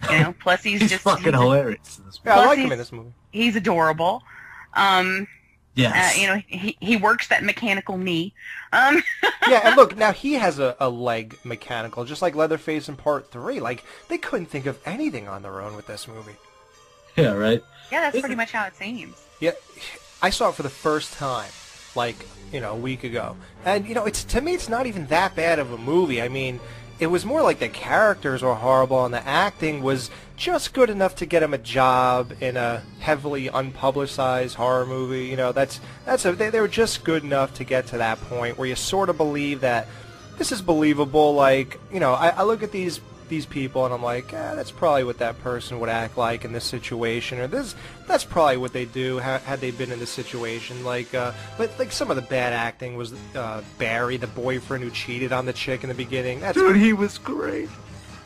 Speaker 4: You know, plus he's just
Speaker 12: fucking hilarious.
Speaker 11: Yeah, I like him in this movie.
Speaker 4: He's adorable.
Speaker 12: Yes.
Speaker 4: You know, he works that mechanical knee.
Speaker 11: Yeah, and look, now he has a leg mechanical, just like Leatherface in Part 3. Like, they couldn't think of anything on their own with this movie.
Speaker 12: Yeah, right?
Speaker 4: Yeah, that's pretty much how it seems.
Speaker 11: Yeah, I saw it for the first time, like, you know, a week ago. And, you know, to me, it's not even that bad of a movie. I mean, it was more like the characters were horrible and the acting was just good enough to get him a job in a heavily unpublicized horror movie. You know, they were just good enough to get to that point where you sort of believe that this is believable. Like, you know, I look at these people and I'm like, that's probably what that person would act like in this situation, or that's probably what they do had they been in this situation. Like, but like some of the bad acting was Barry, the boyfriend who cheated on the chick in the beginning.
Speaker 12: Dude, he was great.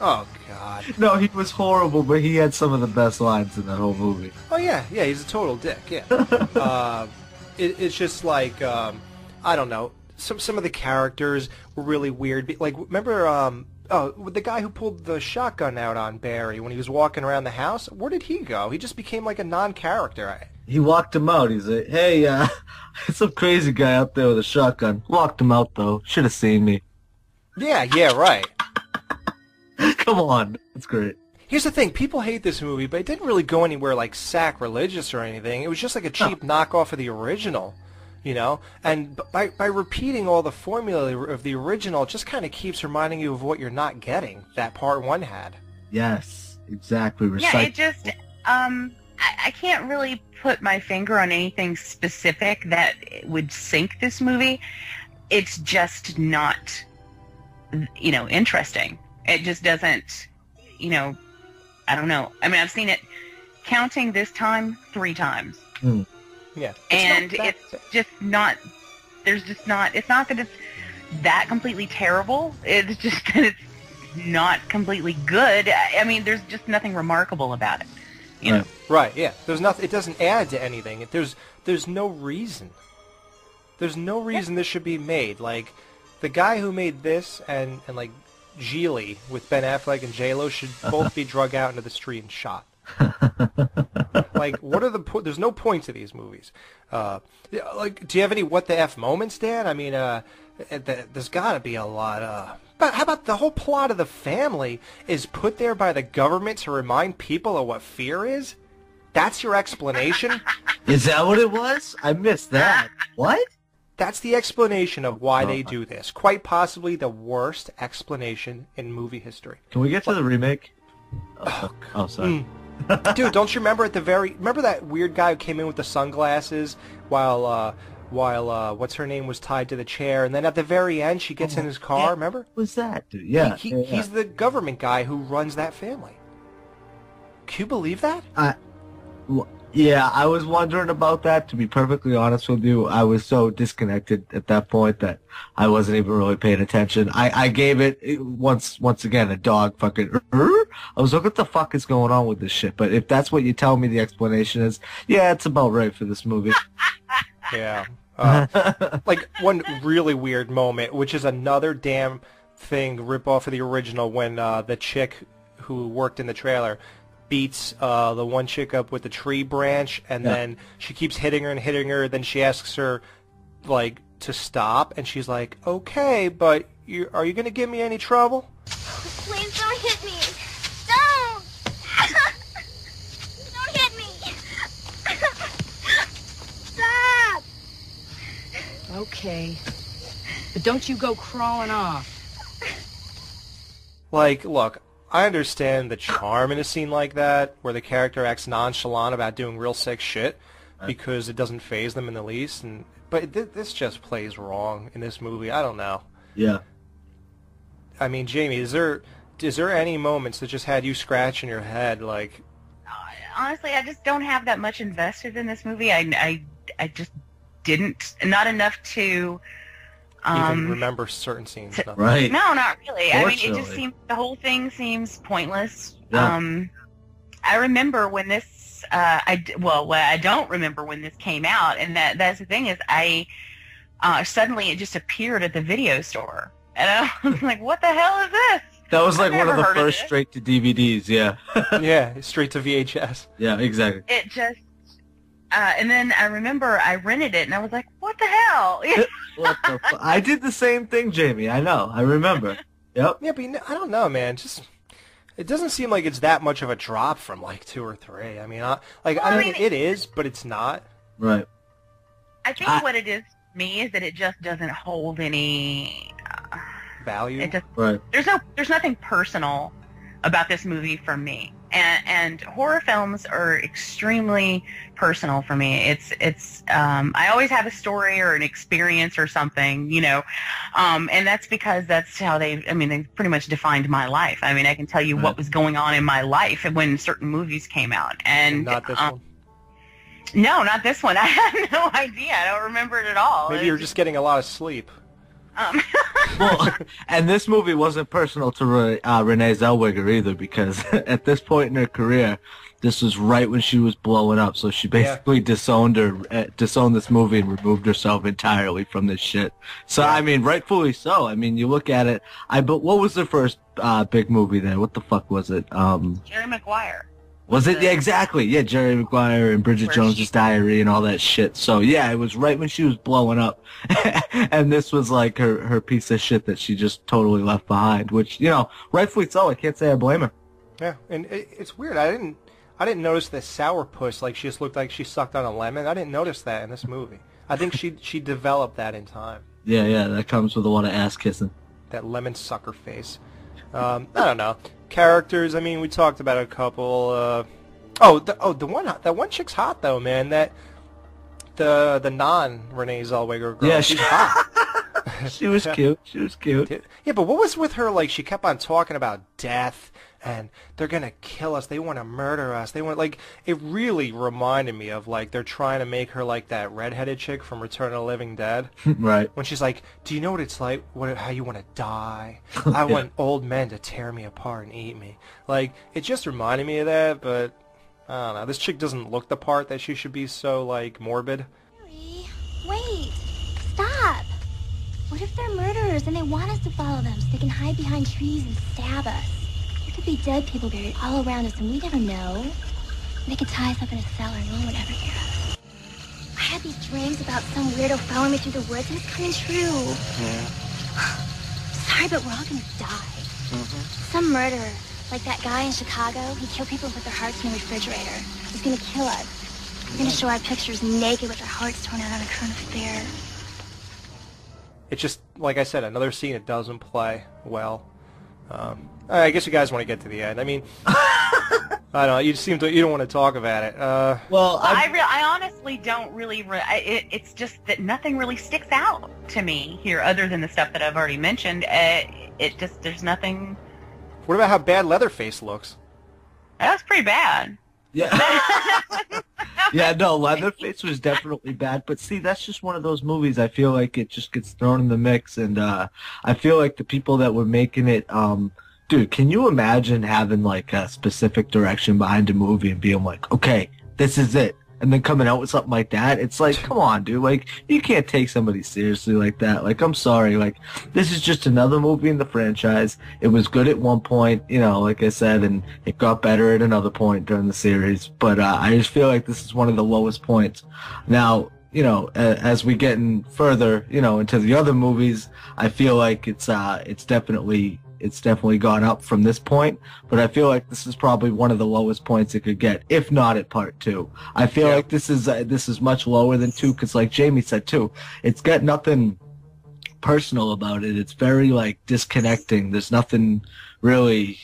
Speaker 11: Oh God.
Speaker 12: No, he was horrible, but he had some of the best lines in that whole movie.
Speaker 11: Oh yeah, he's a total dick. Yeah. It's just like I don't know. Some of the characters were really weird. Like, remember the guy who pulled the shotgun out on Barry when he was walking around the house? Where did he go? He just became like a non-character.
Speaker 12: He walked him out. He's like, hey, some crazy guy out there with a shotgun. Walked him out, though. Should have seen me.
Speaker 11: Yeah, right.
Speaker 12: Come on. That's great.
Speaker 11: Here's the thing. People hate this movie, but it didn't really go anywhere like sacrilegious or anything. It was just like a cheap knockoff of the original. You know, and by repeating all the formula of the original, it just kind of keeps reminding you of what you're not getting that Part 1 had.
Speaker 12: Yes, exactly.
Speaker 4: Yeah, it just, I can't really put my finger on anything specific that would sink this movie. It's just not, you know, interesting. It just doesn't, you know, I don't know. I mean, I've seen it, counting this time, 3 times.
Speaker 12: Mm.
Speaker 11: Yeah.
Speaker 4: It's just not, it's not that it's that completely terrible. It's just that it's not completely good. I mean, there's just nothing remarkable about it. You know?
Speaker 11: Right, yeah. There's nothing, it doesn't add to anything. There's no reason. There's no reason this should be made. Like, the guy who made this and like Geely with Ben Affleck and J-Lo should both be drug out into the street and shot. Like, what are there's no point to these movies. Like, do you have any what the F moments, Dan? I mean, there's got to be a lot. But how about the whole plot of the family is put there by the government to remind people of what fear is? That's your explanation?
Speaker 12: Is that what it was? I missed that. What?
Speaker 11: That's the explanation of why they do this. Quite possibly the worst explanation in movie history.
Speaker 12: Can we get to the remake? Oh, sorry.
Speaker 11: Dude, don't you remember remember that weird guy who came in with the sunglasses while while what's her name was tied to the chair, and then at the very end she gets in his car. Remember?
Speaker 12: What was that, dude? Yeah,
Speaker 11: he's the government guy who runs that family. Can you believe that?
Speaker 12: Yeah, I was wondering about that, to be perfectly honest with you. I was so disconnected at that point that I wasn't even really paying attention. I gave it, once again, a dog fucking, I was like, what the fuck is going on with this shit? But if that's what you tell me the explanation is, yeah, it's about right for this movie.
Speaker 11: Yeah. Like, one really weird moment, which is another damn thing, rip off of the original, when the chick who worked in the trailer beats the one chick up with the tree branch, and then she keeps hitting her, then she asks her, like, to stop, and she's like, okay, but are you going to give me any trouble?
Speaker 17: Please don't hit me. Don't! Don't hit me. Stop!
Speaker 19: Okay. But don't you go crawling off.
Speaker 11: Like, look, I understand the charm in a scene like that, where the character acts nonchalant about doing real sick shit, because it doesn't faze them in the least. But this just plays wrong in this movie. I don't know.
Speaker 12: Yeah.
Speaker 11: I mean, Jamie, is there any moments that just had you scratching your head, like?
Speaker 4: Honestly, I just don't have that much invested in this movie. I just didn't. Not enough to.
Speaker 11: Even remember certain scenes.
Speaker 12: Right.
Speaker 4: No, not really. I mean, it just seems, the whole thing seems pointless.
Speaker 12: Yeah.
Speaker 4: I remember when this, I don't remember when this came out, and that's the thing is, suddenly it just appeared at the video store, and I was like, what the hell is this?
Speaker 12: That was like one of the first straight to DVDs, yeah.
Speaker 11: Yeah, straight to VHS.
Speaker 12: Yeah, exactly.
Speaker 4: It just, and then I remember I rented it, and I was like, what the hell?
Speaker 12: What the I did the same thing, Jamie. I know. I remember. Yep.
Speaker 11: Yeah, but I don't know, man. Just, it doesn't seem like it's that much of a drop from like 2 or 3. I mean, I mean, it is, but it's not.
Speaker 12: Right.
Speaker 4: I think what it is to me is that it just doesn't hold any
Speaker 11: value.
Speaker 4: It just,
Speaker 12: right.
Speaker 4: There's nothing personal about this movie for me. And horror films are extremely personal for me. It's I always have a story or an experience or something, you know, and that's because that's how they pretty much defined my life. I mean, I can tell you what was going on in my life when certain movies came out. And
Speaker 11: not this one?
Speaker 4: No, not this one. I have no idea. I don't remember it at all.
Speaker 11: Maybe you're just getting a lot of sleep.
Speaker 12: Well, and this movie wasn't personal to Renee Zellweger either, because at this point in her career, this was right when she was blowing up. So she basically disowned this movie and removed herself entirely from this shit. So I mean, rightfully so. I mean, you look at it. But what was the first big movie there? What the fuck was it?
Speaker 4: Jerry Maguire.
Speaker 12: Was it? Yeah, exactly. Yeah, Jerry Maguire and Bridget Jones's Diary and all that shit. So yeah, it was right when she was blowing up, and this was like her piece of shit that she just totally left behind. Which, you know, rightfully so. I can't say I blame her.
Speaker 11: Yeah, and it's weird. I didn't notice the sourpuss. Like, she just looked like she sucked on a lemon. I didn't notice that in this movie. I think she developed that in time.
Speaker 12: Yeah, that comes with a lot of ass kissing.
Speaker 11: That lemon sucker face. I don't know. Characters, I mean, we talked about a couple. That one chick's hot though, man. The non Renee Zellweger girl.
Speaker 12: Yeah,
Speaker 11: she's hot.
Speaker 12: She was cute. She was cute.
Speaker 11: Yeah, but what was with her? Like, she kept on talking about death, and they're gonna kill us. They want to murder us. They want, like, it really reminded me of, like, they're trying to make her like that redheaded chick from Return of the Living Dead.
Speaker 12: Right.
Speaker 11: When she's like, do you know what it's like? How you want to die? I want old men to tear me apart and eat me. Like, it just reminded me of that. But I don't know. This chick doesn't look the part that she should be so, like, morbid.
Speaker 17: Wait, stop. What if they're murderers and they want us to follow them so they can hide behind trees and stab us? There could be dead people buried all around us and we never know. They could tie us up in a cellar and no one would ever hear us. I had these dreams about some weirdo following me through the woods and it's coming true.
Speaker 12: Yeah.
Speaker 17: Sorry, but we're all gonna die. Some murderer, like that guy in Chicago, he killed people with their hearts in a refrigerator. He's gonna kill us. We're gonna show our pictures naked with our hearts torn out on a current of fair.
Speaker 11: It's just, like I said, another scene that doesn't play well. I guess you guys want to get to the end. I mean, I don't know. You don't want to talk about it.
Speaker 12: Well,
Speaker 4: I honestly don't really. It's just that nothing really sticks out to me here, other than the stuff that I've already mentioned. There's nothing.
Speaker 11: What about how bad Leatherface looks?
Speaker 4: That was pretty bad.
Speaker 12: Yeah. Yeah, no, Leatherface was definitely bad. But see, that's just one of those movies. I feel like it just gets thrown in the mix, and I feel like the people that were making it. Dude, can you imagine having like a specific direction behind a movie and being like, okay, this is it, and then coming out with something like that? It's like, come on, dude. Like, you can't take somebody seriously like that. Like, I'm sorry. Like, this is just another movie in the franchise. It was good at one point, you know, like I said, and it got better at another point during the series. But I just feel like this is one of the lowest points. Now, you know, as we get further, you know, into the other movies, I feel like it's definitely gone up from this point, but I feel like this is probably one of the lowest points it could get, if not at part 2. I feel like this is much lower than 2, because like Jamie said too, it's got nothing personal about it. It's very like disconnecting. There's nothing really,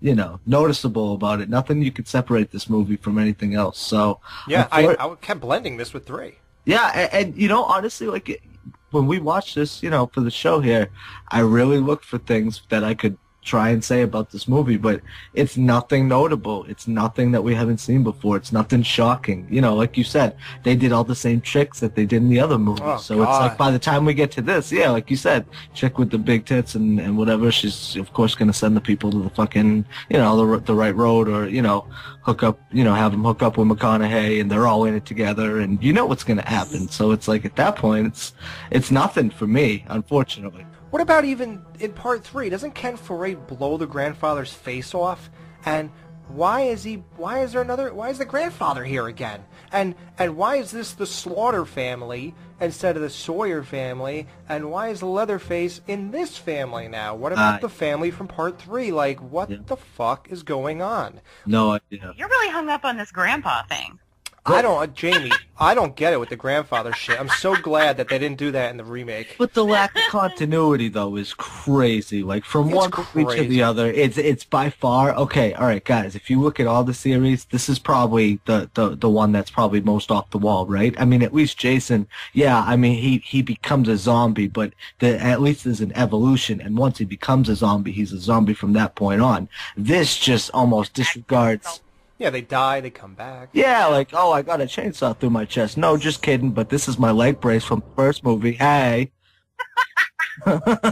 Speaker 12: you know, noticeable about it. Nothing you could separate this movie from anything else. So
Speaker 11: yeah, I kept blending this with 3.
Speaker 12: Yeah, and you know, honestly, like, when we watched this, you know, for the show here, I really looked for things that I could try and say about this movie, but it's nothing notable. It's nothing that we haven't seen before. It's nothing shocking. You know, like you said, they did all the same tricks that they did in the other movies.
Speaker 11: Oh,
Speaker 12: so
Speaker 11: God.
Speaker 12: It's like by the time we get to this, yeah, like you said, chick with the big tits and whatever, she's of course going to send the people to the fucking, you know, the right road, or, you know, hook up, you know, have them hook up with McConaughey, and they're all in it together, and you know what's going to happen. So it's like at that point, it's nothing for me, unfortunately.
Speaker 11: What about even in part 3? Doesn't Ken Foray blow the grandfather's face off? And why is the grandfather here again? And why is this the Slaughter family instead of the Sawyer family? And why is Leatherface in this family now? What about the family from part 3? Like, what the fuck is going on?
Speaker 12: No idea.
Speaker 4: You're really hung up on this grandpa thing.
Speaker 11: Jamie, I don't get it with the grandfather shit. I'm so glad that they didn't do that in the remake.
Speaker 12: But the lack of continuity, though, is crazy. Like, from one movie to the other, it's by far, okay, all right, guys, if you look at all the series, this is probably the one that's probably most off the wall, right? I mean, at least Jason, yeah, I mean, he becomes a zombie, but at least there's an evolution, and once he becomes a zombie, he's a zombie from that point on. This just almost disregards...
Speaker 11: Yeah, they die, they come back.
Speaker 12: Yeah, like, oh, I got a chainsaw through my chest. No, just kidding, but this is my leg brace from the first movie. Hey.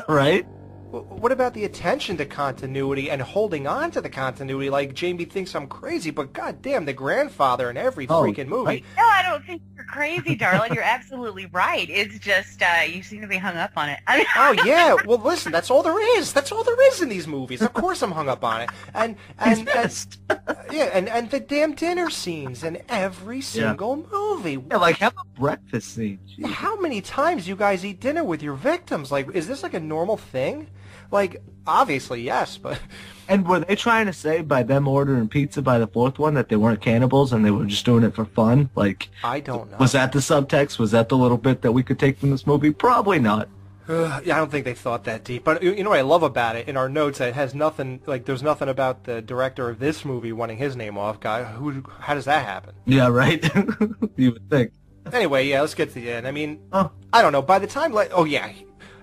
Speaker 12: Right?
Speaker 11: What about the attention to continuity and holding on to the continuity? Like, Jamie thinks I'm crazy, but goddamn, the grandfather in every freaking movie.
Speaker 4: Right? No, I don't think you're crazy, darling. You're absolutely right. It's just, you seem to be hung up on it. I mean,
Speaker 11: oh, yeah. Well, listen, that's all there is. That's all there is in these movies. Of course I'm hung up on it. And the damn dinner scenes in every single movie.
Speaker 12: Yeah, like, have a breakfast scene.
Speaker 11: Jeez. How many times you guys eat dinner with your victims? Like, is this like a normal thing? Like, obviously, yes, but...
Speaker 12: And were they trying to say by them ordering pizza by the 4th one that they weren't cannibals and they were just doing it for fun? Like,
Speaker 11: I don't know.
Speaker 12: Was that the subtext? Was that the little bit that we could take from this movie? Probably not.
Speaker 11: Yeah, I don't think they thought that deep. But you know what I love about it? In our notes, it has nothing, like, there's nothing about the director of this movie wanting his name off. How does that happen?
Speaker 12: Yeah, right? You would think.
Speaker 11: Anyway, yeah, let's get to the end. I mean, I don't know. By the time, like, oh, yeah.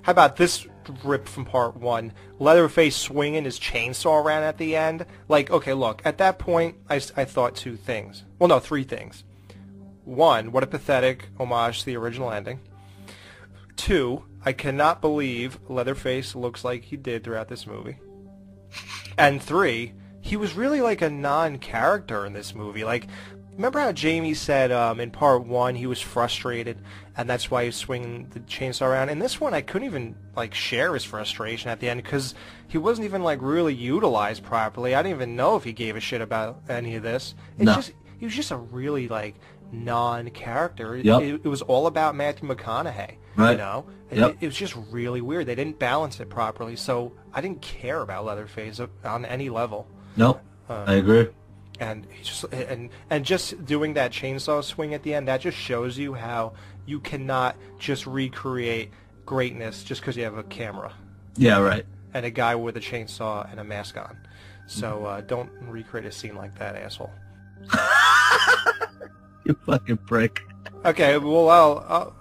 Speaker 11: How about this rip from part 1? Leatherface swinging his chainsaw around at the end. Like, okay, look, at that point, I thought 2 things. Well, no, 3 things. 1, what a pathetic homage to the original ending. 2, I cannot believe Leatherface looks like he did throughout this movie. And 3, he was really like a non-character in this movie. Like, remember how Jamie said in part 1 he was frustrated and that's why he was swinging the chainsaw around? In this one, I couldn't even like share his frustration at the end because he wasn't even like really utilized properly. I didn't even know if he gave a shit about any of this. He was just a really like non-character.
Speaker 12: Yep.
Speaker 11: It was all about Matthew McConaughey.
Speaker 12: Right.
Speaker 11: You know, it was just really weird. They didn't balance it properly, so I didn't care about Leatherface on any level.
Speaker 12: Nope, I agree.
Speaker 11: And he just and just doing that chainsaw swing at the end, that just shows you how you cannot just recreate greatness just because you have a camera.
Speaker 12: Yeah, right.
Speaker 11: And a guy with a chainsaw and a mask on. So don't recreate a scene like that, asshole.
Speaker 12: You fucking prick.
Speaker 11: Okay, well,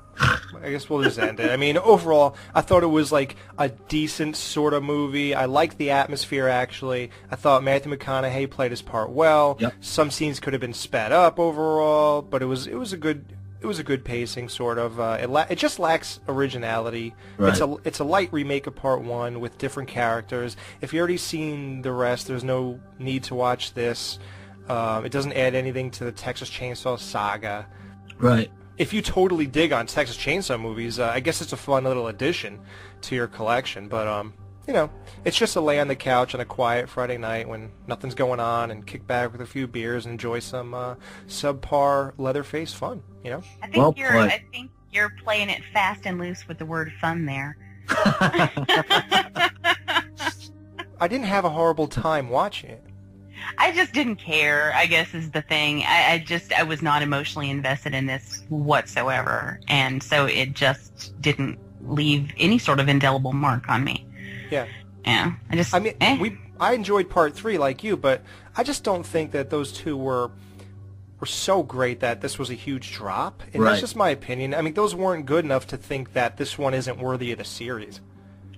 Speaker 11: I guess we'll just end it. I mean, overall, I thought it was like a decent sort of movie. I liked the atmosphere, actually. I thought Matthew McConaughey played his part well.
Speaker 12: Yep.
Speaker 11: Some scenes could have been sped up overall, but it was a good pacing, sort of. It just lacks originality.
Speaker 12: Right.
Speaker 11: It's a light remake of Part 1 with different characters. If you've already seen the rest, there's no need to watch this. It doesn't add anything to the Texas Chainsaw saga.
Speaker 12: Right.
Speaker 11: If you totally dig on Texas Chainsaw movies, I guess it's a fun little addition to your collection. But, you know, it's just to lay on the couch on a quiet Friday night when nothing's going on and kick back with a few beers and enjoy some subpar Leatherface fun, you know?
Speaker 4: I think you're playing it fast and loose with the word fun there.
Speaker 11: I didn't have a horrible time watching it.
Speaker 4: I just didn't care, I guess is the thing. I was not emotionally invested in this whatsoever, and so it just didn't leave any sort of indelible mark on me.
Speaker 11: Yeah.
Speaker 4: Yeah.
Speaker 11: I enjoyed Part 3 like you, but I just don't think that those two were so great that this was a huge drop. And that's just my opinion. I mean, those weren't good enough to think that this one isn't worthy of the series.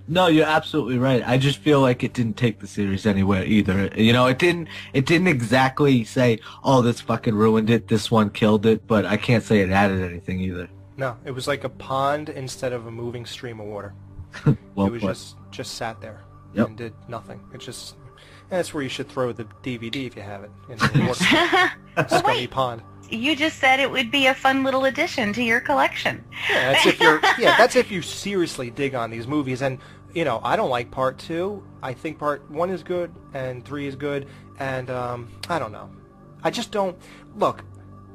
Speaker 12: No, you're absolutely right. I just feel like it didn't take the series anywhere either. You know, it didn't exactly say, "Oh, this fucking ruined it. This one killed it." But I can't say it added anything either.
Speaker 11: No, it was like a pond instead of a moving stream of water.
Speaker 12: Well
Speaker 11: it was just sat there and did nothing. And that's where you should throw the DVD if you have it in the water. Scummy pond.
Speaker 4: You just said it would be a fun little addition to your collection.
Speaker 11: Yeah, that's if you seriously dig on these movies. And you know, I don't like Part 2. I think Part 1 is good and 3 is good. And I don't know. I just don't look.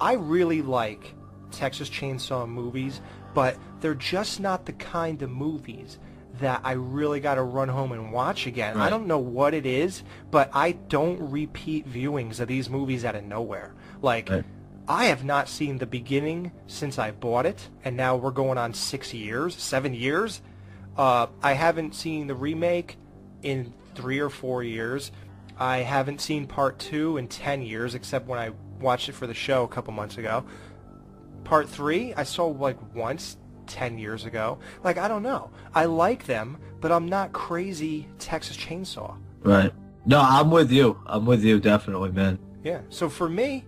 Speaker 11: I really like Texas Chainsaw movies, but they're just not the kind of movies that I really got to run home and watch again. Right. I don't know what it is, but I don't repeat viewings of these movies out of nowhere. Like. Right. I have not seen the beginning since I bought it, and now we're going on 7 years. I haven't seen the remake in 3 or 4 years. I haven't seen Part 2 in 10 years, except when I watched it for the show a couple months ago. Part 3, I saw like once 10 years ago. Like, I don't know. I like them, but I'm not crazy Texas Chainsaw.
Speaker 12: Right. No, I'm with you. I'm with you, definitely, man.
Speaker 11: Yeah, so for me,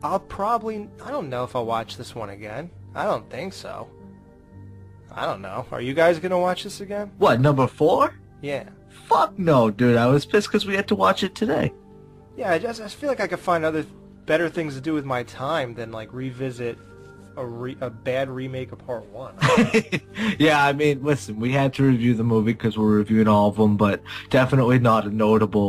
Speaker 11: I don't know if I'll watch this one again. I don't think so. I don't know. Are you guys going to watch this again?
Speaker 12: What, number 4?
Speaker 11: Yeah.
Speaker 12: Fuck no, dude. I was pissed because we had to watch it today.
Speaker 11: Yeah, I just feel like I could find better things to do with my time than, like, revisit a bad remake of Part 1.
Speaker 12: Yeah, I mean, listen, we had to review the movie because we're reviewing all of them, but definitely not a notable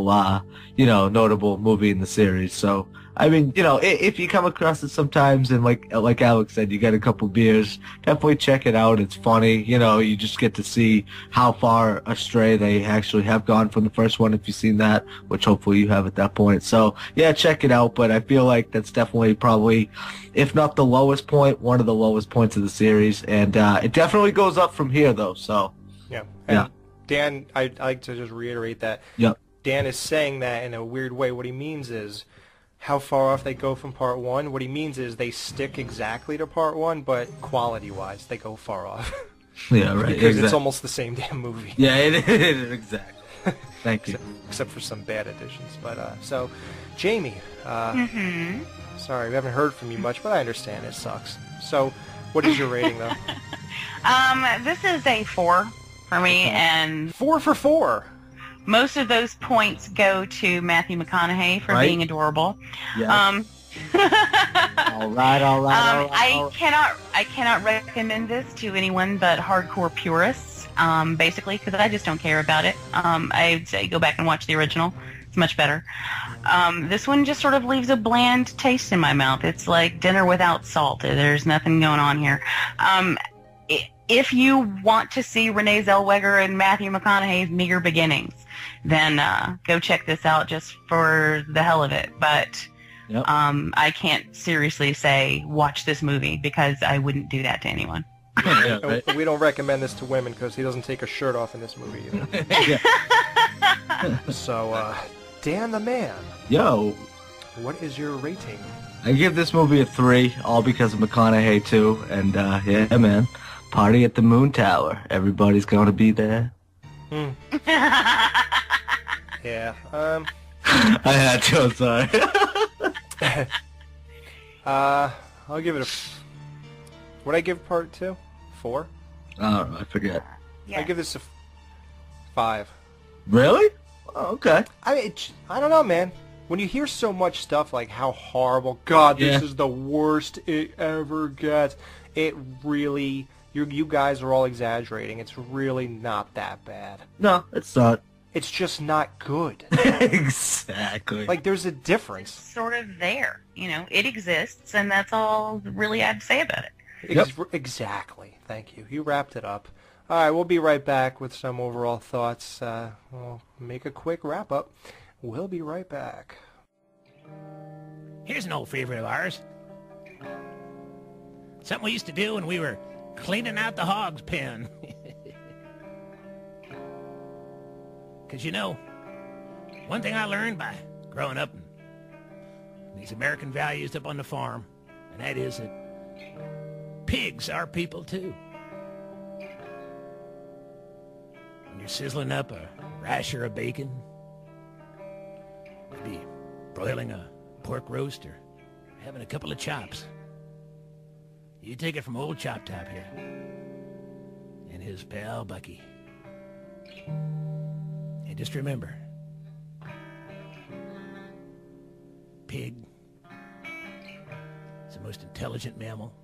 Speaker 12: movie in the series, so... I mean, you know, if you come across it sometimes and like Alex said, you get a couple beers, definitely check it out. It's funny. You know, you just get to see how far astray they actually have gone from the first one if you've seen that, which hopefully you have at that point. So, yeah, check it out. But I feel like that's definitely probably, if not the lowest point, one of the lowest points of the series. And it definitely goes up from here, though. So,
Speaker 11: yeah. And Dan, I'd like to just reiterate that.
Speaker 12: Yep.
Speaker 11: Dan is saying that in a weird way. What he means is how far off they go from Part 1. What he means is they stick exactly to Part 1, but quality-wise, they go far off.
Speaker 12: Yeah, right.
Speaker 11: Because it's almost the same damn movie.
Speaker 12: Yeah, it is, exactly. Thank you.
Speaker 11: Except for some bad additions. But, so, Jamie, sorry, we haven't heard from you much, but I understand it sucks. So, what is your rating, though?
Speaker 4: This is a 4 for me, and...
Speaker 11: 4 for 4?
Speaker 4: Most of those points go to Matthew McConaughey for being adorable.
Speaker 12: Yes. All right.
Speaker 4: I cannot recommend this to anyone but hardcore purists, basically, because I just don't care about it. I'd say go back and watch the original. It's much better. This one just sort of leaves a bland taste in my mouth. It's like dinner without salt. There's nothing going on here. If you want to see Renee Zellweger and Matthew McConaughey's meager beginnings, then go check this out just for the hell of it. But I can't seriously say watch this movie because I wouldn't do that to anyone.
Speaker 12: Yeah, right.
Speaker 11: We don't recommend this to women because he doesn't take a shirt off in this movie either. So, Dan the Man.
Speaker 12: Yo.
Speaker 11: What is your rating?
Speaker 12: I give this movie a 3, all because of McConaughey too. And yeah, man, party at the Moon Tower. Everybody's gonna be there.
Speaker 11: Yeah.
Speaker 12: I had to. I'm sorry.
Speaker 11: I'll give it a. What'd I give part 2? 4?
Speaker 12: I don't know. I forget.
Speaker 4: Yeah.
Speaker 11: I give this a 5.
Speaker 12: Really? Oh, okay.
Speaker 11: I mean, I don't know, man. When you hear so much stuff like how horrible, God, this is the worst it ever gets, it really, you guys are all exaggerating. It's really not that bad.
Speaker 12: No, it's not.
Speaker 11: It's just not good.
Speaker 12: Exactly.
Speaker 11: Like, there's a difference.
Speaker 4: It's sort of there. You know, it exists, and that's all really I have to say about it.
Speaker 11: Exactly. Thank you. You wrapped it up. All right, we'll be right back with some overall thoughts. We'll make a quick wrap-up. We'll be right back.
Speaker 20: Here's an old favorite of ours. Something we used to do when we were cleaning out the hog's pen. Because, you know, one thing I learned by growing up in these American values up on the farm, and that is that pigs are people too. When you're sizzling up a rasher of bacon, maybe broiling a pork roast or having a couple of chops, you take it from old Chop Top here and his pal Bucky. And just remember, pig is the most intelligent mammal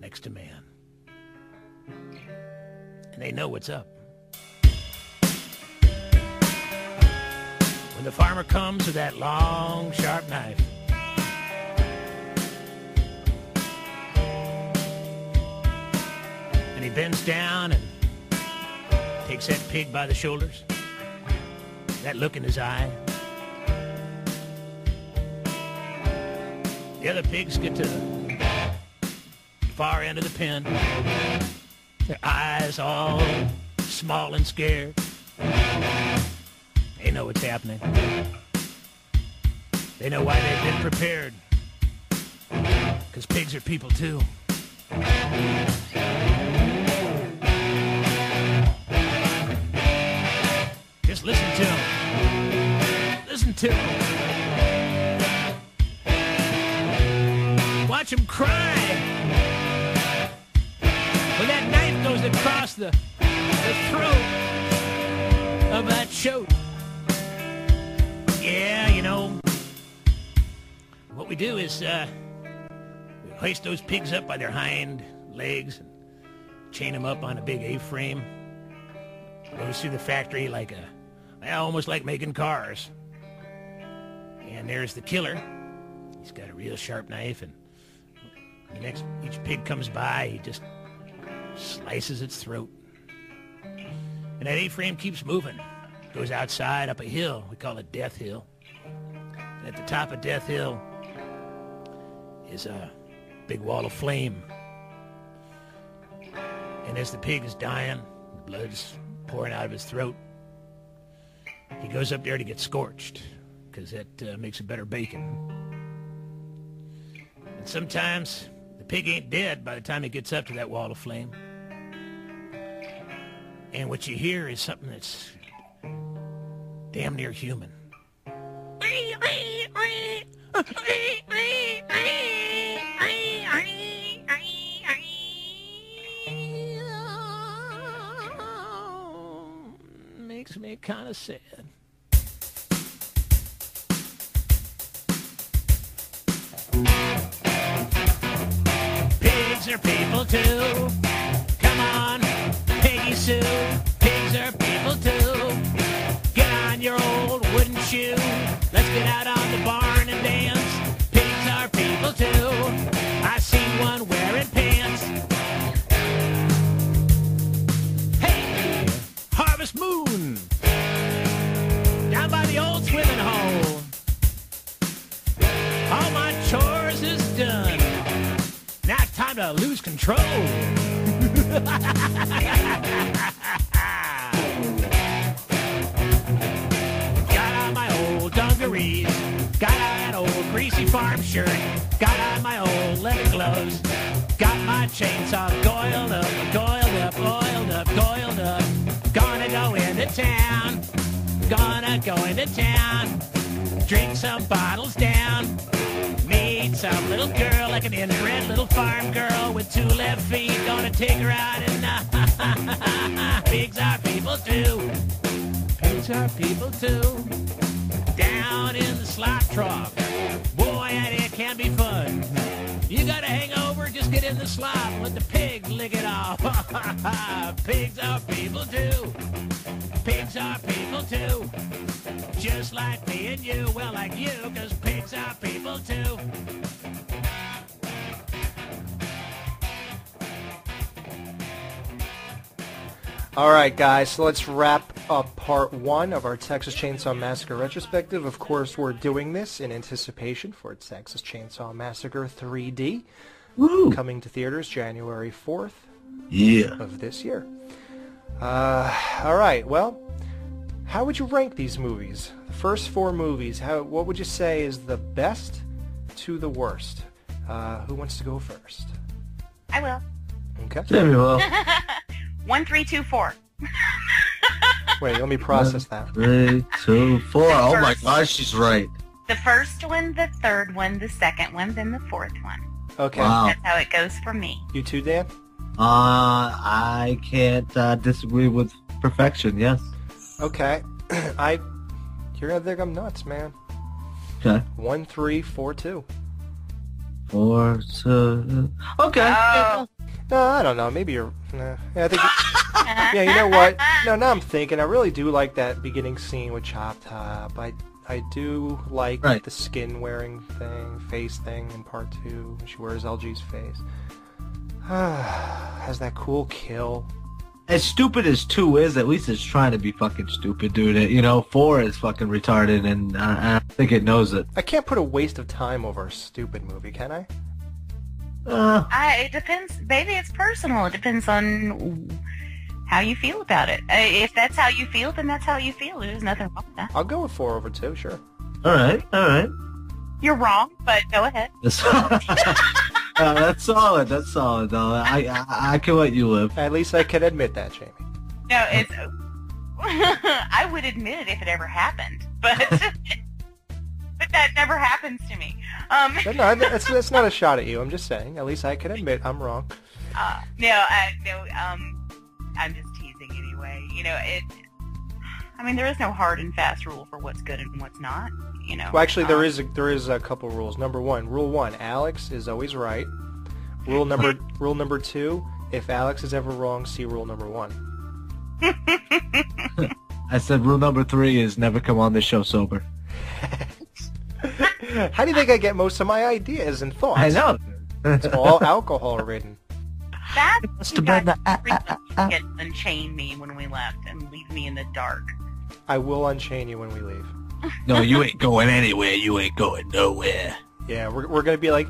Speaker 20: next to man. And they know what's up. When the farmer comes with that long, sharp knife, and he bends down and takes that pig by the shoulders, that look in his eye, the other pigs get to the far end of the pen, their eyes all small and scared. They know what's happening. They know why they've been prepared. Because pigs are people too. Just listen to them. Listen to them. Watch them cry when that knife goes across the throat of that chote. Yeah, you know, what we do is we hoist those pigs up by their hind legs and chain them up on a big A-frame. Goes through the factory like almost like making cars. And there's the killer. He's got a real sharp knife, and each pig comes by, he just slices its throat. And that A-frame keeps moving. Goes outside up a hill. We call it Death Hill. And at the top of Death Hill is a big wall of flame. And as the pig is dying, the blood's pouring out of his throat, he goes up there to get scorched, because that makes a better bacon. And sometimes the pig ain't dead by the time he gets up to that wall of flame. And what you hear is something that's damn near human. Makes me kind of sad. Pigs are people too. Come on, Piggy Sue. Pigs are people too. Get on your old wooden shoe. Let's get out on the barn and dance. Pigs are people too. I see one wearing pants. Hey, Harvest Moon. Down by the old swimming hole. All my chores is done. Now it's time to lose control. farm shirt, got on my old leather gloves, got my chainsaw coiled up, oiled up, gonna go into town, drink some bottles down, meet some little girl like an inbred little farm girl with 2 left feet, gonna take her out and pigs are people too. Pigs are people too. Down in the slop trough. Boy, and it can be fun. You got a hangover, just get in the slop and let the pigs lick it off. Pigs are people too. Pigs are people too. Just like me and you, well, like you, 'cause pigs are people too.
Speaker 11: All right, guys, so let's wrap up part 1 of our Texas Chainsaw Massacre retrospective. Of course, we're doing this in anticipation for Texas Chainsaw Massacre 3D, coming to theaters January 4th of this year. All right, well, how would you rank these movies? The first 4 movies, what would you say is the best to the worst? Who wants to go first?
Speaker 4: I will.
Speaker 11: Okay.
Speaker 12: Jamie will.
Speaker 4: 1, 3, 2, 4.
Speaker 11: Wait, let me process that.
Speaker 12: 3, 2, 4. Oh my gosh, she's right.
Speaker 4: The first one, the third one, the second one, then the fourth one.
Speaker 11: Okay.
Speaker 12: Wow.
Speaker 4: That's how it goes for me.
Speaker 11: You too, Dan?
Speaker 12: I can't disagree with perfection, yes.
Speaker 11: Okay. You're gonna think I'm nuts, man.
Speaker 12: Okay.
Speaker 11: 1, 3, 4, 2.
Speaker 12: 4, 2. Okay.
Speaker 4: Oh.
Speaker 11: No, I don't know. Maybe you're. Nah. Yeah, I think. Yeah, you know what? No, now I'm thinking. I really do like that beginning scene with Chop Top. I do like the skin wearing face thing in part 2. She wears LG's face. Has that cool kill.
Speaker 12: As stupid as 2 is, at least it's trying to be fucking stupid, dude. You know, 4 is fucking retarded, and I think it knows it.
Speaker 11: I can't put a waste of time over a stupid movie, can I?
Speaker 4: It depends. Maybe it's personal. It depends on how you feel about it. If that's how you feel, then that's how you feel. There's nothing wrong with that.
Speaker 11: I'll go with 4 over 2, sure.
Speaker 12: All right.
Speaker 4: You're wrong, but go ahead.
Speaker 12: That's solid. That's solid, though. I can let you live.
Speaker 11: At least I can admit that, Jamie.
Speaker 4: No, it's... I would admit it if it ever happened, but... But that never happens to me.
Speaker 11: No, that's not a shot at you. I'm just saying. At least I can admit I'm wrong.
Speaker 4: No, I'm just teasing anyway. You know, I mean, there is no hard and fast rule for what's good and what's not. You know.
Speaker 11: Well, actually, there is a couple rules. Rule 1, Alex is always right. Rule number 2, if Alex is ever wrong, see rule number 1.
Speaker 12: I said rule number 3 is never come on the show sober.
Speaker 11: How do you think I get most of my ideas and thoughts?
Speaker 12: I know.
Speaker 11: It's all alcohol ridden.
Speaker 4: That must have been the unchain me when we left and leave me in the dark.
Speaker 11: I will unchain you when we leave.
Speaker 12: No, you ain't going anywhere. You ain't going nowhere.
Speaker 11: Yeah, we're gonna be like,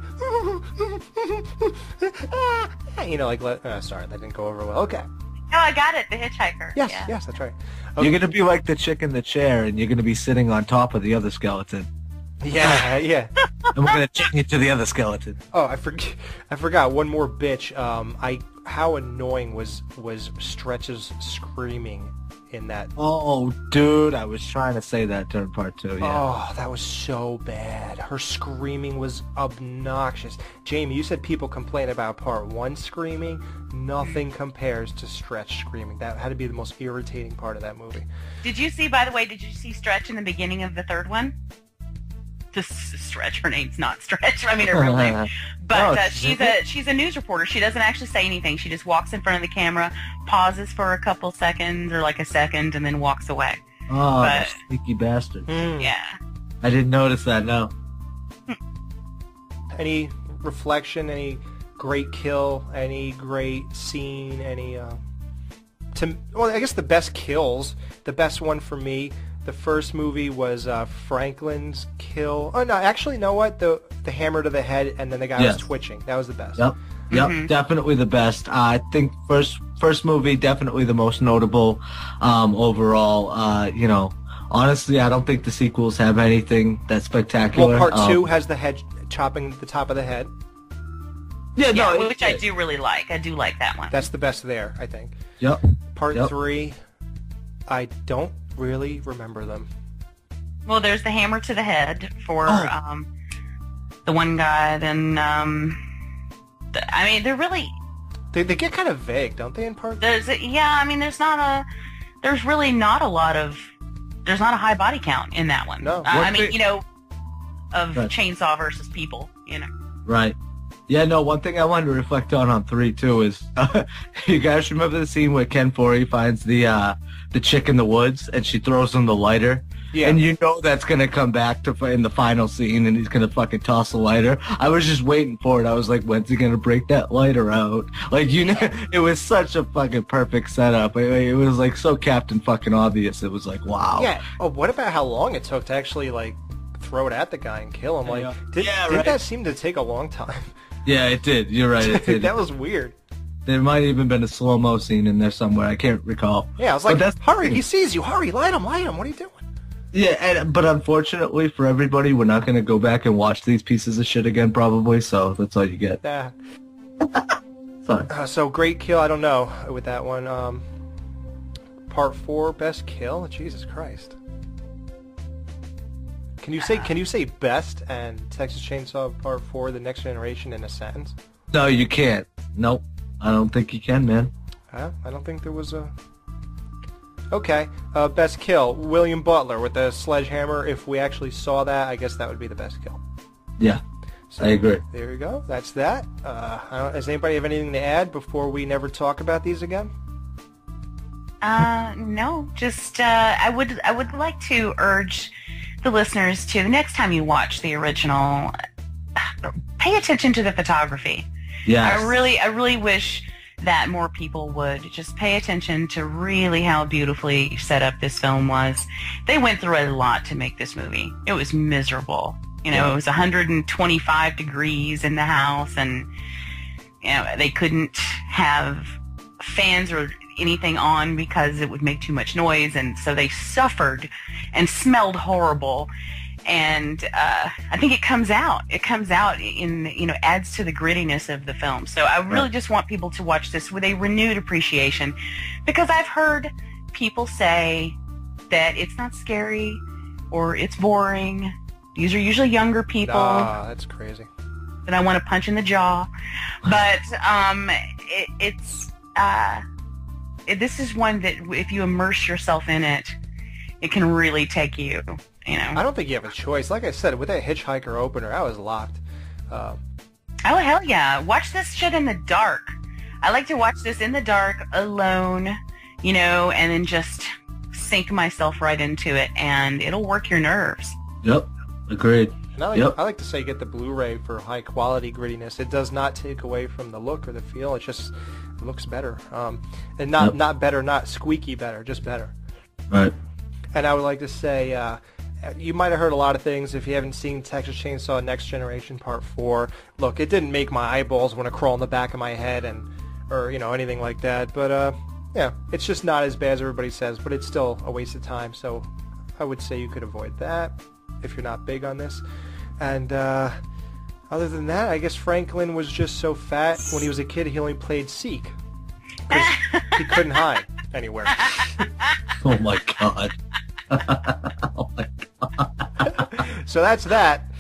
Speaker 11: you know, like sorry, that didn't go over well. Okay.
Speaker 4: No, I got it. The hitchhiker.
Speaker 11: Yes,
Speaker 4: yeah.
Speaker 11: yes, that's right. Okay.
Speaker 12: You're gonna be like the chick in the chair, and you're gonna be sitting on top of the other skeleton.
Speaker 11: Yeah, yeah.
Speaker 12: And we're gonna chain you to the other skeleton.
Speaker 11: Oh, I forgot one more bitch. How annoying was Stretch's screaming in that?
Speaker 12: Oh, dude, I was trying to say that during part 2. Yeah.
Speaker 11: Oh, that was so bad. Her screaming was obnoxious. Jamie, you said people complain about part 1 screaming. Nothing compares to Stretch screaming. That had to be the most irritating part of that movie.
Speaker 4: Did you see? By the way, did you see Stretch in the beginning of the third one? Stretch. Her name's not Stretch. I mean, her real name. But she's a news reporter. She doesn't actually say anything. She just walks in front of the camera, pauses for a couple seconds or like a second, and then walks away.
Speaker 12: Oh, but, sneaky bastard.
Speaker 4: Yeah.
Speaker 12: I didn't notice that, no.
Speaker 11: Any reflection, any great kill, any great scene, any... well, I guess the best kills, the best one for me... The first movie was Franklin's kill. Oh no, actually, you know what? The hammer to the head, and then the guy was twitching. That was the best.
Speaker 12: Yep, definitely the best. I think first movie definitely the most notable overall. You know, honestly, I don't think the sequels have anything that's spectacular.
Speaker 11: Well, part 2 has the head chopping the top of the head.
Speaker 4: Yeah, which I do really like. I do like that one.
Speaker 11: That's the best there, I think.
Speaker 12: Yep.
Speaker 11: Part 3, I don't really remember them.
Speaker 4: Well, there's the hammer to the head for the one guy. Then, I mean, they're really...
Speaker 11: They get kind of vague, don't they, in part 3?
Speaker 4: I mean, there's really not a lot of... There's not a high body count in that one.
Speaker 11: No.
Speaker 4: I mean, you know, of chainsaw versus people, you know.
Speaker 12: Right. Yeah, no, one thing I wanted to reflect on 3, too, is you guys remember the scene where Ken Foree finds the chick in the woods and she throws him the lighter? Yeah. And you know that's going to come back to in the final scene and he's going to fucking toss the lighter. I was just waiting for it. I was like, when's he going to break that lighter out? Like, you know, it was such a fucking perfect setup. It was like so Captain fucking obvious. It was like, wow.
Speaker 11: Yeah. Oh, what about how long it took to actually, like, throw it at the guy and kill him? Like, did that seem to take a long time?
Speaker 12: Yeah, it did. You're right. It did.
Speaker 11: That was weird.
Speaker 12: There might have even been a slow-mo scene in there somewhere. I can't recall.
Speaker 11: Yeah, I was like, hurry, he sees you. Hurry, light him. What are you doing?
Speaker 12: Yeah, but unfortunately for everybody, we're not going to go back and watch these pieces of shit again, probably, so that's all you get. Sorry.
Speaker 11: So, great kill, I don't know with that one. Part 4, best kill? Jesus Christ. Can you say best and Texas Chainsaw Part 4, The Next Generation in a sentence?
Speaker 12: No, you can't. Nope. I don't think you can, man.
Speaker 11: I don't think there was a... Okay, best kill, William Butler with the sledgehammer. If we actually saw that, I guess that would be the best kill.
Speaker 12: Yeah, so, I agree.
Speaker 11: There you go, that's that. Does anybody have anything to add before we never talk about these again?
Speaker 4: No, just I would like to urge the listeners to, the next time you watch the original, pay attention to the photography.
Speaker 12: Yes.
Speaker 4: I really wish that more people would just pay attention to really how beautifully set up this film was. They went through a lot to make this movie. It was miserable. You know, It was 125 degrees in the house, and you know, they couldn't have fans or anything on because it would make too much noise, and so they suffered and smelled horrible. And I think it comes out. It comes out in, you know, adds to the grittiness of the film. So I really just want people to watch this with a renewed appreciation, because I've heard people say that it's not scary or it's boring. These are usually younger people.
Speaker 11: Ah, that's crazy.
Speaker 4: That I want to punch in the jaw. But this is one that if you immerse yourself in it, it can really take you. You know.
Speaker 11: I don't think you have a choice. Like I said, with that Hitchhiker opener, I was locked.
Speaker 4: Oh, hell yeah. Watch this shit in the dark. I like to watch this in the dark, alone, you know, and then just sink myself right into it, and it'll work your nerves.
Speaker 12: Yep. Agreed.
Speaker 11: And I like to say get the Blu-ray for high-quality grittiness. It does not take away from the look or the feel. It just looks better. And not better, not squeaky better, just better.
Speaker 12: Right.
Speaker 11: And I would like to say... you might have heard a lot of things if you haven't seen Texas Chainsaw Next Generation Part 4. Look, it didn't make my eyeballs want to crawl in the back of my head or you know, anything like that. But, yeah, it's just not as bad as everybody says, but it's still a waste of time. So I would say you could avoid that if you're not big on this. And other than that, I guess Franklin was just so fat when he was a kid he only played Seek. Because he couldn't hide anywhere.
Speaker 12: Oh, my God. Oh, my God.
Speaker 11: So that's that.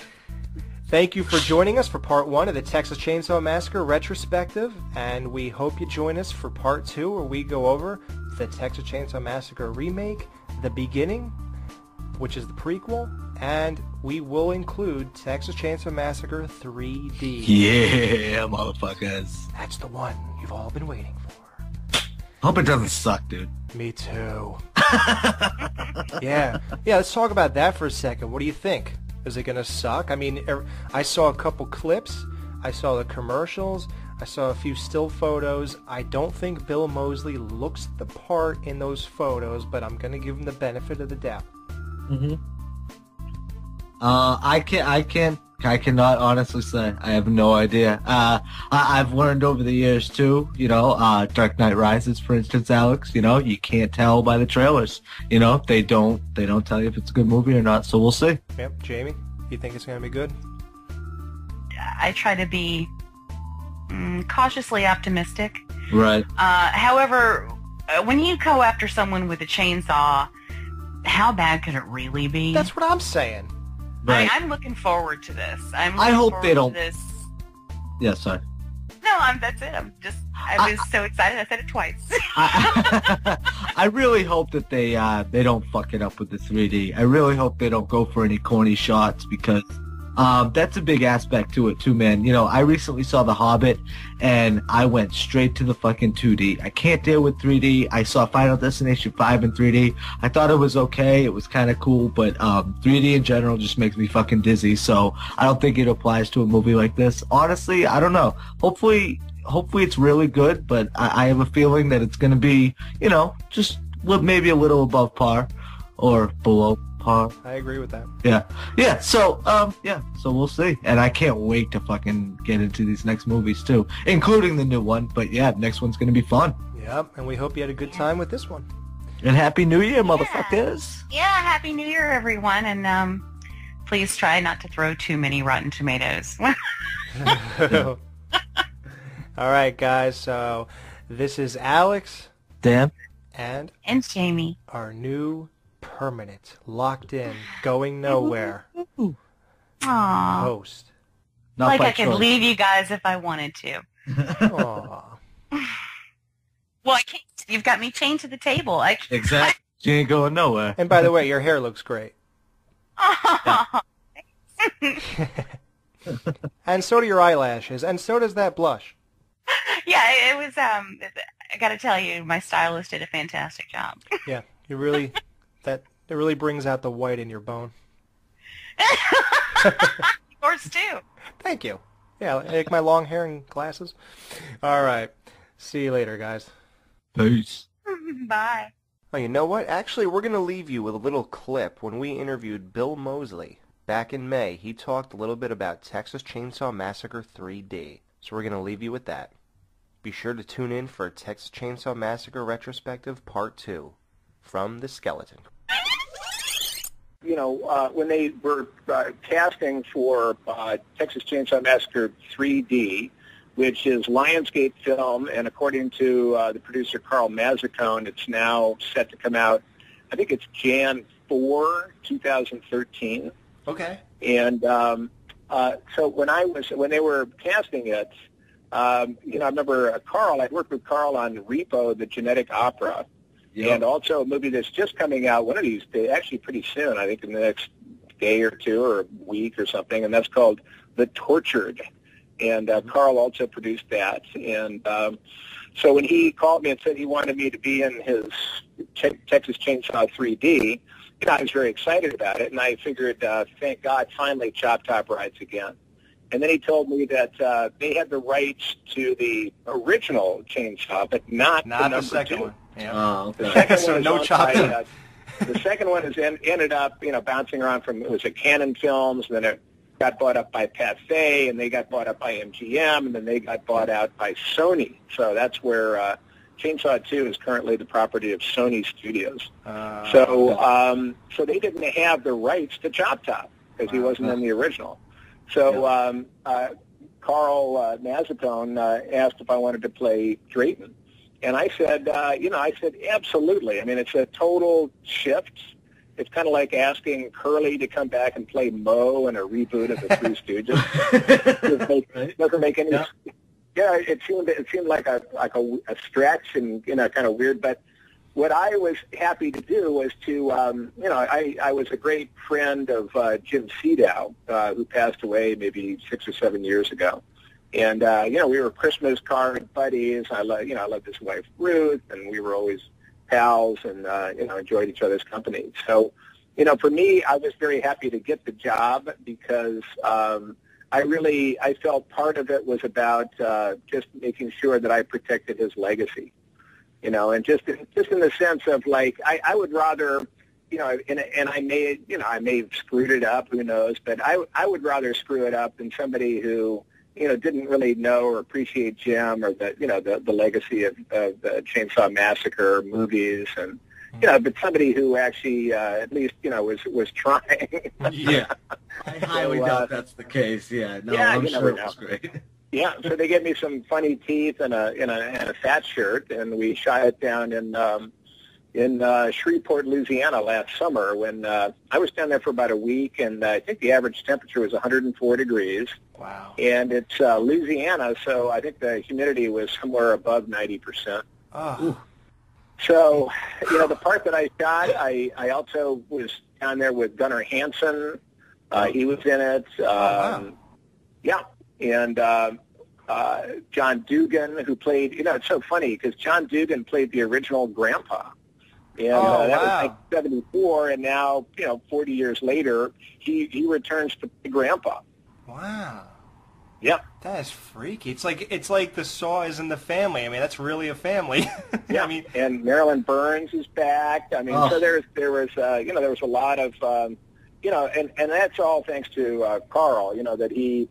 Speaker 11: Thank you for joining us for part 1 of the Texas Chainsaw Massacre retrospective, and we hope you join us for part 2 where we go over the Texas Chainsaw Massacre remake, The Beginning, which is the prequel, and we will include Texas Chainsaw Massacre 3D.
Speaker 12: Yeah, motherfuckers.
Speaker 11: That's the one you've all been waiting for.
Speaker 12: Hope it doesn't suck, dude.
Speaker 11: Me too. Yeah, let's talk about that for a second. What do you think? Is it going to suck? I mean, I saw a couple clips. I saw the commercials. I saw a few still photos. I don't think Bill Moseley looks the part in those photos, but I'm going to give him the benefit of the doubt.
Speaker 12: Mm-hmm. I can't I cannot honestly say. I have no idea. I've learned over the years too. Dark Knight Rises, for instance, Alex. You can't tell by the trailers. They don't tell you if it's a good movie or not. So we'll see.
Speaker 11: Yep, Jamie, you think it's gonna be good?
Speaker 4: I try to be cautiously optimistic.
Speaker 12: Right.
Speaker 4: However, when you go after someone with a chainsaw, how bad could it really be?
Speaker 11: That's what I'm saying.
Speaker 12: Right.
Speaker 4: I'm looking forward to this.
Speaker 12: I hope they don't.
Speaker 4: This.
Speaker 12: Yeah, sorry.
Speaker 4: No, that's it. I was so excited. I said it twice.
Speaker 12: I really hope that they don't fuck it up with the 3D. I really hope they don't go for any corny shots because that's a big aspect to it too, man. I recently saw The Hobbit and I went straight to the fucking 2D. I can't deal with 3D. I saw Final Destination 5 in 3D. I thought it was okay. It was kind of cool, but 3D in general just makes me fucking dizzy. So I don't think it applies to a movie like this. Honestly, I don't know. Hopefully it's really good, but I have a feeling that it's going to be, just maybe a little above par or below par.
Speaker 11: I agree with that.
Speaker 12: Yeah. So we'll see. And I can't wait to fucking get into these next movies too, including the new one. But yeah, next one's going to be fun.
Speaker 11: Yep, and we hope you had a good time with this one.
Speaker 12: And Happy New Year, motherfuckers.
Speaker 4: Yeah, Happy New Year, everyone. And please try not to throw too many Rotten Tomatoes.
Speaker 11: All right, guys. So this is Alex.
Speaker 12: Dan.
Speaker 4: And Jamie.
Speaker 11: Our new permanent, locked in, going nowhere
Speaker 4: Aww.
Speaker 11: host.
Speaker 4: Like I could leave you guys if I wanted to.
Speaker 11: Aww.
Speaker 4: Well, I can't. You've got me chained to the table.
Speaker 12: Exactly. She ain't going nowhere.
Speaker 11: And by the way, your hair looks great.
Speaker 4: Oh,
Speaker 11: And so do your eyelashes, and so does that blush.
Speaker 4: Yeah, it was. I got to tell you, my stylist did a fantastic job.
Speaker 11: Yeah, you really. It really brings out the white in your bone.
Speaker 4: Yours too.
Speaker 11: Thank you. Yeah, like my long hair and glasses. All right. See you later, guys.
Speaker 12: Peace.
Speaker 4: Bye.
Speaker 11: Oh, you know what? Actually, we're going to leave you with a little clip. When we interviewed Bill Moseley back in May, he talked a little bit about Texas Chainsaw Massacre 3D. So we're going to leave you with that. Be sure to tune in for Texas Chainsaw Massacre Retrospective Part 2 from the Skeleton.
Speaker 1: When they were casting for Texas Chainsaw Massacre 3D, which is Lionsgate film, and according to the producer Carl Mazzacone, it's now set to come out, I think it's Jan 4, 2013.
Speaker 11: Okay.
Speaker 1: And so when they were casting it, I remember Carl, I'd worked with Carl on Repo, the Genetic Opera, and also a movie that's just coming out one of these days, actually pretty soon, I think in the next day or two or a week or something, and that's called The Tortured. And Carl also produced that. And so when he called me and said he wanted me to be in his Texas Chainsaw 3D, I was very excited about it, and I figured, thank God, finally Chop Top rides again. And then he told me that they had the rights to the original Chainsaw, but not the second 2.
Speaker 11: One. Yeah.
Speaker 12: Oh, okay.
Speaker 1: The second
Speaker 11: so
Speaker 1: one
Speaker 11: no Chop
Speaker 1: Top. The second one ended up, bouncing around from, it was at Canon Films, and then it got bought up by Pathé, and they got bought up by MGM, and then they got bought out by Sony. So that's where Chainsaw 2 is currently the property of Sony Studios. So they didn't have the rights to Chop Top because he wasn't in the original. So Carl Mazzacone asked if I wanted to play Drayton. And I said, absolutely. I mean, it's a total shift. It's kind of like asking Curly to come back and play Moe in a reboot of the Three Stooges. Doesn't make any. Yeah, it seemed like a stretch and kind of weird. But what I was happy to do was to I was a great friend of Jim Sedow, who passed away maybe 6 or 7 years ago. And we were Christmas card buddies. I loved his wife Ruth, and we were always pals, and enjoyed each other's company. So, for me, I was very happy to get the job because I felt part of it was about just making sure that I protected his legacy. And just in the sense of I would rather and I may, I may have screwed it up, who knows, but I would rather screw it up than somebody who, didn't really know or appreciate Jim or the legacy of the Chainsaw Massacre movies and, but somebody who actually, at least, was trying.
Speaker 12: Yeah. I highly doubt that's the case. Yeah. No, I'm sure it was great.
Speaker 1: Yeah. So they gave me some funny teeth and a fat shirt, and we shot it down in Shreveport, Louisiana last summer when I was down there for about a week, and I think the average temperature was 104 degrees.
Speaker 11: Wow.
Speaker 1: And it's Louisiana, so I think the humidity was somewhere above 90%.
Speaker 11: Oh.
Speaker 1: So, the part that I shot, I also was down there with Gunnar Hansen. He was in it.
Speaker 11: Wow.
Speaker 1: Yeah. And John Dugan, who played, it's so funny because John Dugan played the original Grandpa. And that was like 74, and now, 40 years later, he returns to play Grandpa.
Speaker 11: Wow.
Speaker 1: Yeah.
Speaker 11: That is freaky. It's like the Saw is in the family. I mean, that's really a family.
Speaker 1: Yeah.
Speaker 11: I mean,
Speaker 1: and Marilyn Burns is back. I mean, so there was a lot of, and that's all thanks to Carl. That he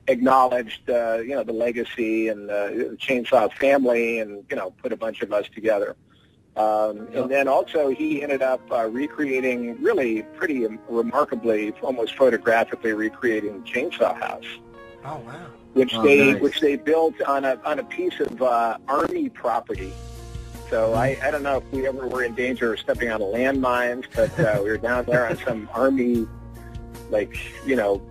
Speaker 1: acknowledged, the legacy and the Chainsaw family, and put a bunch of us together. And then also he ended up recreating, really pretty remarkably, almost photographically recreating Chainsaw House.
Speaker 11: Oh wow!
Speaker 1: Which they built on a piece of Army property. So I don't know if we ever were in danger of stepping on landmines, but we were down there on some Army,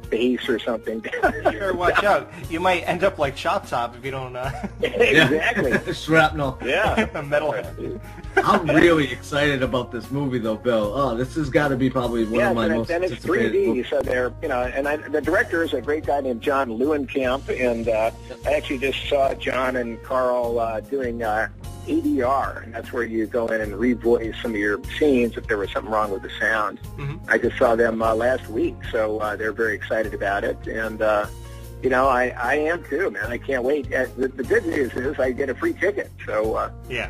Speaker 1: base or something.
Speaker 11: Sure, watch out. You might end up like Chop Top if you don't...
Speaker 1: Exactly.
Speaker 12: Shrapnel.
Speaker 1: Yeah.
Speaker 11: Metalhead.
Speaker 12: I'm really excited about this movie, though, Bill. Oh, this has got to be probably one of my most anticipated
Speaker 1: movies. So they're, the director is a great guy named John Lewinkamp, and I actually just saw John and Carl doing ADR, and that's where you go in and revoice some of your scenes if there was something wrong with the sound.
Speaker 11: Mm-hmm.
Speaker 1: I just saw them last week, so they're very excited about it, and I am too, man. I can't wait. The good news is I get a free ticket, so
Speaker 11: yeah,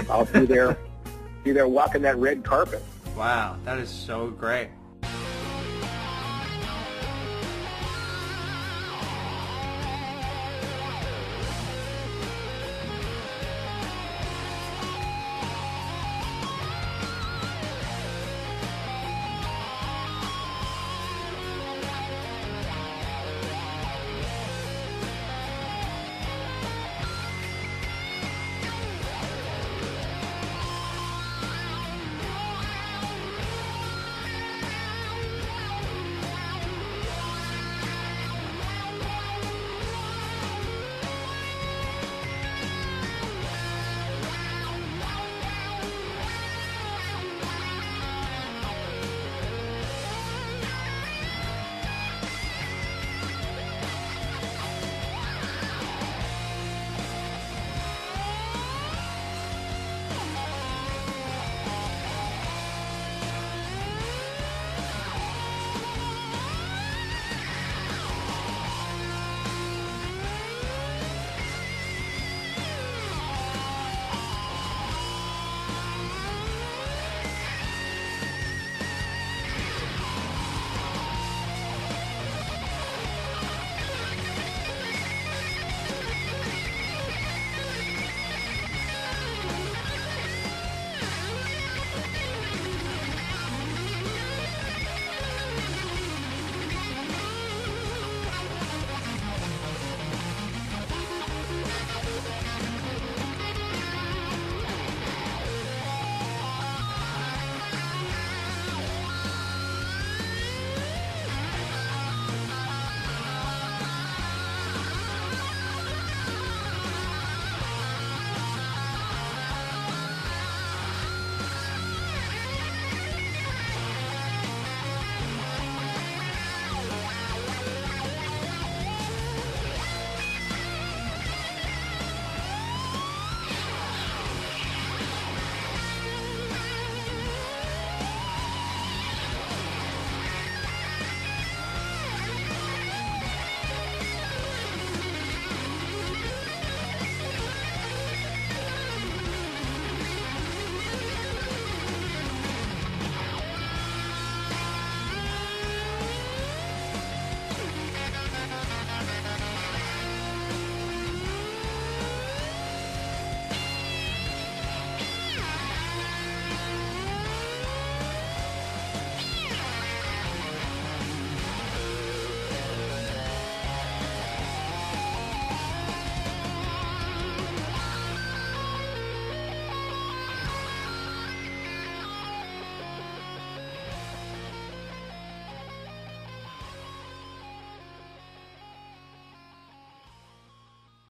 Speaker 1: I'll be there walking that red carpet.
Speaker 11: Wow, that is so great.